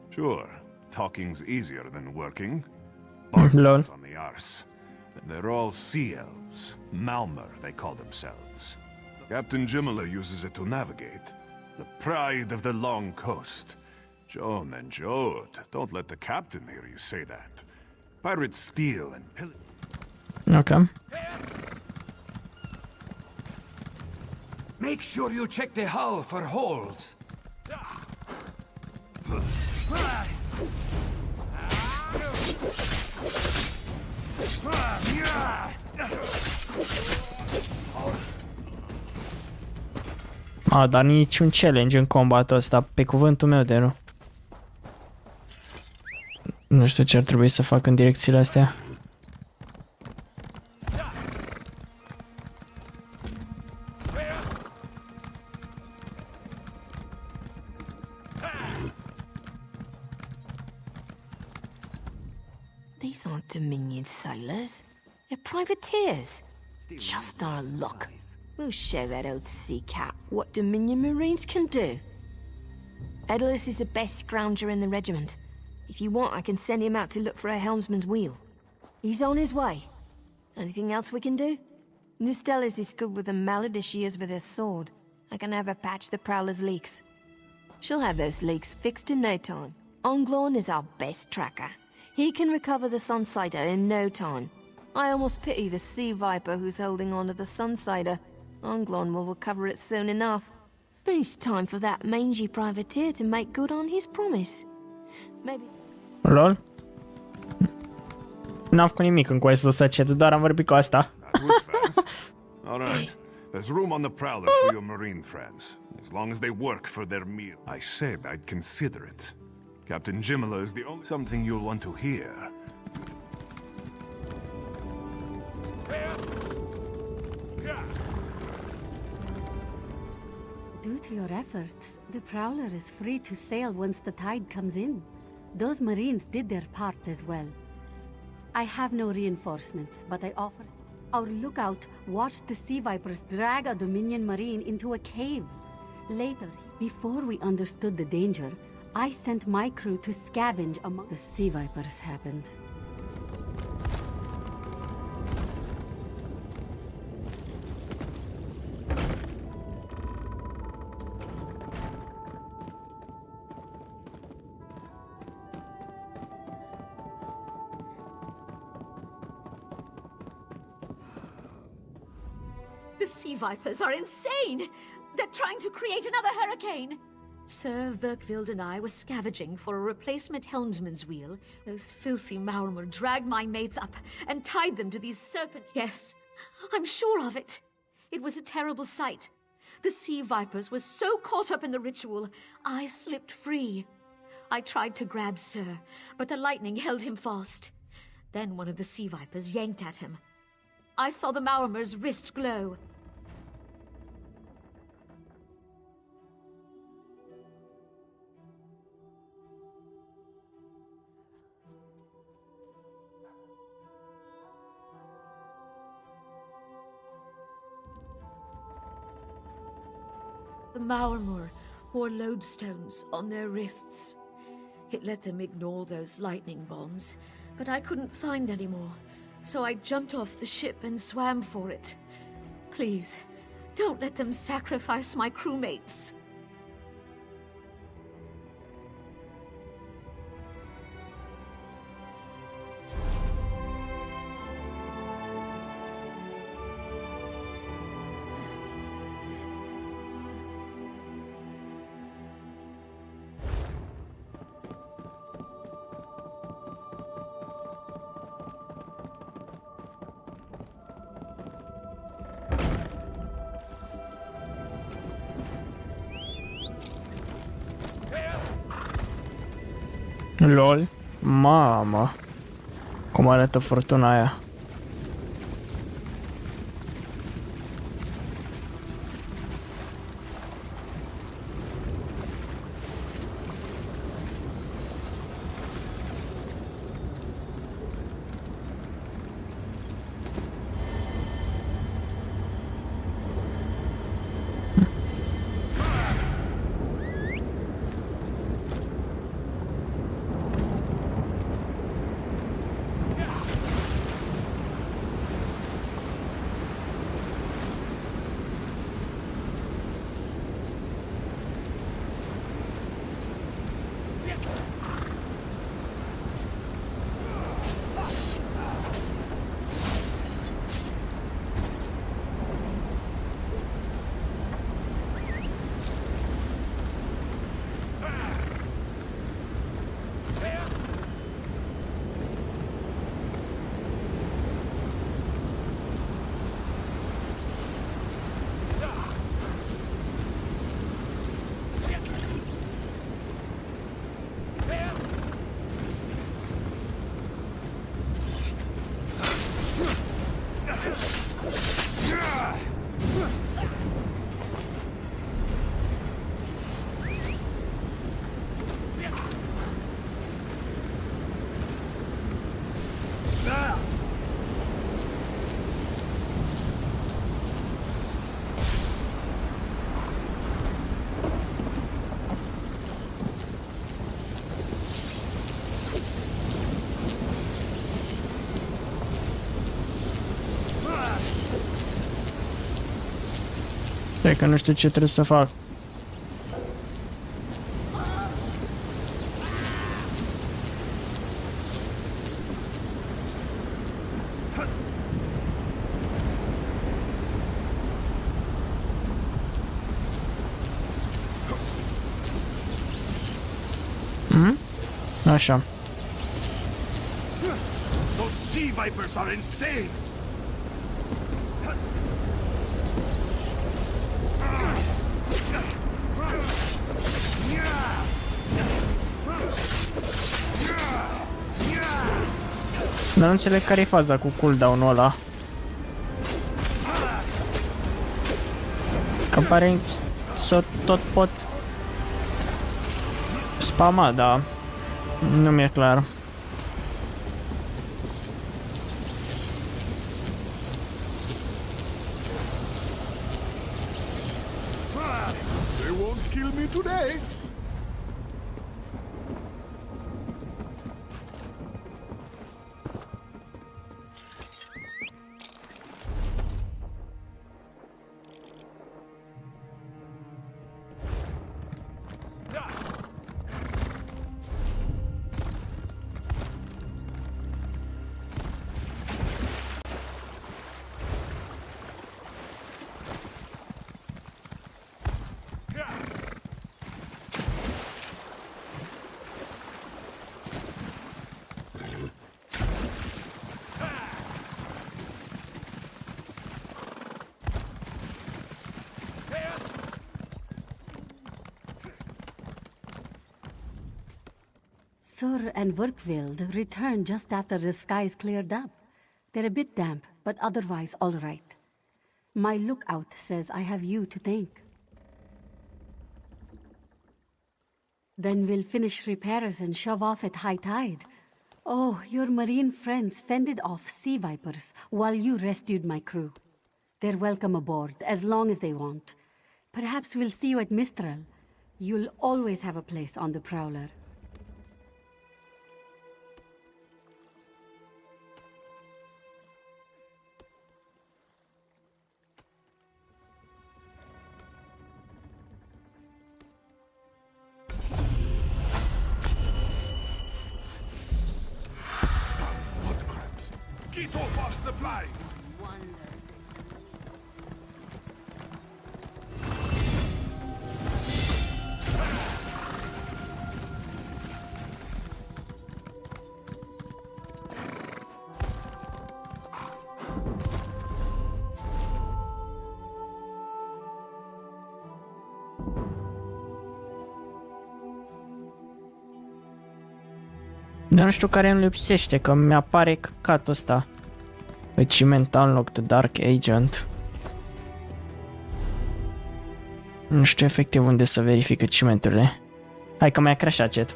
Sure, talking's easier than working. Bart's on the arse. They're all sea elves. Malmer, they call themselves. Captain Jimala uses it to navigate. The pride of the long coast. Joan and Jode, don't let the captain hear you say that. Pirates steal and pillage.
Okay.
Make sure you check the hull for holes.
Dar niciun challenge în combatul ăsta, pe cuvântul meu de nu. Nu știu ce ar trebui să fac în direcțiile astea.
These aren't Dominion sailors. They're privateers. Just our luck. We'll show that old sea cat what Dominion Marines can do. Edalus is the best scrounger in the regiment. If you want, I can send him out to look for a helmsman's wheel. He's on his way. Anything else we can do? Nistella's as good with a mallet as she is with a sword. I can have her patch the Prowler's leaks. She'll have those leaks fixed in no time. Onglorn is our best tracker. He can recover the Sunsider in no time. I almost pity the Sea Viper who's holding on to the Sunsider. Onglorn will recover it soon enough. But it's time for that mangy privateer to make good on his promise. Maybe...
Lol. N-am făcut nimic în quest-ul ăsta, chat, doar am vorbit cu asta.
That was fast. All right. There's room on the Prowler for your marine friends, as long as they work for their meal. I said I'd consider it. Captain Jimala is the only something you'll want to hear.
Due to your efforts, the Prowler is free to sail once the tide comes in. Those Marines did their part as well. I have no reinforcements, but I offer... Our lookout watched the Sea Vipers drag a Dominion Marine into a cave. Later, before we understood the danger, I sent my crew to scavenge among... The Sea Vipers happened.
The Sea Vipers are insane! They're trying to create another hurricane! Sir Verkvild and I were scavenging for a replacement helmsman's wheel. Those filthy Maormer dragged my mates up and tied them to these serpent... Yes, I'm sure of it. It was a terrible sight. The Sea Vipers were so caught up in the ritual, I slipped free. I tried to grab Sir, but the lightning held him fast. Then one of the Sea Vipers yanked at him. I saw the Maormer's wrist glow. The Maormer wore lodestones on their wrists. It let them ignore those lightning bonds, but I couldn't find any more, so I jumped off the ship and swam for it. Please, don't let them sacrifice my crewmates.
LOL. Mamă. Cum arată furtuna aia. Cred că nu știu ce trebuie să fac. Așa.
Those sea vipers are insane!
Dar nu înțeleg care e faza cu cooldown-ul ăla. Că pare să tot pot spama, dar nu mi-e clar.
They won't kill me today!
Sur and Werkveld returned just after the skies cleared up. They're a bit damp, but otherwise all right. My lookout says I have you to thank. Then we'll finish repairs and shove off at high tide. Oh, your marine friends fended off sea vipers while you rescued my crew. They're welcome aboard, as long as they want. Perhaps we'll see you at Mistral. You'll always have a place on the Prowler.
Get off our supplies!
Dar nu știu care îmi lipsește, că mi-apare căcatul ăsta. Achievement unlocked Dark Agent. Nu știu efectiv unde să verific achievementurile. Hai că mi-a crashat chat.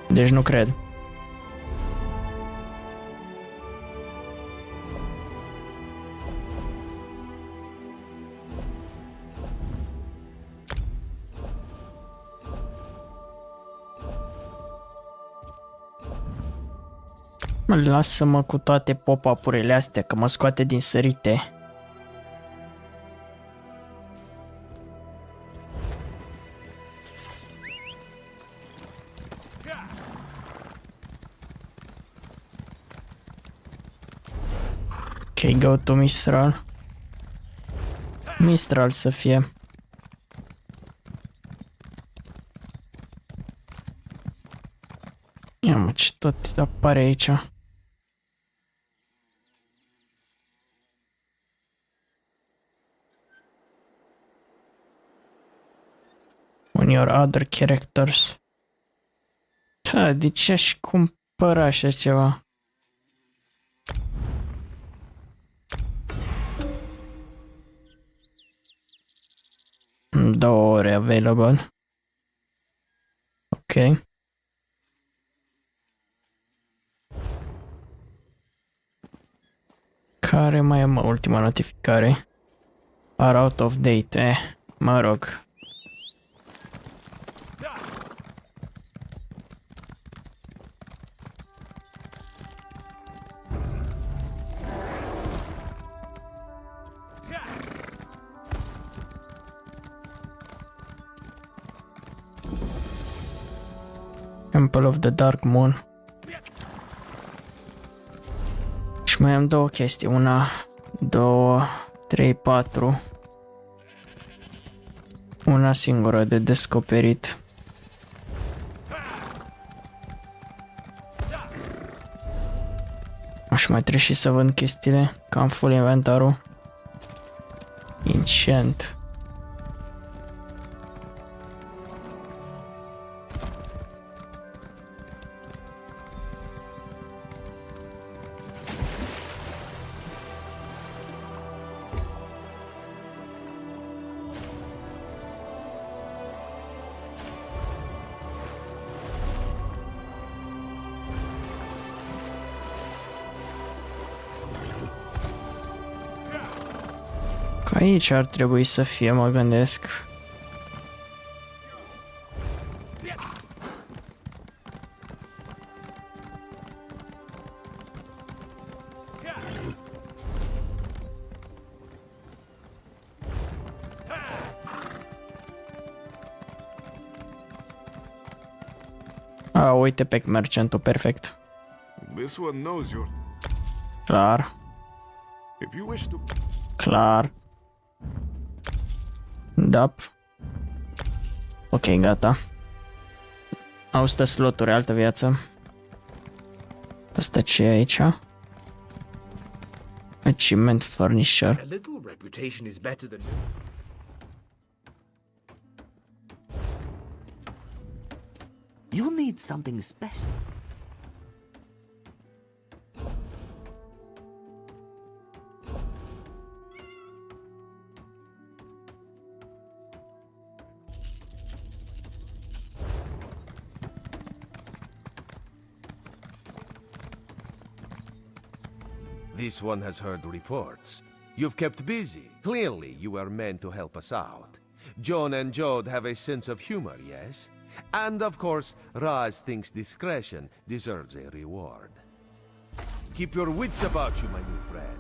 Deci nu cred. Lasă-mă cu toate pop-up-urile astea, că mă scoate din sărite. Ok, go to Mistral. Mistral să fie. Ia mă, ce tot apare aici. On your other characters. Da, de ce aș cumpăra așa ceva? Două ore available. Ok. Care mai am ultima notificare? Are out of date, mă rog. Temple of the Dark Moon. Și mai am două chestii. Una, două, trei, patru. Una singură de descoperit. Aș mai trebuie și să vând chestiile, că am full inventarul. Enchant. Aici ar trebui să fie, mă gândesc. A, uite pe mercentul, perfect.
This one knows your...
Clar.
If you wish to...
Clar. Da. Ok, gata. Au 100 sloturi, altă viață. Asta ce e aici? Achievement Furnisher.
A little reputation is better than...
You need something special.
This one has heard reports. You've kept busy. Clearly, you were meant to help us out. John and Jode have a sense of humor, yes? And of course, Raz thinks discretion deserves a reward. Keep your wits about you, my new friend.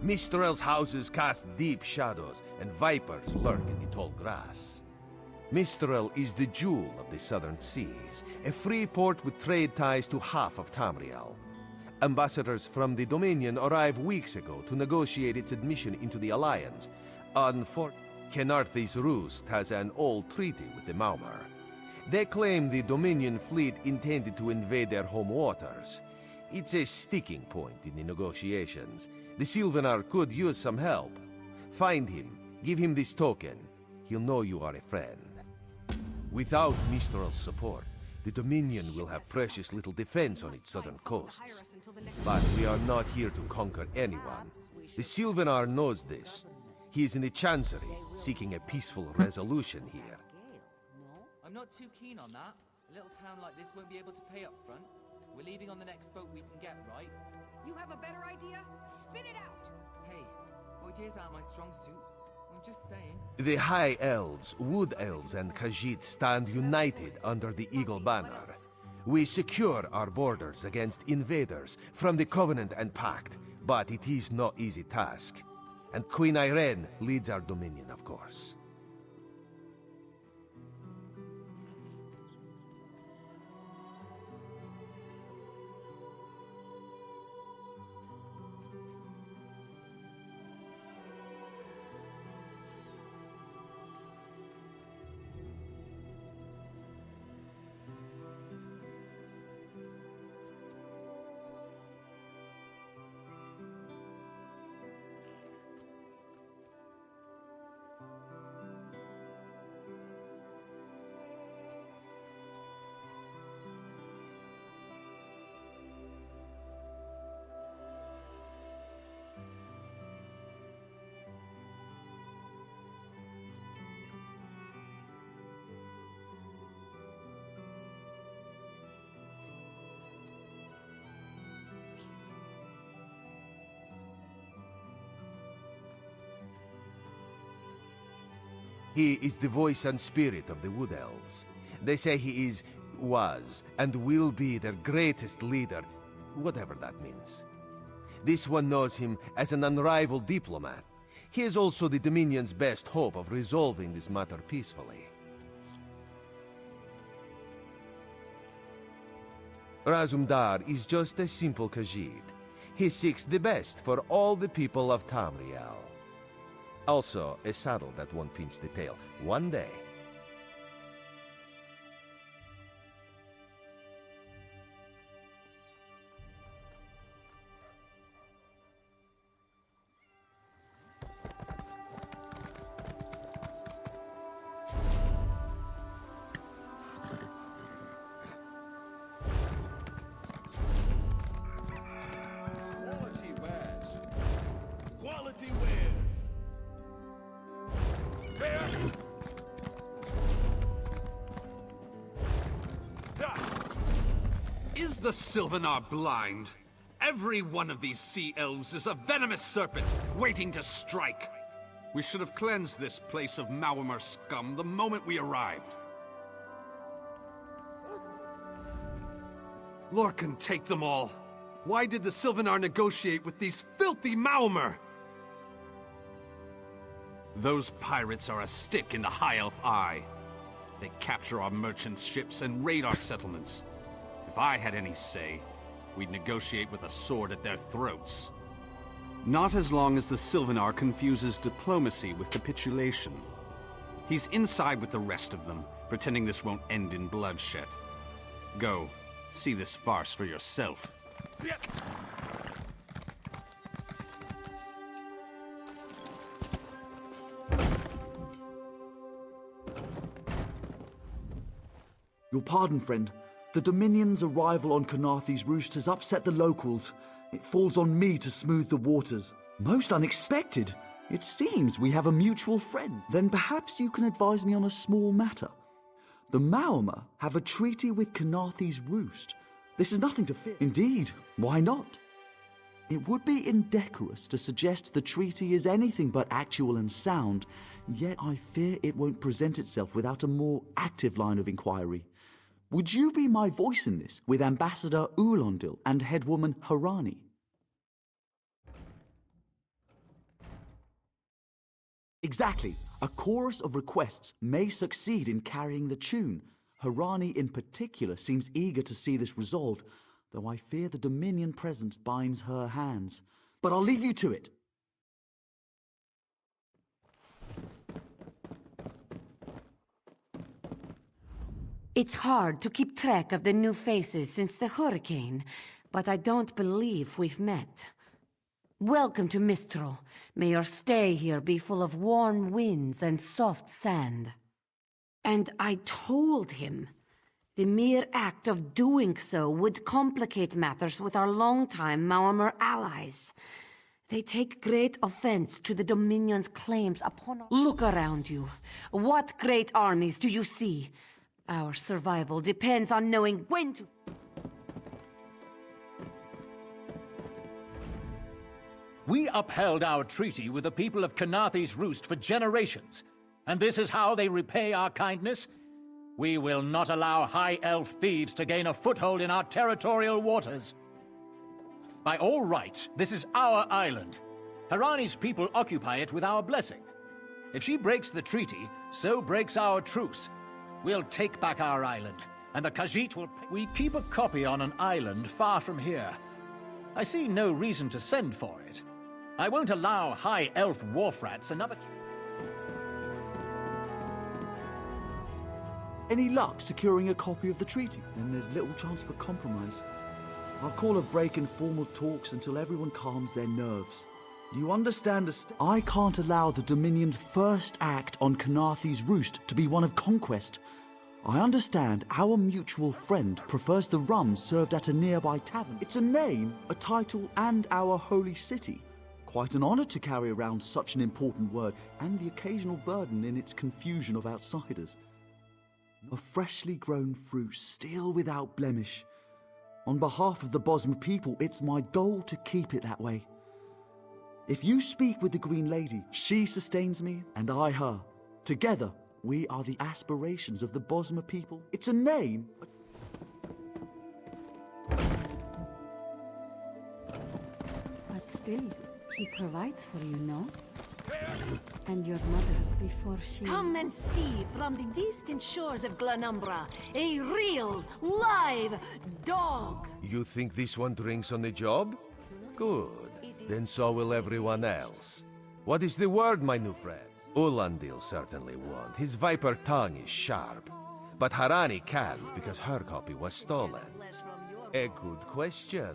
Mistral's houses cast deep shadows, and vipers lurk in the tall grass. Mistral is the jewel of the southern seas, a free port with trade ties to half of Tamriel. Ambassadors from the Dominion arrived weeks ago to negotiate its admission into the Alliance. Kenarthi's Roost has an old treaty with the Maumar. They claim the Dominion fleet intended to invade their home waters. It's a sticking point in the negotiations. The Sylvanar could use some help. Find him, give him this token. He'll know you are a friend. Without Mistral's support, the Dominion will have precious little defense on its southern coasts. But we are not here to conquer anyone. The Sylvanar knows this. He is in the Chancery, seeking a peaceful resolution here.
I'm not too keen on that. A little town like this won't be able to pay up front. We're leaving on the next boat we can get, right?
You have a better idea? Spit it out!
Hey, ideas aren't my strong suit. I'm just saying.
The High Elves, Wood Elves, and Khajiit stand united under the Eagle Banner. We secure our borders against invaders from the Covenant and Pact, but it is no easy task. And Queen Irene leads our dominion, of course. He is the voice and spirit of the Wood Elves. They say he is, was, and will be their greatest leader, whatever that means. This one knows him as an unrivaled diplomat. He is also the Dominion's best hope of resolving this matter peacefully.
Razumdar is just a simple Khajiit. He seeks the best for all the people of Tamriel. Also, a saddle that won't pinch the tail. One day.
Is the Sylvanar blind? Every one of these sea elves is a venomous serpent, waiting to strike. We should have cleansed this place of Maormer scum the moment we arrived. Lorcan, take them all. Why did the Sylvanar negotiate with these filthy Maormer? Those pirates are a stick in the High Elf eye. They capture our merchants' ships and raid our settlements. If I had any say, we'd negotiate with a sword at their throats. Not as long as the Sylvanar confuses diplomacy with capitulation. He's inside with the rest of them, pretending this won't end in bloodshed. Go, see this farce for yourself.
Your pardon, friend. The Dominion's arrival on Kanaathi's roost has upset the locals. It falls on me to smooth the waters. Most unexpected. It seems we have a mutual friend. Then perhaps you can advise me on a small matter. The Maormer have a treaty with Kanaathi's roost. This is nothing to fear. Indeed, why not? It would be indecorous to suggest the treaty is anything but actual and sound, yet I fear it won't present itself without a more active line of inquiry. Would you be my voice in this, with Ambassador Ulondil and headwoman Harani? Exactly. A chorus of requests may succeed in carrying the tune. Harani in particular seems eager to see this resolved, though I fear the Dominion presence binds her hands. But I'll leave you to it.
It's hard to keep track of the new faces since the hurricane, but I don't believe we've met. Welcome to Mistral. May your stay here be full of warm winds and soft sand. And I told him the mere act of doing so would complicate matters with our longtime Maormer allies. They take great offense to the Dominion's claims upon our... Look around you. What great armies do you see? Our survival depends on knowing when to...
We upheld our treaty with the people of Kanaathi's Roost for generations, and this is how they repay our kindness? We will not allow High Elf thieves to gain a foothold in our territorial waters. By all rights, this is our island. Harani's people occupy it with our blessing. If she breaks the treaty, so breaks our truce. We'll take back our island, and the Khajiit will... We keep a copy on an island far from here. I see no reason to send for it. I won't allow High Elf wharf-rats another...
Any luck securing a copy of the treaty? Then there's little chance for compromise. I'll call a break in formal talks until everyone calms their nerves. You understand the I can't allow the Dominion's first act on Kanaathi's Roost to be one of conquest. I understand our mutual friend prefers the rum served at a nearby tavern. It's a name, a title, and our holy city. Quite an honor to carry around such an important word, and the occasional burden in its confusion of outsiders. A freshly grown fruit, still without blemish. On behalf of the Bosmer people, it's my goal to keep it that way. If you speak with the Green Lady, she sustains me, and I her. Together, we are the aspirations of the Bosmer people. It's a name.
But still, he provides for you, no? And your mother before she...
Come and see from the distant shores of Glanumbra a real, live dog.
You think this one drinks on the job? Good. Then so will everyone else. What is the word, my new friend? Ulandil certainly won't. His viper tongue is sharp. But Harani can't because her copy was stolen. A good question.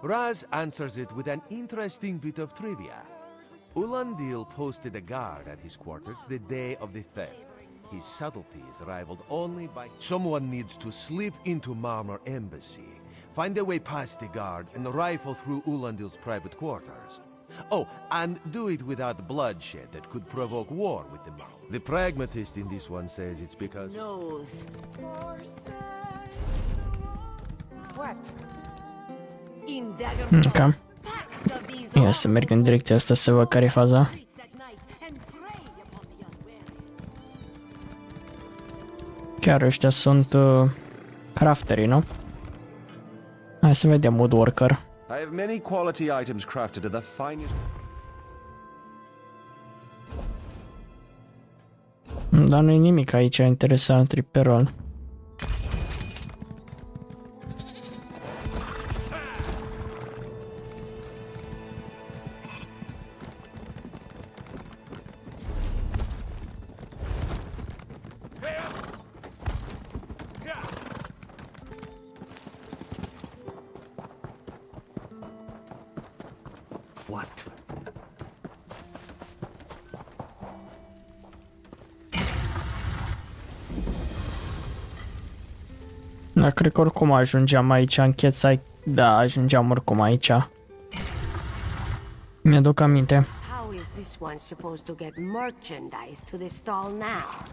Raz answers it with an interesting bit of trivia. Ulandil posted a guard at his quarters the day of the theft. His subtlety is rivaled only by... Someone needs to slip into Marmor Embassy, find a way past the guard, and rifle through Ulandil's private quarters. Oh, and do it without bloodshed that could provoke war with the mob. The pragmatist in this one says it's because...
Nose. What? In dagger.
Ok. Ia să merg în direcția asta să văd care e faza. Chiar ăștia sunt crafterii, nu? Hai să vedem woodworker.
I have many quality items crafted to the finest.
Dar nu e nimic aici interesant, triperol. Da, cred că oricum ajungeam aici, în chețai, da, ajungeam oricum aici. Mi-aduc aminte.
How is this one supposed to get merchandise to the stall now?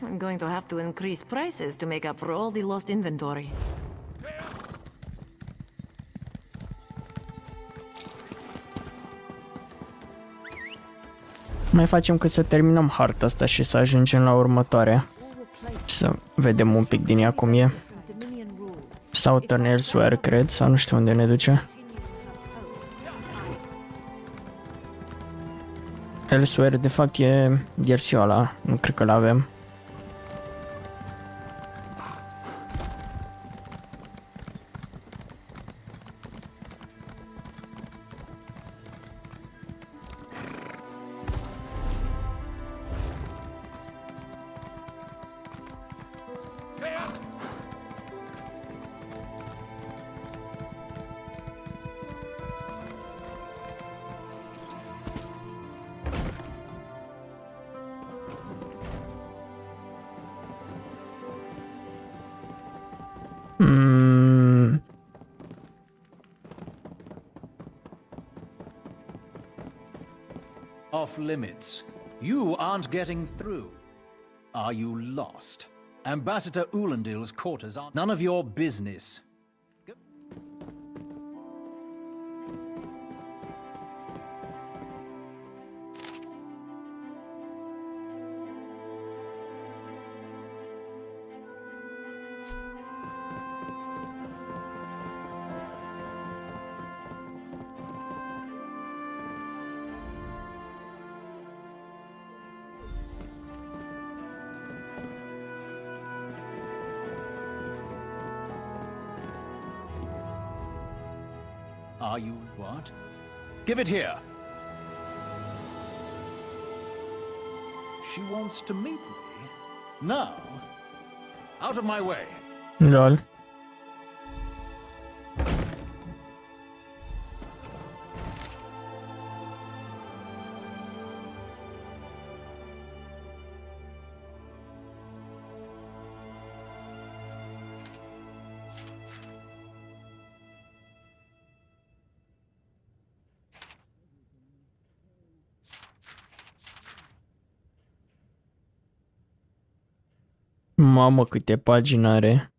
I'm going to have to increase prices to make up for all the lost inventory.
Mai facem cât să terminăm harta asta și să ajungem la următoarea. Să vedem un pic din ea cum e. Southern Elsewhere, cred, sau nu știu unde ne duce. Elsewhere, de fapt, e versiunea ăla, nu cred că l-avem.
Off limits. You aren't getting through. Are you lost? Ambassador Ulandil's quarters are none of your business. Are you what? Give it here. She wants to meet me. Now? Out of my way.
Lol. Mamă, câte pagini are.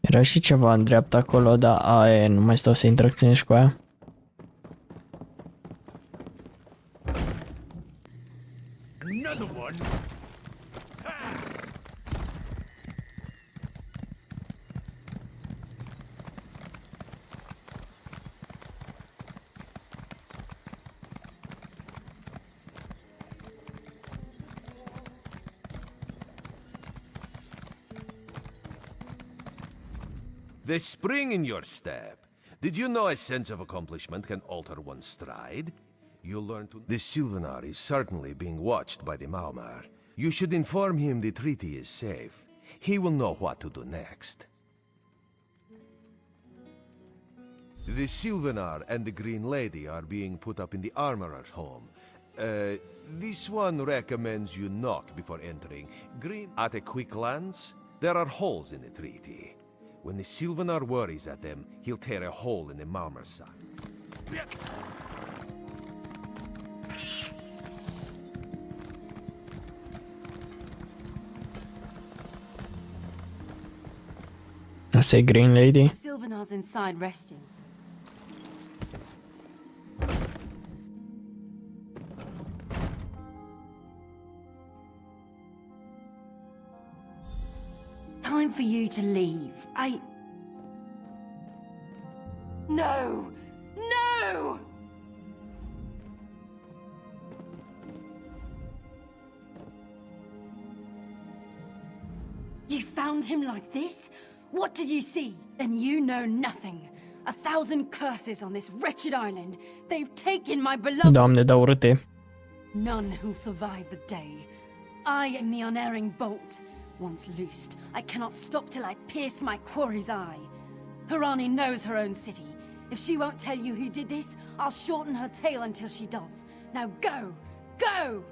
Era și ceva în dreapta acolo, dar nu mai stau să interacționez cu aia.
The spring in your step. Did you know a sense of accomplishment can alter one's stride? You'll learn to... The Sylvanar is certainly being watched by the Maumar. You should inform him the treaty is safe. He will know what to do next. The Sylvanar and the Green Lady are being put up in the Armorer's home. This one recommends you knock before entering. Green... At a quick glance, there are holes in the treaty. When the Sylvanar worries at them, he'll tear a hole in the Maumer's side.
I say Green Lady.
Sylvanar's inside resting. Time for you to leave. No! No! You found him like this? What did you see? Then you know nothing. 1,000 curses on this wretched island. They've taken my beloved...
Doamne, da urâte.
None who'll survive the day. I am the unerring bolt. Once loosed, I cannot stop till I pierce my quarry's eye. Harani knows her own city. If she won't tell you who did this, I'll shorten her tale until she does. Now go! Go!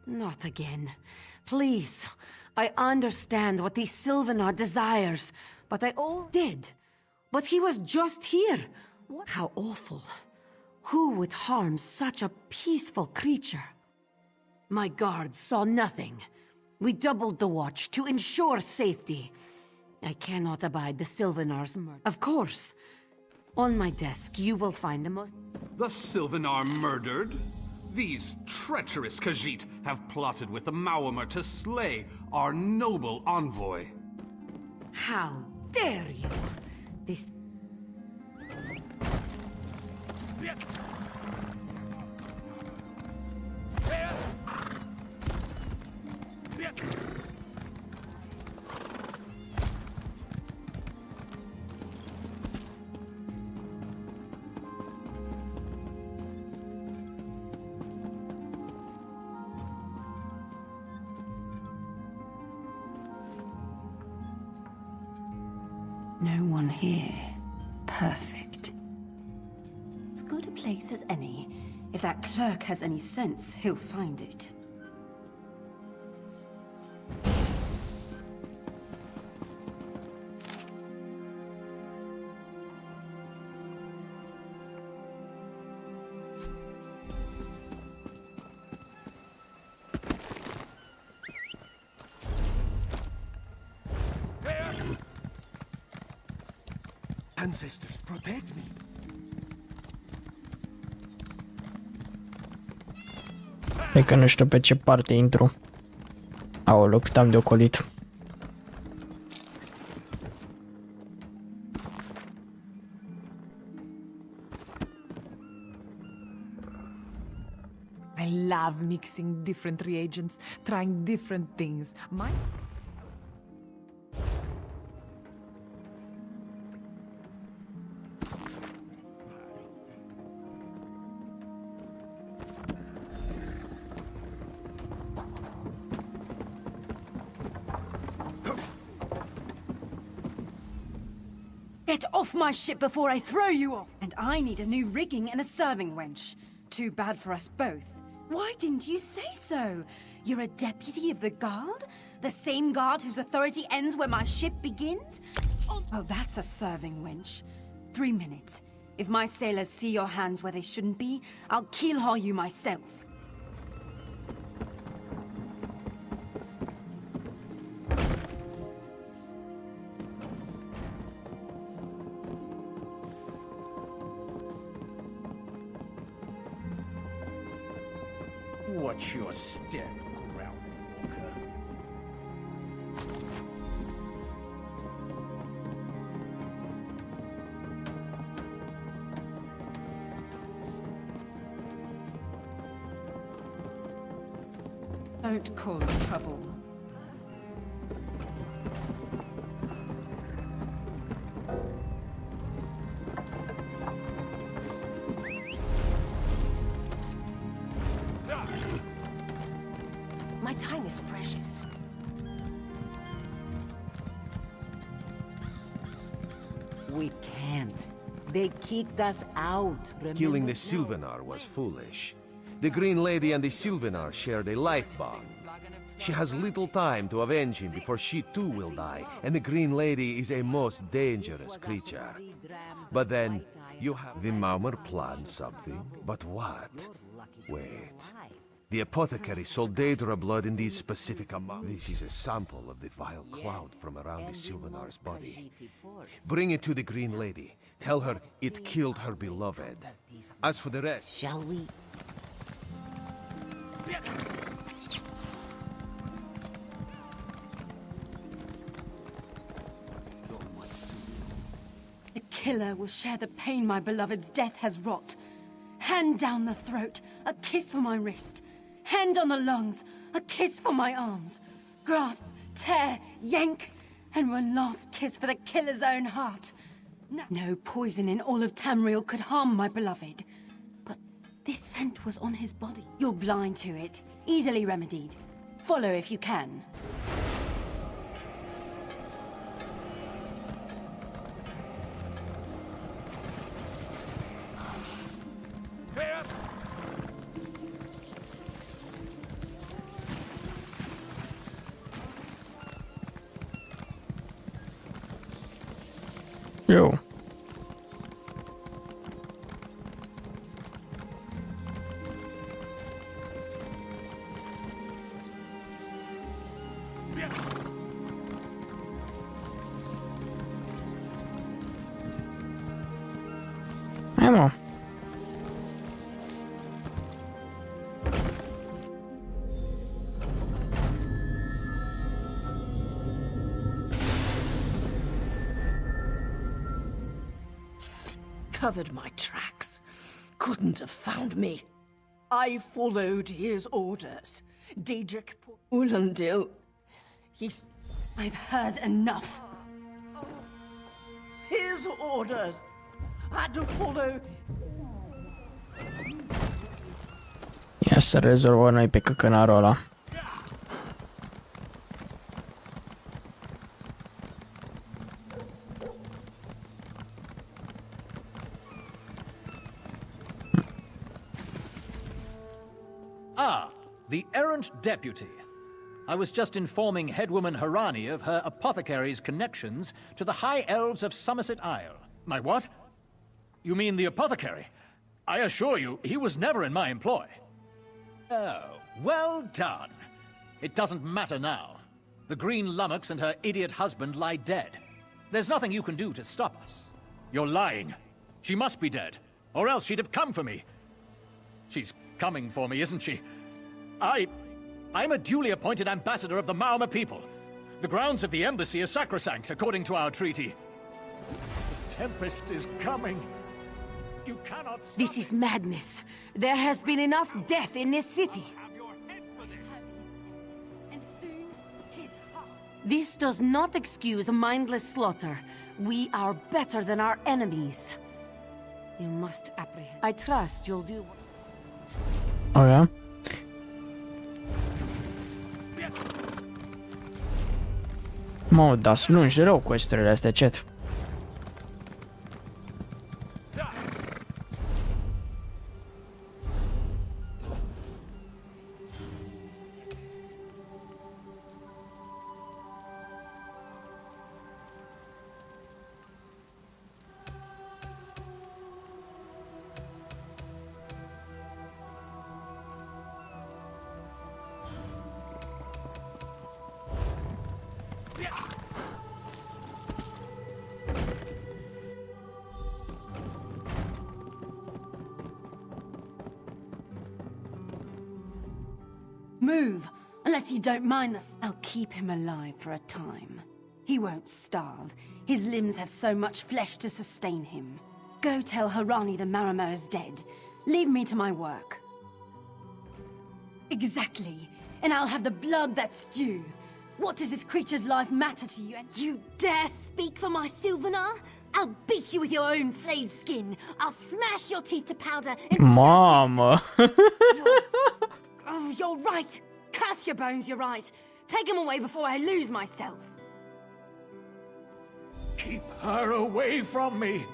Not again. Please. I understand what the Sylvanar desires, but I all did. But he was just here. What? How awful. Who would harm such a peaceful creature? My guards saw nothing. We doubled the watch to ensure safety. I cannot abide the Sylvanar's murder. Of course. On my desk, you will find the most...
The Sylvanar murdered? These treacherous Khajiit have plotted with the Maumar to slay our noble envoy.
How dare you! This... No one here. Perfect. As good a place as any. If that clerk has any sense, he'll find it.
Ancestors, protect me.
E că nu știu pe ce parte intru. Aoleu, cât am de ocolit.
I love mixing different reagents, trying different things.
Get off my ship before I throw you off! And I need a new rigging and a serving wench. Too bad for us both. Why didn't you say so? You're a deputy of the guard? The same guard whose authority ends where my ship begins? Oh, that's a serving wench.
3 minutes. If my sailors see your hands where they shouldn't be, I'll keelhaul you myself.
Watch your step, ground walker.
Don't cause trouble.
My time is precious.
We can't. They kicked us out.
Killing the Sylvanar was foolish. The Green Lady and the Sylvanar shared a life bond. She has little time to avenge him before she too will die, and the Green Lady is a most dangerous creature. But then, you have the Maumer planned something. But what? Wait. The apothecary sold Daedra blood in these specific amounts. This is a sample of the vile cloud from around the Sylvanar's body. Bring it to the Green Lady. Tell her it killed her beloved. As for the rest...
Shall we?
The killer will share the pain my beloved's death has wrought. Hand down the throat, a kiss for my wrist. Hand on the lungs, a kiss for my arms. Grasp, tear, yank, and one last kiss for the killer's own heart. No poison in all of Tamriel could harm my beloved. But this scent was on his body. You're blind to it, easily remedied. Follow if you can.
Yo. Hai mă.
Covered my tracks. Couldn't have found me. I followed his orders. Daedric Ulandil.
I've heard enough.
His orders. Had to follow.
Ia să rezolvăm noi pe căcănarul ăla.
Ah, the errant deputy. I was just informing headwoman Harani of her apothecary's connections to the High Elves of Somerset Isle. My what? You mean the apothecary? I assure you, he was never in my employ. Oh, well done. It doesn't matter now. The Green Lummox and her idiot husband lie dead. There's nothing you can do to stop us. You're lying. She must be dead, or else she'd have come for me. She's coming for me, isn't she? I'm a duly appointed ambassador of the Mauma people. The grounds of the embassy are sacrosanct, according to our treaty. The Tempest is coming. You cannot stop
This is madness. There has been enough death in this city. This does not excuse mindless slaughter. We are better than our enemies. You must apprehend. I trust you'll do.
Okay. Mă, dar slungi rău quest-urile astea, chat.
Move, unless you don't mind this. I'll keep him alive for a time. He won't starve. His limbs have so much flesh to sustain him. Go tell Harani the Marama is dead. Leave me to my work. Exactly. And I'll have the blood that's due. What does this creature's life matter to you?
You dare speak for my Sylvanar? I'll beat you with your own flayed skin. I'll smash your teeth to powder and
Mama.
Oh, you're right. Curse your bones, you're right. Take him away before I lose myself.
Keep her away from me!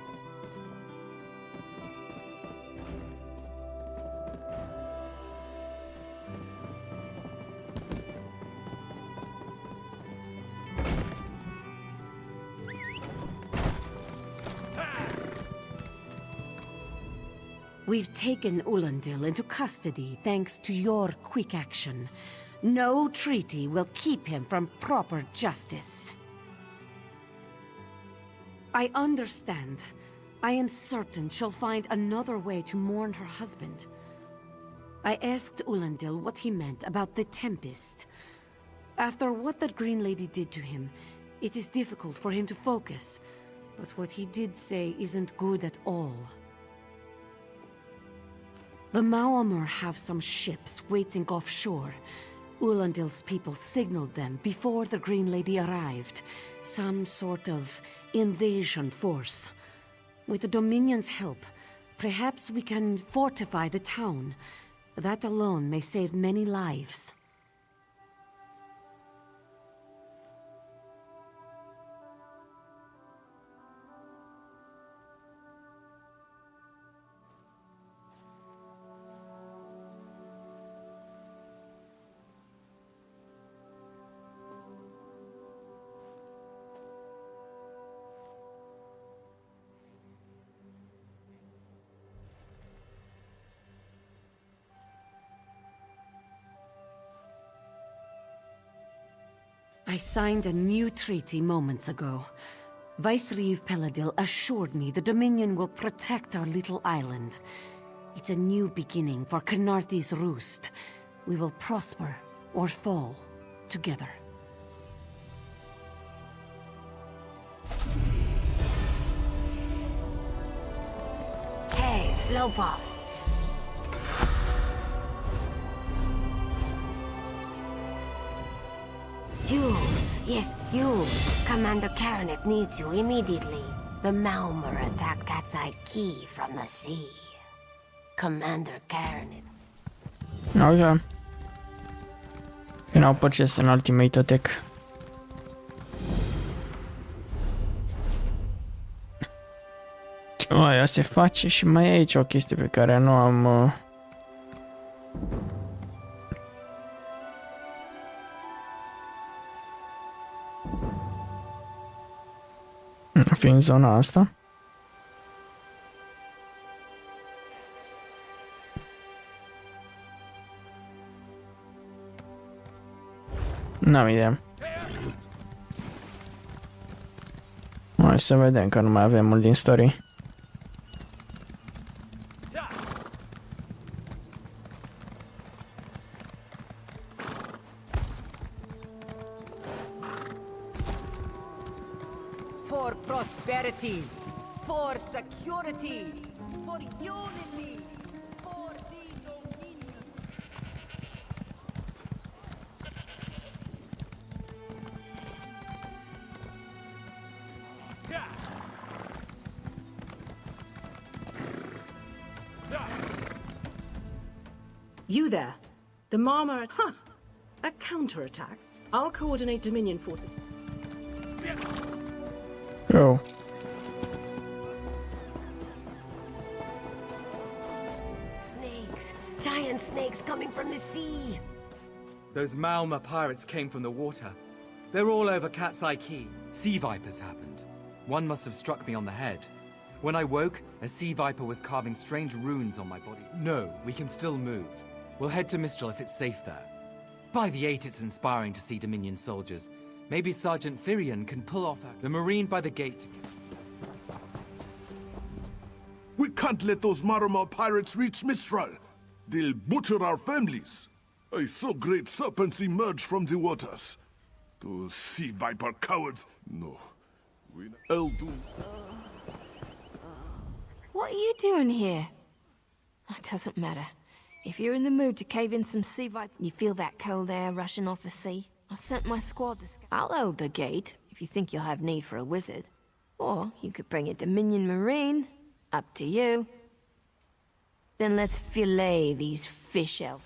We've taken Ulandil into custody thanks to your quick action. No treaty will keep him from proper justice. I understand. I am certain she'll find another way to mourn her husband. I asked Ulandil what he meant about the Tempest. After what that Green Lady did to him, it is difficult for him to focus. But what he did say isn't good at all. The Maomir have some ships waiting offshore. Ulandil's people signaled them before the Green Lady arrived. Some sort of invasion force. With the Dominion's help, perhaps we can fortify the town. That alone may save many lives. I signed a new treaty moments ago. Vicereeve Peladil assured me the Dominion will protect our little island. It's a new beginning for Khenarthi's Roost. We will prosper or fall together.
Hey, Slowpoke. You, yes, you. Commander Karanet needs you immediately. The Maomir attacked Cat's-Eye Key from the sea. Commander Karanet.
Okay. Can I purchase an ultimate attack? Aia se face și mai e aici o chestie pe care nu am... fi în zona asta. N-am idee. Hai să vedem că nu mai avem mult din story.
For prosperity, for security, for unity, for the Dominion.
You there. The Marmor attack. A counterattack? I'll coordinate Dominion forces.
Go.
Snakes. Giant snakes coming from the sea.
Those Malma pirates came from the water. They're all over Cat's-Eye Key. Sea vipers happened. One must have struck me on the head. When I woke, a sea viper was carving strange runes on my body. No, we can still move. We'll head to Mistral if it's safe there. By the 8, it's inspiring to see Dominion soldiers. Maybe Sergeant Firion can pull off the Marine by the gate.
We can't let those Marama pirates reach Mistral. They'll butcher our families. I saw great serpents emerge from the waters. Those sea viper cowards. No. I'll do.
What are you doing here? It doesn't matter. If you're in the mood to cave in some sea viper, you feel that cold air rushing off the sea. I sent my squad to. I'll hold the gate if you think you'll have need for a wizard. Or you could bring a Dominion Marine. Up to you. Then let's fillet these fish elves.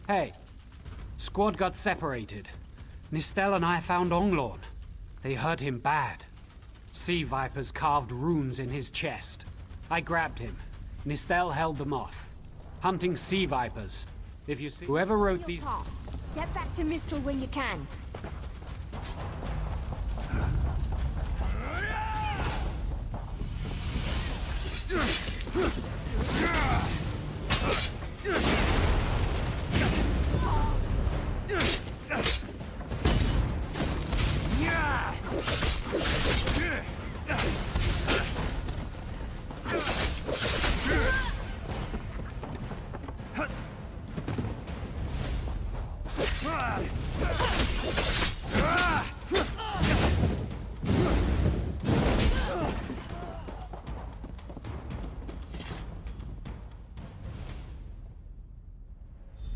Hey, squad got separated. Nistel and I found Onglorn. They hurt him bad. Sea vipers carved runes in his chest. I grabbed him. Nistel held them off. Hunting sea vipers. If you see whoever wrote these...
Get back to Mistral when you can.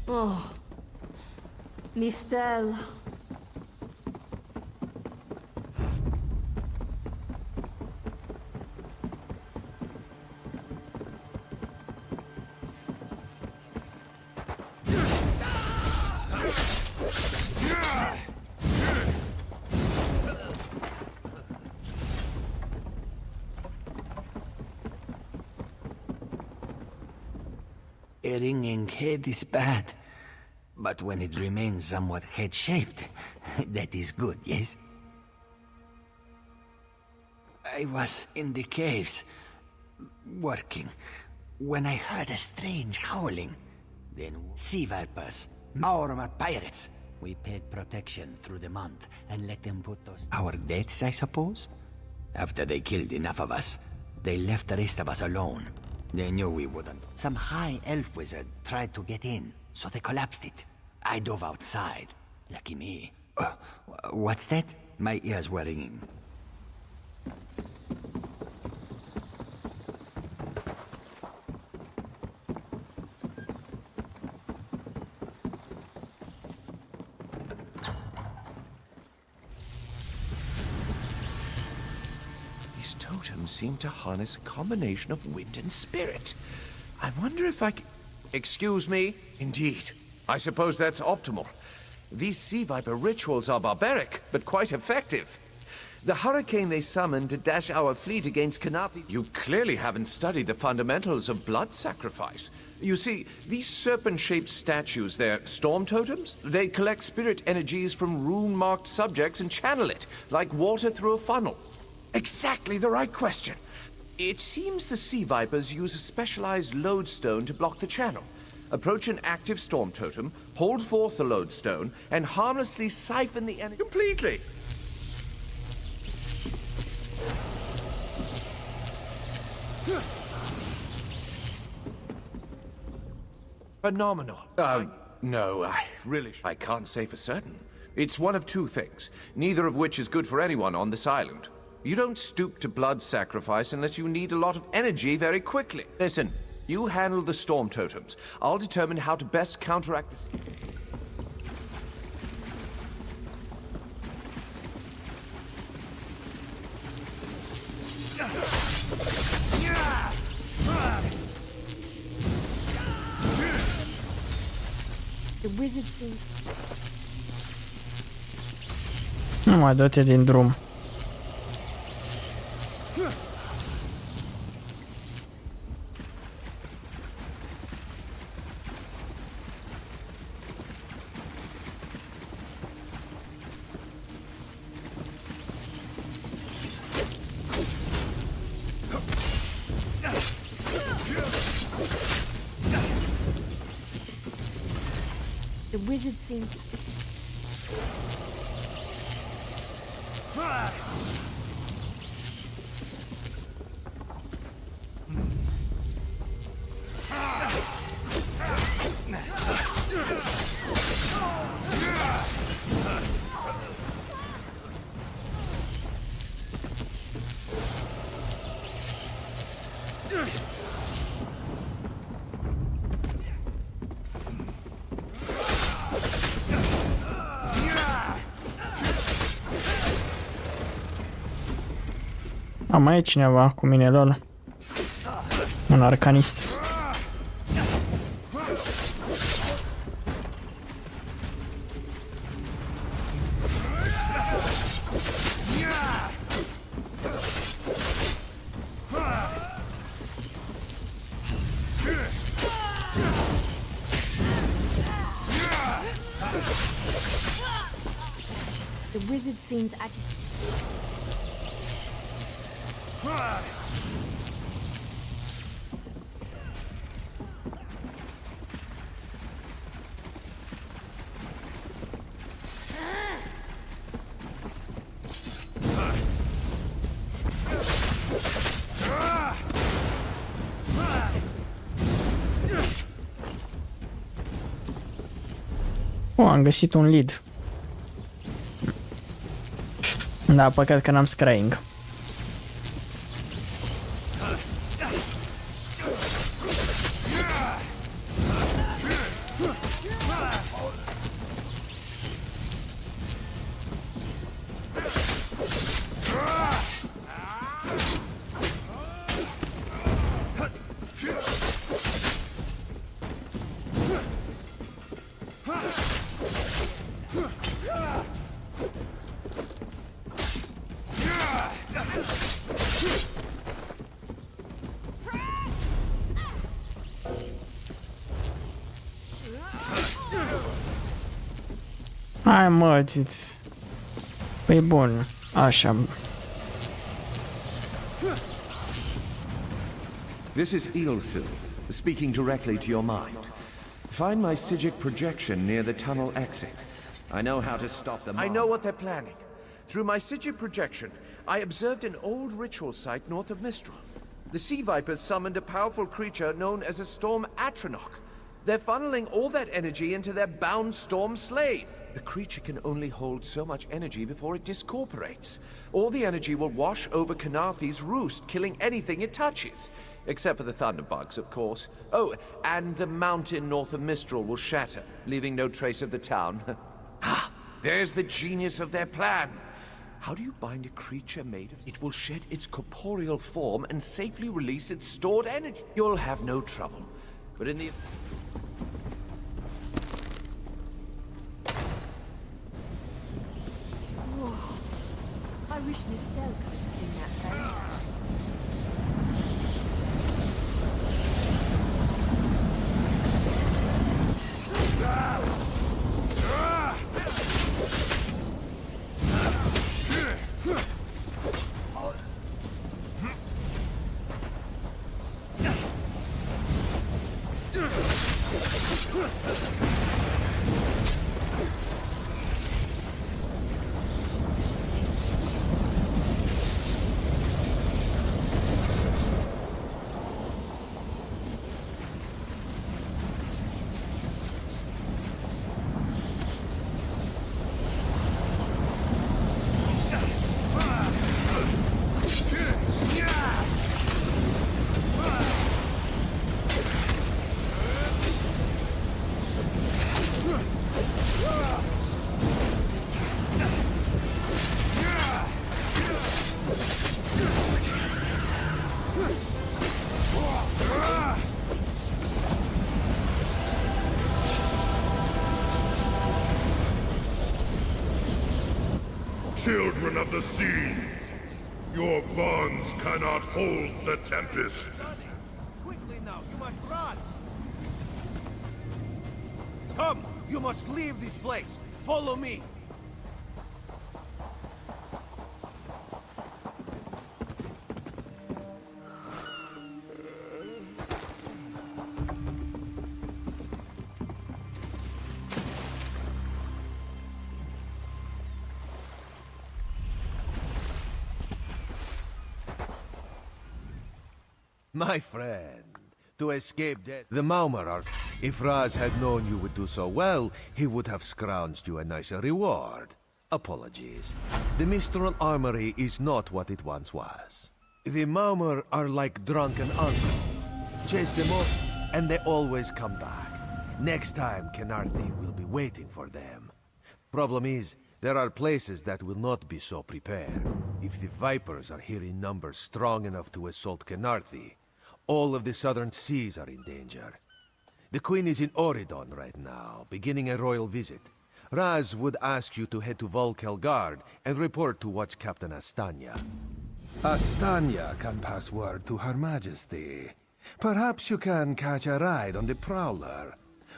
Oh, Nistel.
A ringing head is bad, but when it remains somewhat head-shaped, that is good, yes? I was in the caves, working, when I heard a strange howling. Then sea vipers, our pirates. We paid protection through the month and let them put those... Our deaths, I suppose? After they killed enough of us, they left the rest of us alone. They knew we wouldn't. Some high elf wizard tried to get in, so they collapsed it. I dove outside. Lucky me. What's that? My ears were ringing.
These totems seem to harness a combination of wind and spirit. I wonder if I can... Excuse me? Indeed. I suppose that's optimal. These sea viper rituals are barbaric, but quite effective. The hurricane they summoned to dash our fleet against Kanapi... You clearly haven't studied the fundamentals of blood sacrifice. You see, these serpent-shaped statues, they're storm totems. They collect spirit energies from rune-marked subjects and channel it, like water through a funnel. Exactly the right question. It seems the sea vipers use a specialized lodestone to block the channel. Approach an active storm totem, hold forth the lodestone, and harmlessly siphon the energy completely. Phenomenal. No, I can't say for certain. It's one of two things, neither of which is good for anyone on this island. You don't stoop to blood sacrifice unless you need a lot of energy very quickly. Listen, you handle the storm totems. I'll determine how to best counteract this.
The wizard seems...
Nu mai dă-te din drum.
The wizard seems...
Mai e cineva cu mine, lol. Un arcanist.
The wizard seems agitated.
Am găsit un lead. Da, păcat că n-am scrying. Hai mă, păi bun, așa.
This is Eelsil, speaking directly to your mind. Find my Psijic projection near the tunnel exit. I know how to stop them.
I know what they're planning. Through my Psijic projection, I observed an old ritual site north of Mistral. The Sea Vipers summoned a powerful creature known as a Storm Atronach. They're funneling all that energy into their bound Storm Slave. The creature can only hold so much energy before it discorporates. All the energy will wash over Kanathi's roost, killing anything it touches. Except for the thunderbugs, of course. Oh, and the mountain north of Mistral will shatter, leaving no trace of the town. Ah, there's the genius of their plan. How do you bind a creature made of... It will shed its corporeal form and safely release its stored energy. You'll have no trouble. But in the...
I wish Nistel could have seen that thing.
Children of the sea, your bonds cannot hold the tempest.
Quickly now, you must run! Come, you must leave this place. Follow me.
My friend, to escape death, the Maumar are... If Raz had known you would do so well, he would have scrounged you a nicer reward. Apologies. The Mistral Armory is not what it once was. The Maumar are like drunken uncle. Chase them off, and they always come back. Next time, Kenarthi will be waiting for them. Problem is, there are places that will not be so prepared. If the Vipers are here in numbers strong enough to assault Kenarthi, all of the southern seas are in danger. The Queen is in Oridon right now, beginning a royal visit. Raz would ask you to head to Volkelgard and report to Watch Captain Astanya. Astanya can pass word to Her Majesty. Perhaps you can catch a ride on the Prowler.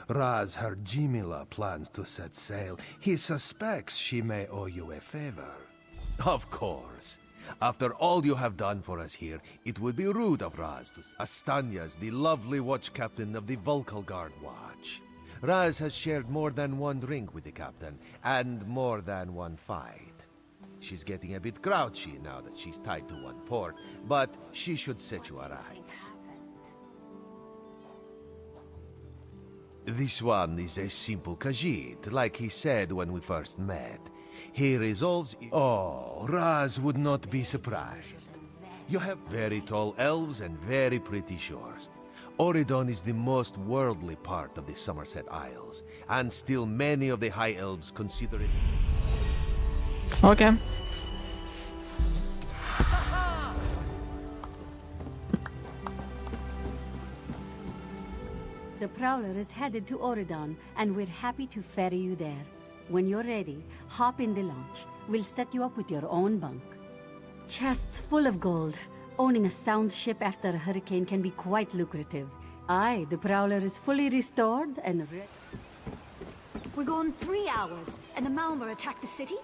Raz her Jimila plans to set sail. He suspects she may owe you a favor. Of course. After all you have done for us here, it would be rude of Raz to... Astanya's the lovely watch captain of the Volkelgard Watch. Raz has shared more than one drink with the captain, and more than one fight. She's getting a bit grouchy now that she's tied to one port, but she should set you aright. This one is a simple Khajiit, like he said when we first met. He resolves... Oh, Raz would not be surprised. You have very tall elves and very pretty shores. Oridon is the most worldly part of the Somerset Isles, and still many of the High Elves consider it...
Okay.
The Prowler is headed to Oridon, and we're happy to ferry you there. When you're ready, hop in the launch. We'll set you up with your own bunk. Chests full of gold. Owning a sound ship after a hurricane can be quite lucrative. Aye, the Prowler is fully restored and ready.
We're gone 3 hours, and the Malmer attacked the city?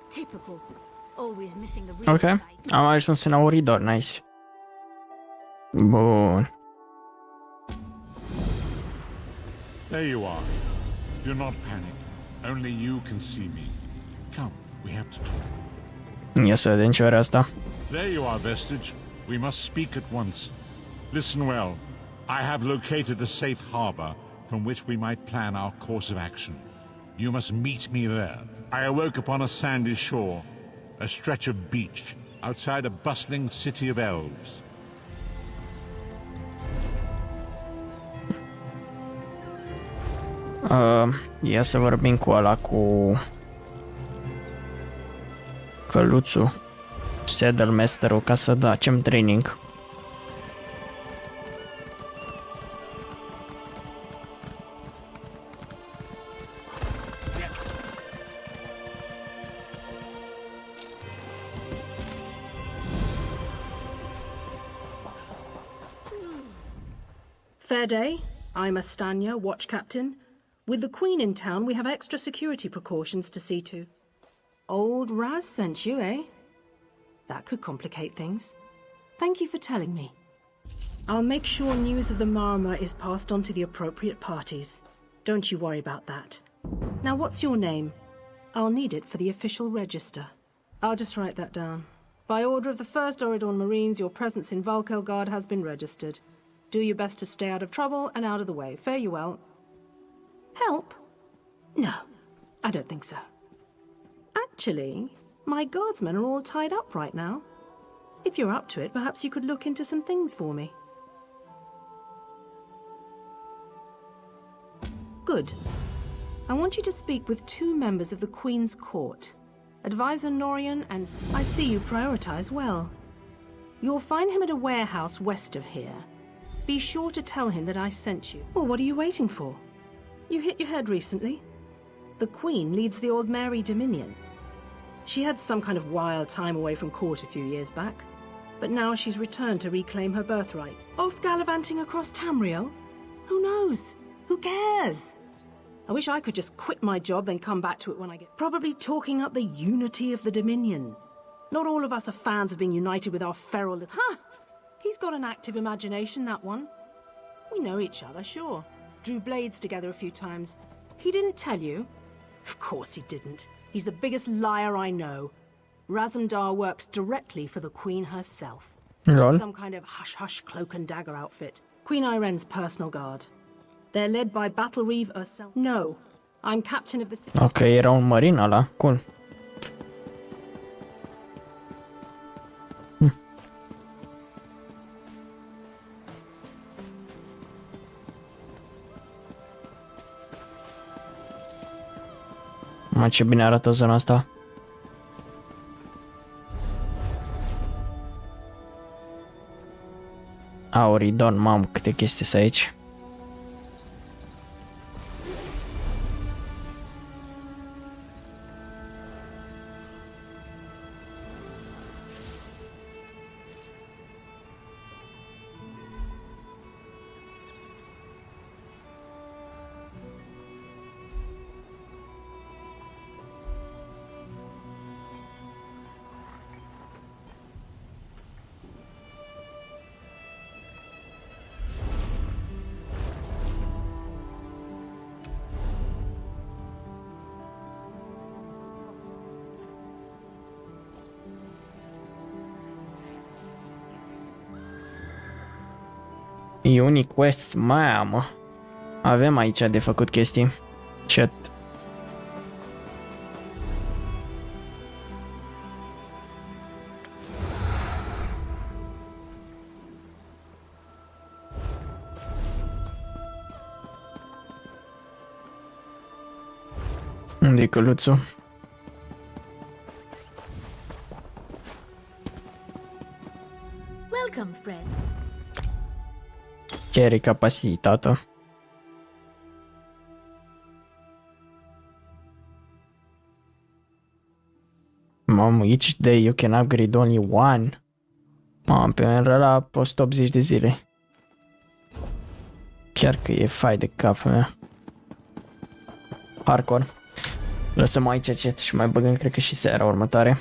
Typical. Always missing the real
Ok, am ajuns în Auridor, nice. Bun.
There you are. Do not panic. Only you can see me. Come, we have to talk.
Ia să vedem ce ori asta.
There you are, Vestige. We must speak at once. Listen well. I have located a safe harbor from which we might plan our course of action. You must meet me there. I awoke upon a sandy shore, a stretch of beach, outside a bustling city of elves.
Ia să vorbim cu ăla, cu căluțul, Saddlemasterul, ca să facem training.
Fair day. I'm Astanya, watch captain. With the Queen in town, we have extra security precautions to see to. Old Raz sent you, eh? That could complicate things. Thank you for telling me. I'll make sure news of the Marmor is passed on to the appropriate parties. Don't you worry about that. Now, what's your name? I'll need it for the official register. I'll just write that down. By order of the 1st Oridon Marines, your presence in Volkelgard has been registered. Do your best to stay out of trouble and out of the way. Fare you well. Help? No, I don't think so. Actually, my guardsmen are all tied up right now. If you're up to it, perhaps you could look into some things for me. Good. I want you to speak with 2 members of the Queen's Court. Advisor Norian and... I see you prioritize well. You'll find him at a warehouse west of here. Be sure to tell him that I sent you. Well, what are you waiting for? You hit your head recently? The Queen leads the Old Mary Dominion. She had some kind of wild time away from court a few years back, but now she's returned to reclaim her birthright. Off gallivanting across Tamriel? Who knows? Who cares? I wish I could just quit my job and come back to it when I get... Probably talking up the unity of the Dominion. Not all of us are fans of being united with our feral... Huh! He's got an active imagination, that one. We know each other, sure. Drew blades together a few times. He didn't tell you? Of course he didn't. He's the biggest liar I know. Razumdar works directly for the Queen herself.
Lol.
Some kind of hush-hush cloak and dagger outfit. Queen Irene's personal guard. They're led by Battle Reeve herself. No, I'm captain of the...
Ok, era un marin ăla. Cool. Mă, ce bine arată zona asta. Auridon, mamă, câte chestii sunt aici. Unique quests, mamă. Avem aici de făcut chestii. Chat. Unde-i căluțul?
Welcome, friend.
Chiar e capacitată. Mamă, each day you can upgrade only one. Mamă, pe mine la 180 de zile. Chiar că e fai de capul meu. Hardcore. Lăsăm aici chat și mai băgăm, cred că și seara următoare.